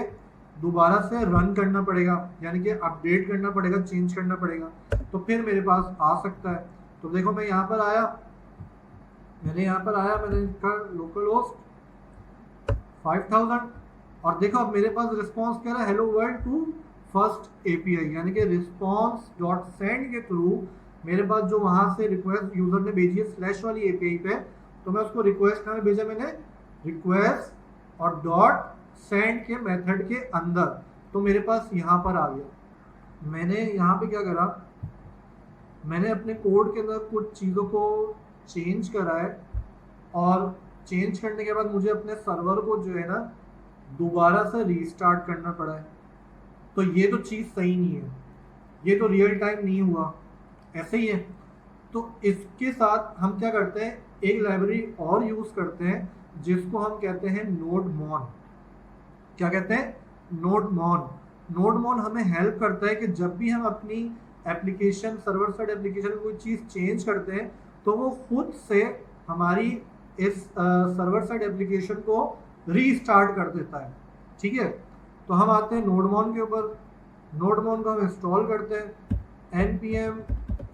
दोबारा से रन करना पड़ेगा, यानी कि अपडेट करना पड़ेगा, चेंज करना पड़ेगा, तो फिर मेरे पास आ सकता है। तो देखो मैं यहाँ पर आया, मैंने लिखा लोकल होस्ट 5000 और देखो अब मेरे पास रिस्पॉन्स क्या है, hello world to first API, यानी कि रिस्पॉन्स डॉट सेंड के थ्रू मेरे पास जो वहाँ से रिक्वेस्ट यूजर ने भेजी है स्लैश वाली एपीआई पे, तो मैं उसको रिक्वेस्ट कहाँ भेजा, मैंने रिक्वेस्ट और डॉट सेंड के मेथड के अंदर, तो मेरे पास यहाँ पर आ गया। मैंने यहाँ पे क्या करा, मैंने अपने कोड के अंदर कुछ चीज़ों को चेंज करा है और चेंज करने के बाद मुझे अपने सर्वर को जो है ना दोबारा से रीस्टार्ट करना पड़ा है। तो ये तो चीज़ सही नहीं है, ये तो रियल टाइम नहीं हुआ, ऐसे ही है। तो इसके साथ हम क्या करते हैं, एक लाइब्रेरी और यूज़ करते हैं जिसको हम कहते हैं नोडमॉन। क्या कहते हैं, नोडमॉन। नोडमॉन हमें हेल्प करता है कि जब भी हम अपनी एप्लीकेशन, सर्वर साइड एप्लीकेशन में कोई चीज़ चेंज करते हैं, तो वो खुद से हमारी इस सर्वर साइड एप्लीकेशन को रीस्टार्ट कर देता है, ठीक है। तो हम आते हैं नोडमॉन के ऊपर, नोडमॉन को हम इंस्टॉल करते हैं, npm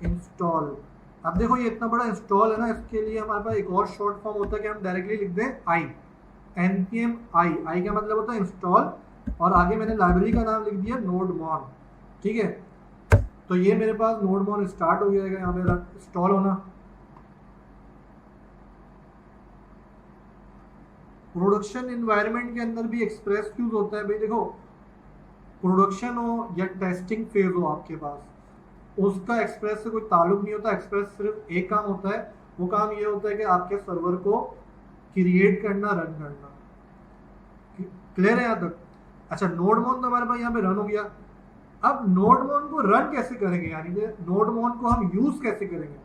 इंस्टॉल। अब देखो ये इतना बड़ा इंस्टॉल है ना, इसके लिए हमारे पास एक और शॉर्ट फॉर्म होता है कि हम डायरेक्टली लिख दें आई, npm आई का मतलब होता है इंस्टॉल, और आगे मैंने लाइब्रेरी का नाम लिख दिया नोडमॉन, ठीक है। तो ये मेरे पास नोडमॉन स्टार्ट हो जाएगा यहाँ पे इंस्टॉल होना। प्रोडक्शन इन्वायरमेंट के अंदर भी एक्सप्रेस यूज होता है भाई। देखो प्रोडक्शन हो या टेस्टिंग फेज हो आपके पास, उसका एक्सप्रेस से कोई ताल्लुक नहीं होता। एक्सप्रेस सिर्फ एक काम होता है, वो काम ये होता है कि आपके सर्वर को क्रिएट करना, रन करना। क्लियर है यहाँ तक? अच्छा, नोडमॉन तो हमारे पास यहाँ पे रन हो गया। अब नोडमॉन को रन कैसे करेंगे, यानी कि नोडमॉन को हम यूज कैसे करेंगे?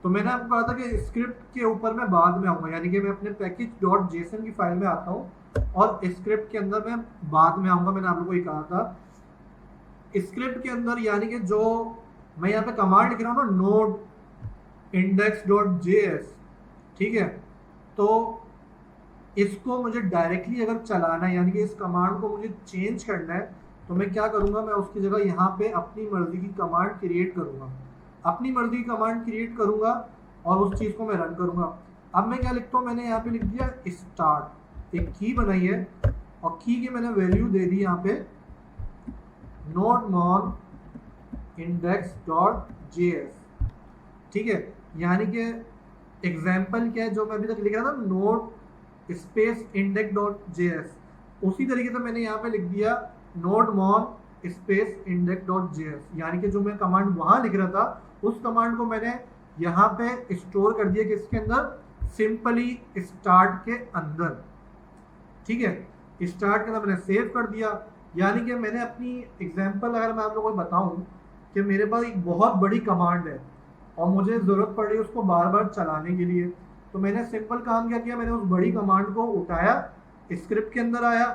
तो मैंने आपको कहा था कि स्क्रिप्ट के ऊपर मैं बाद में आऊँगा, यानी कि मैं अपने package.json की फाइल में आता हूँ और स्क्रिप्ट के अंदर मैं बाद में आऊँगा। मैंने आप लोगों को ये कहा था स्क्रिप्ट के अंदर यानी कि जो मैं यहाँ पे कमांड लिख रहा हूँ ना, नोड index.js, ठीक है, तो इसको मुझे डायरेक्टली अगर चलाना है यानी कि इस कमांड को मुझे चेंज करना है, तो मैं क्या करूँगा, मैं उसकी जगह यहाँ पे अपनी मर्जी की कमांड क्रिएट करूँगा, अपनी मर्जी की कमांड क्रिएट करूँगा और उस चीज़ को मैं रन करूँगा। अब मैं क्या लिखता हूँ, मैंने यहाँ पे लिख दिया स्टार्ट, एक की बनाई है और की की मैंने वैल्यू दे दी यहाँ पे node-mon index.js, ठीक है, यानी कि एग्जाम्पल क्या है जो मैं अभी तक लिख रहा था, नोड स्पेस index.js, उसी तरीके से मैंने यहाँ पे लिख दिया node-mon स्पेस index.js, यानी कि जो मैं कमांड वहां लिख रहा था उस कमांड को मैंने यहाँ पे स्टोर कर दिया किसके अंदर, सिंपली स्टार्ट के अंदर, ठीक है, स्टार्ट के अंदर मैंने सेव कर दिया। यानी कि मैंने अपनी एग्जांपल अगर मैं आप लोगों को बताऊं कि मेरे पास एक बहुत बड़ी कमांड है और मुझे ज़रूरत पड़ रही है उसको बार बार चलाने के लिए, तो मैंने सिंपल काम क्या किया, मैंने उस बड़ी कमांड को उठाया, स्क्रिप्ट के अंदर आया,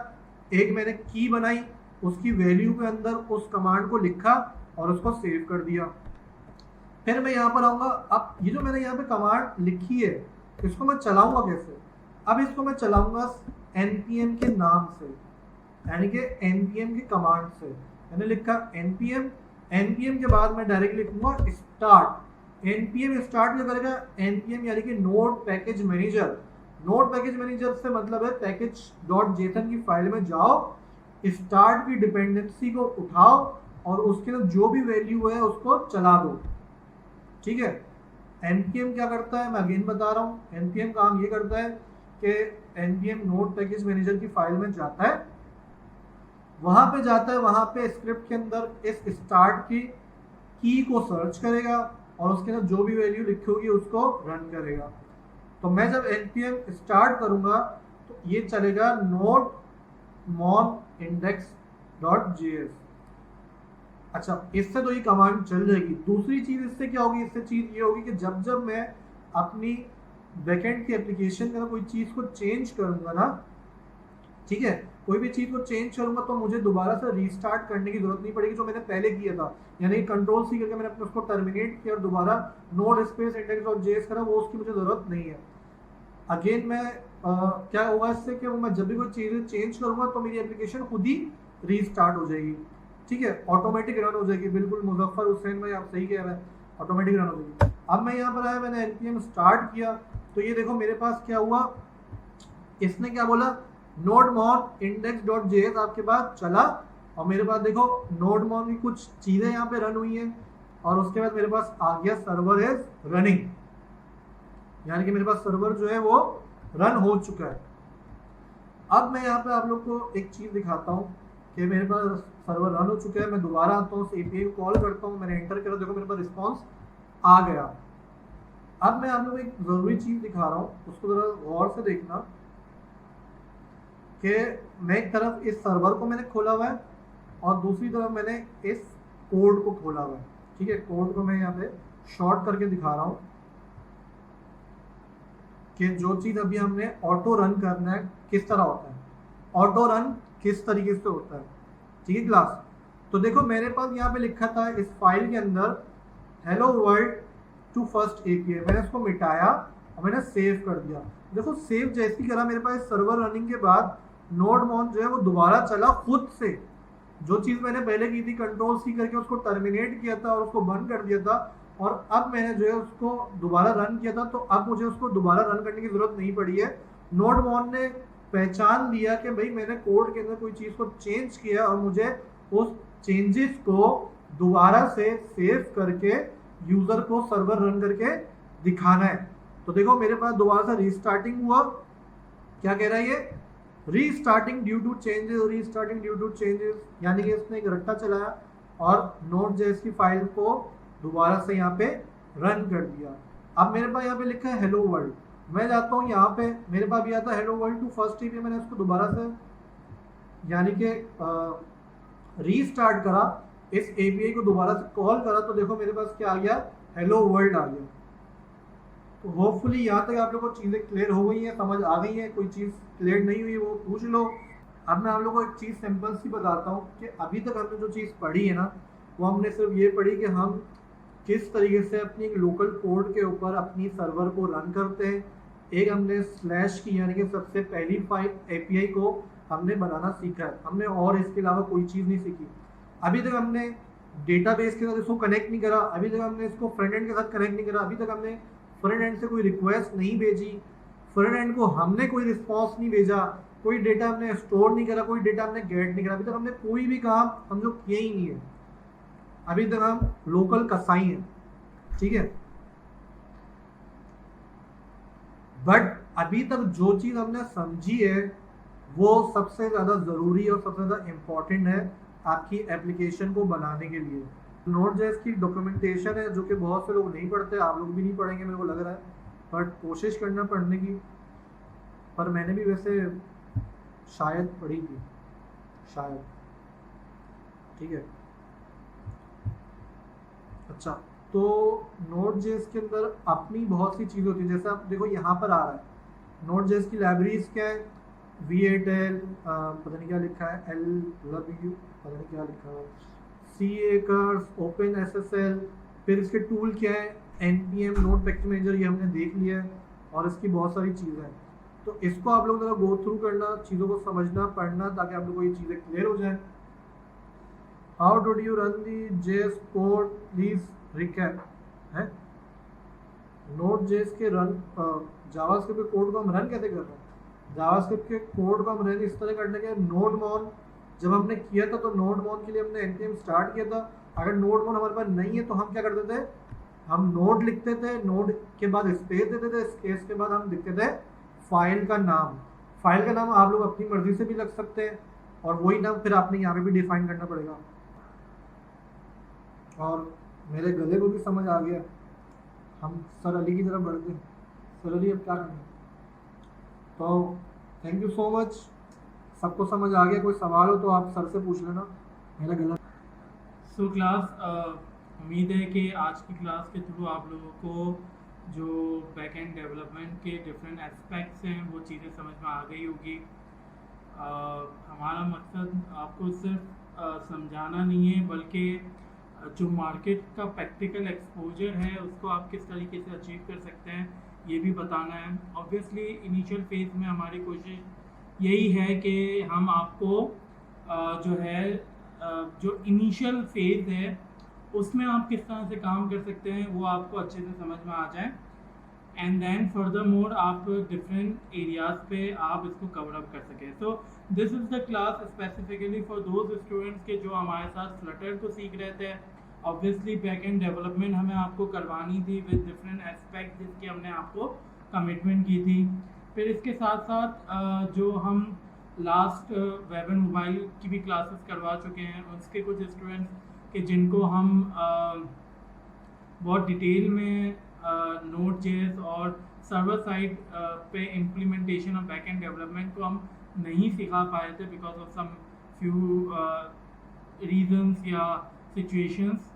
एक मैंने की बनाई, उसकी वैल्यू के अंदर उस कमांड को लिखा और उसको सेव कर दिया। फिर मैं यहाँ पर आऊँगा, अब ये जो मैंने यहाँ पे कमांड लिखी है इसको मैं चलाऊँगा कैसे, अब इसको मैं चलाऊँगा npm के नाम से, यानी कि npm की कमांड से। मैंने लिखा npm के बाद मैं डायरेक्ट लिखूंगा स्टार्ट। npm स्टार्ट क्या करेगा, npm यानी कि node package manager, node package manager से मतलब है पैकेज.json की फाइल में जाओ, स्टार्ट की डिपेंडेंसी को उठाओ और उसके अंदर जो भी वैल्यू है उसको चला दो, ठीक है। npm क्या करता है, मैं अगेन बता रहा हूँ, npm काम ये करता है कि npm नोड पैकेज मैनेजर की फाइल में जाता है, वहां पे जाता है, वहां पे स्क्रिप्ट के अंदर इस स्टार्ट की को सर्च करेगा और उसके अंदर जो भी वैल्यू लिखी होगी उसको रन करेगा। तो मैं जब npm स्टार्ट करूंगा तो ये चलेगा node-mon index.js। अच्छा, इससे तो ये कमांड चल जाएगी। दूसरी चीज इससे क्या होगी, इससे चीज ये होगी कि जब जब मैं अपनी बैकएंड की एप्लीकेशन में कोई चीज को चेंज करूंगा ना, ठीक है, कोई भी चीज को चेंज करूंगा तो मुझे दोबारा से रीस्टार्ट करने की जरूरत नहीं पड़ेगी, जो मैंने पहले किया था, यानी कंट्रोल सी करके मैंने अपने उसको टर्मिनेट किया और दोबारा नोड स्पेस index.js करा, वो उसकी मुझे जरूरत नहीं है। अगेन मैं क्या होगा इससे कि मैं जब भी कोई चीज़ चेंज करूंगा तो मेरी एप्लीकेशन खुद ही रीस्टार्ट हो जाएगी, ठीक है, ऑटोमेटिक रन हो जाएगी। बिल्कुल मुजफ्फर हुसैन भाई आप सही कह रहे हैं, ऑटोमेटिक रन हो जाएगी। अब मैं यहाँ पर आया, मैंने npm स्टार्ट किया तो ये देखो मेरे पास क्या हुआ, इसने क्या बोला, node-mon index.js आपके पास चला और मेरे पास देखो node-mon की कुछ चीज़ें यहाँ पे रन हुई हैं और उसके बाद मेरे पास आ गया सर्वर इज रनिंग, यानी कि मेरे पास सर्वर जो है वो रन हो चुका है। अब मैं यहाँ पे आप लोग को एक चीज़ दिखाता हूँ कि मेरे पास सर्वर रन हो चुका है। मैं दोबारा आता हूँ, एपीआई को कॉल करता हूँ, मैंने एंटर करा, देखो मेरे पास रिस्पॉन्स आ गया। अब मैं आप लोग को एक ज़रूरी चीज़ दिखा रहा हूँ, उसको ज़रा गौर से देखना कि मैं एक तरफ इस सर्वर को मैंने खोला हुआ है और दूसरी तरफ मैंने इस कोड को खोला हुआ है, ठीक है। कोड को मैं यहाँ पे शॉर्ट करके दिखा रहा हूँ कि जो चीज़ अभी हमने ऑटो रन करना है किस तरह होता है, ऑटो रन किस तरीके से होता है, ठीक है क्लास। तो देखो मेरे पास यहाँ पे लिखा था इस फाइल के अंदर hello world to first API, मैंने इसको मिटाया और मैंने सेव कर दिया। देखो सेव जैसे ही करा, मेरे पास सर्वर रनिंग के बाद node-mon जो है वो दोबारा चला खुद से, जो चीज़ मैंने पहले की थी कंट्रोल सी करके उसको टर्मिनेट किया था और उसको बंद कर दिया था, और अब मैंने जो है उसको दोबारा रन किया था, तो अब मुझे उसको दोबारा रन करने की जरूरत नहीं पड़ी है। node-mon ने पहचान लिया कि भाई मैंने कोड के अंदर कोई चीज़ को चेंज किया और मुझे उस चेंजेस को दोबारा से सेव करके यूज़र को सर्वर रन करके दिखाना है। तो देखो मेरे पास दोबारा से रीस्टार्टिंग हुआ, क्या कह रहा है ये, restarting due to changes, restarting due to changes, यानी कि इसने एक रट्टा चलाया और Node.js की फाइल को दोबारा से यहाँ पे रन कर दिया। अब मेरे पास यहाँ पे लिखा है हेलो वर्ल्ड, मैं जाता हूँ यहाँ पे, मेरे पास भी आता है hello world to first API, मैंने इसको दोबारा से यानी कि रीस्टार्ट करा, इस एपीआई को दोबारा से कॉल करा, तो देखो मेरे पास क्या आ गया, हेलो वर्ल्ड आ गया। तो होपफुली यहाँ तक आप लोगों को चीज़ें क्लियर हो गई हैं, समझ आ गई हैं, कोई चीज़ क्लियर नहीं हुई वो पूछ लो। अब मैं आप लोगों को एक चीज़ सिंपल सी बताता हूँ कि अभी तक हमने जो चीज़ पढ़ी है ना, वो हमने सिर्फ ये पढ़ी कि हम किस तरीके से अपनी एक लोकल पोर्ट के ऊपर अपनी सर्वर को रन करते हैं। एक हमने स्लैश की यानी कि सबसे पहली फाइल एपीआई को हमने बनाना सीखा है, हमने और इसके अलावा कोई चीज़ नहीं सीखी। अभी तक हमने डेटाबेस के साथ इसको कनेक्ट नहीं करा, अभी तक हमने इसको फ्रंट एंड के साथ कनेक्ट नहीं करा, अभी तक हमने फ्रंट एंड से कोई रिक्वेस्ट नहीं भेजी, फ्रंट एंड को हमने कोई रिस्पॉन्स नहीं भेजा, कोई डेटा हमने स्टोर नहीं करा, कोई डेटा हमने गेट नहीं करा, अभी तक हमने कोई भी काम हम लोग किए ही नहीं है। अभी तक हम लोकल कसाई हैं, ठीक है। बट अभी तक जो चीज़ हमने समझी है वो सबसे ज़्यादा ज़रूरी और सबसे ज़्यादा इम्पॉर्टेंट है आपकी एप्लीकेशन को बनाने के लिए। Node.js की डॉक्यूमेंटेशन है जो कि बहुत से लोग नहीं पढ़ते, आप लोग भी नहीं पढ़ेंगे मेरे को लग रहा है, बट कोशिश करना पढ़ने की। पर मैंने भी वैसे शायद पढ़ी थी, शायद, ठीक है। अच्छा, तो Node.js के अंदर अपनी बहुत सी चीज़ होती है, जैसे आप देखो यहाँ पर आ रहा है Node.js की लाइब्रेरीज क्या है, V8L, पता नहीं क्या लिखा है, LW, पता नहीं क्या लिखा है, C-Acres, OpenSSL, फिर इसके टूल क्या है, NPM नोड पैकेज मैनेजर, ये हमने देख लिया है, और इसकी बहुत सारी चीज़ें हैं। तो इसको आप लोग ज़रा गो थ्रू करना, चीज़ों को समझना, पढ़ना, ताकि आप लोग को ये चीज़ें क्लियर हो जाए। How do you run the JS code, please recap है। Node.js के रन जावास्क्रिप्ट के कोड को हम रन कैसे कर रहे हैं, जावास्क्रिप्ट के कोड को हम रन इस तरह करने के, नोडमॉन जब हमने किया था तो नोडमॉन के लिए हमने npm स्टार्ट किया था। अगर नोडमॉन हमारे पास नहीं है तो हम क्या करते थे, हम नोड लिखते थे, नोड के बाद स्पेस देते थे, स्पेस के बाद हम लिखते थे फाइल का नाम। फाइल का नाम आप लोग अपनी मर्जी से भी लग सकते हैं, और वही नाम फिर आपने यहाँ पे भी डिफाइन करना पड़ेगा। और मेरे गले को भी समझ आ गया, हम सर अली की तरफ बढ़ते हैं। सर अली अब क्या करना है, तो थैंक यू सो मच, सबको समझ आ गया। कोई सवाल हो तो आप सर से पूछ लेना, मेरा गला। सो क्लास, उम्मीद है कि आज की क्लास के थ्रू आप लोगों को जो बैक एंड डेवलपमेंट के डिफरेंट एस्पेक्ट्स हैं वो चीज़ें समझ में आ गई होगी। हमारा मकसद आपको सिर्फ समझाना नहीं है, बल्कि जो मार्केट का प्रैक्टिकल एक्सपोजर है उसको आप किस तरीके से अचीव कर सकते हैं ये भी बताना है। ऑब्वियसली इनिशियल फेज़ में हमारी कोशिश यही है कि हम आपको जो है जो इनिशियल फेज़ है उसमें आप किस तरह से काम कर सकते हैं वो आपको अच्छे से समझ में आ जाए, एंड देन फर्दर मोर आप डिफरेंट एरियाज़ पे आप इसको कवर अप कर सकें। सो this is the class specifically for those students के जो हमारे साथ फ्लटर को सीख रहे थे। ऑब्वियसली बैक एंड डेवलपमेंट हमें आपको करवानी थी विद डिफरेंट एस्पेक्ट जिसकी हमने आपको कमिटमेंट की थी। फिर इसके साथ साथ जो हम लास्ट वेब एंड मोबाइल की भी क्लासेस करवा चुके हैं, उसके कुछ स्टूडेंट्स के जिनको हम बहुत डिटेल में Node.js और सर्वर साइड पे इम्प्लीमेंटेशन और बैक एंड डेवलपमेंट को हम नहीं सिखा पाए थे because of some few reasons या सिचुएशंस।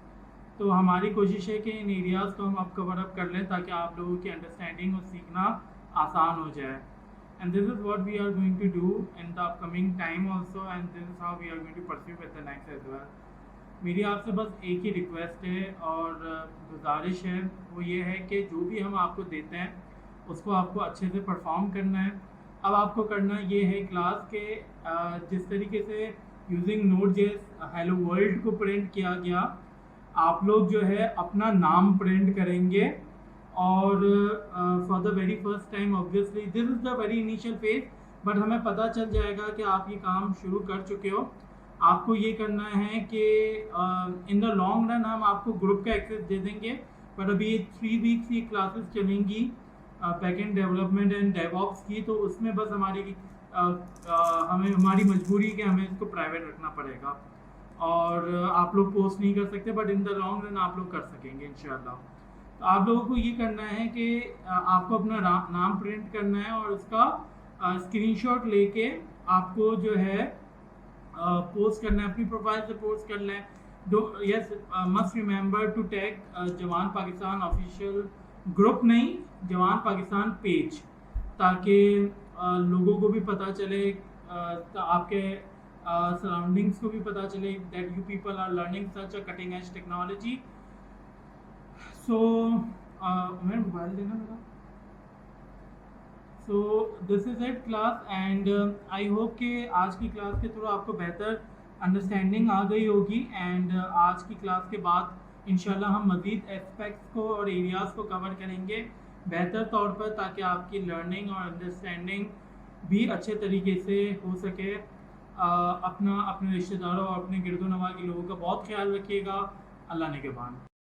तो हमारी कोशिश है कि इन एरियाज़ को हम अब कवर अप कर लें ताकि आप लोगों की अंडरस्टैंडिंग और सीखना आसान हो जाए। And this is what we are going to do in the upcoming time also, and this is how we are going to pursue with the next as well. मेरी आपसे बस एक ही रिक्वेस्ट है और गुजारिश है, वो ये है कि जो भी हम आपको देते हैं उसको आपको अच्छे से परफॉर्म करना है। अब आपको करना ये है क्लास के जिस तरीके से यूजिंग Node.js हेलो वर्ल्ड को प्रिंट किया गया, आप लोग जो है अपना नाम प्रिंट करेंगे और for the very first time, obviously this is the very initial phase, but हमें पता चल जाएगा कि आप ये काम शुरू कर चुके हो। आपको ये करना है कि इन द लॉन्ग रन हम आपको ग्रुप का एक्सेस दे देंगे, पर अभी 3 वीक्स की क्लासेस चलेंगी back end development and DevOps की, तो उसमें बस हमें हमारी मजबूरी कि हमें इसको प्राइवेट रखना पड़ेगा और आप लोग पोस्ट नहीं कर सकते, but in the long run आप लोग कर सकेंगे इंशाल्लाह। तो आप लोगों को ये करना है कि आपको अपना नाम प्रिंट करना है और उसका स्क्रीनशॉट लेके आपको जो है पोस्ट करना है, अपनी प्रोफाइल से पोस्ट करना है। Yes, must remember to tag Jawan Pakistan official group, नहीं जवान पाकिस्तान पेज, ताकि लोगों को भी पता चले आपके सराउंडिंग्स को भी पता चले that you people are learning such a cutting edge technology. So मैं मोबाइल देना मेरा। So this is it class, and I hope कि आज की क्लास के थ्रू आपको बेहतर अंडरस्टैंडिंग आ गई होगी। एंड आज की क्लास के बाद इंशाल्लाह हम मज़ीद एस्पेक्ट्स को और एरियाज़ को कवर करेंगे बेहतर तौर पर, ताकि आपकी लर्निंग और अंडरस्टैंडिंग भी अच्छे तरीके से हो सके। अपने रिश्तेदारों और अपने गिरदो नवा के लोगों का बहुत ख्याल रखिएगा। अल्लाह ने के बाद।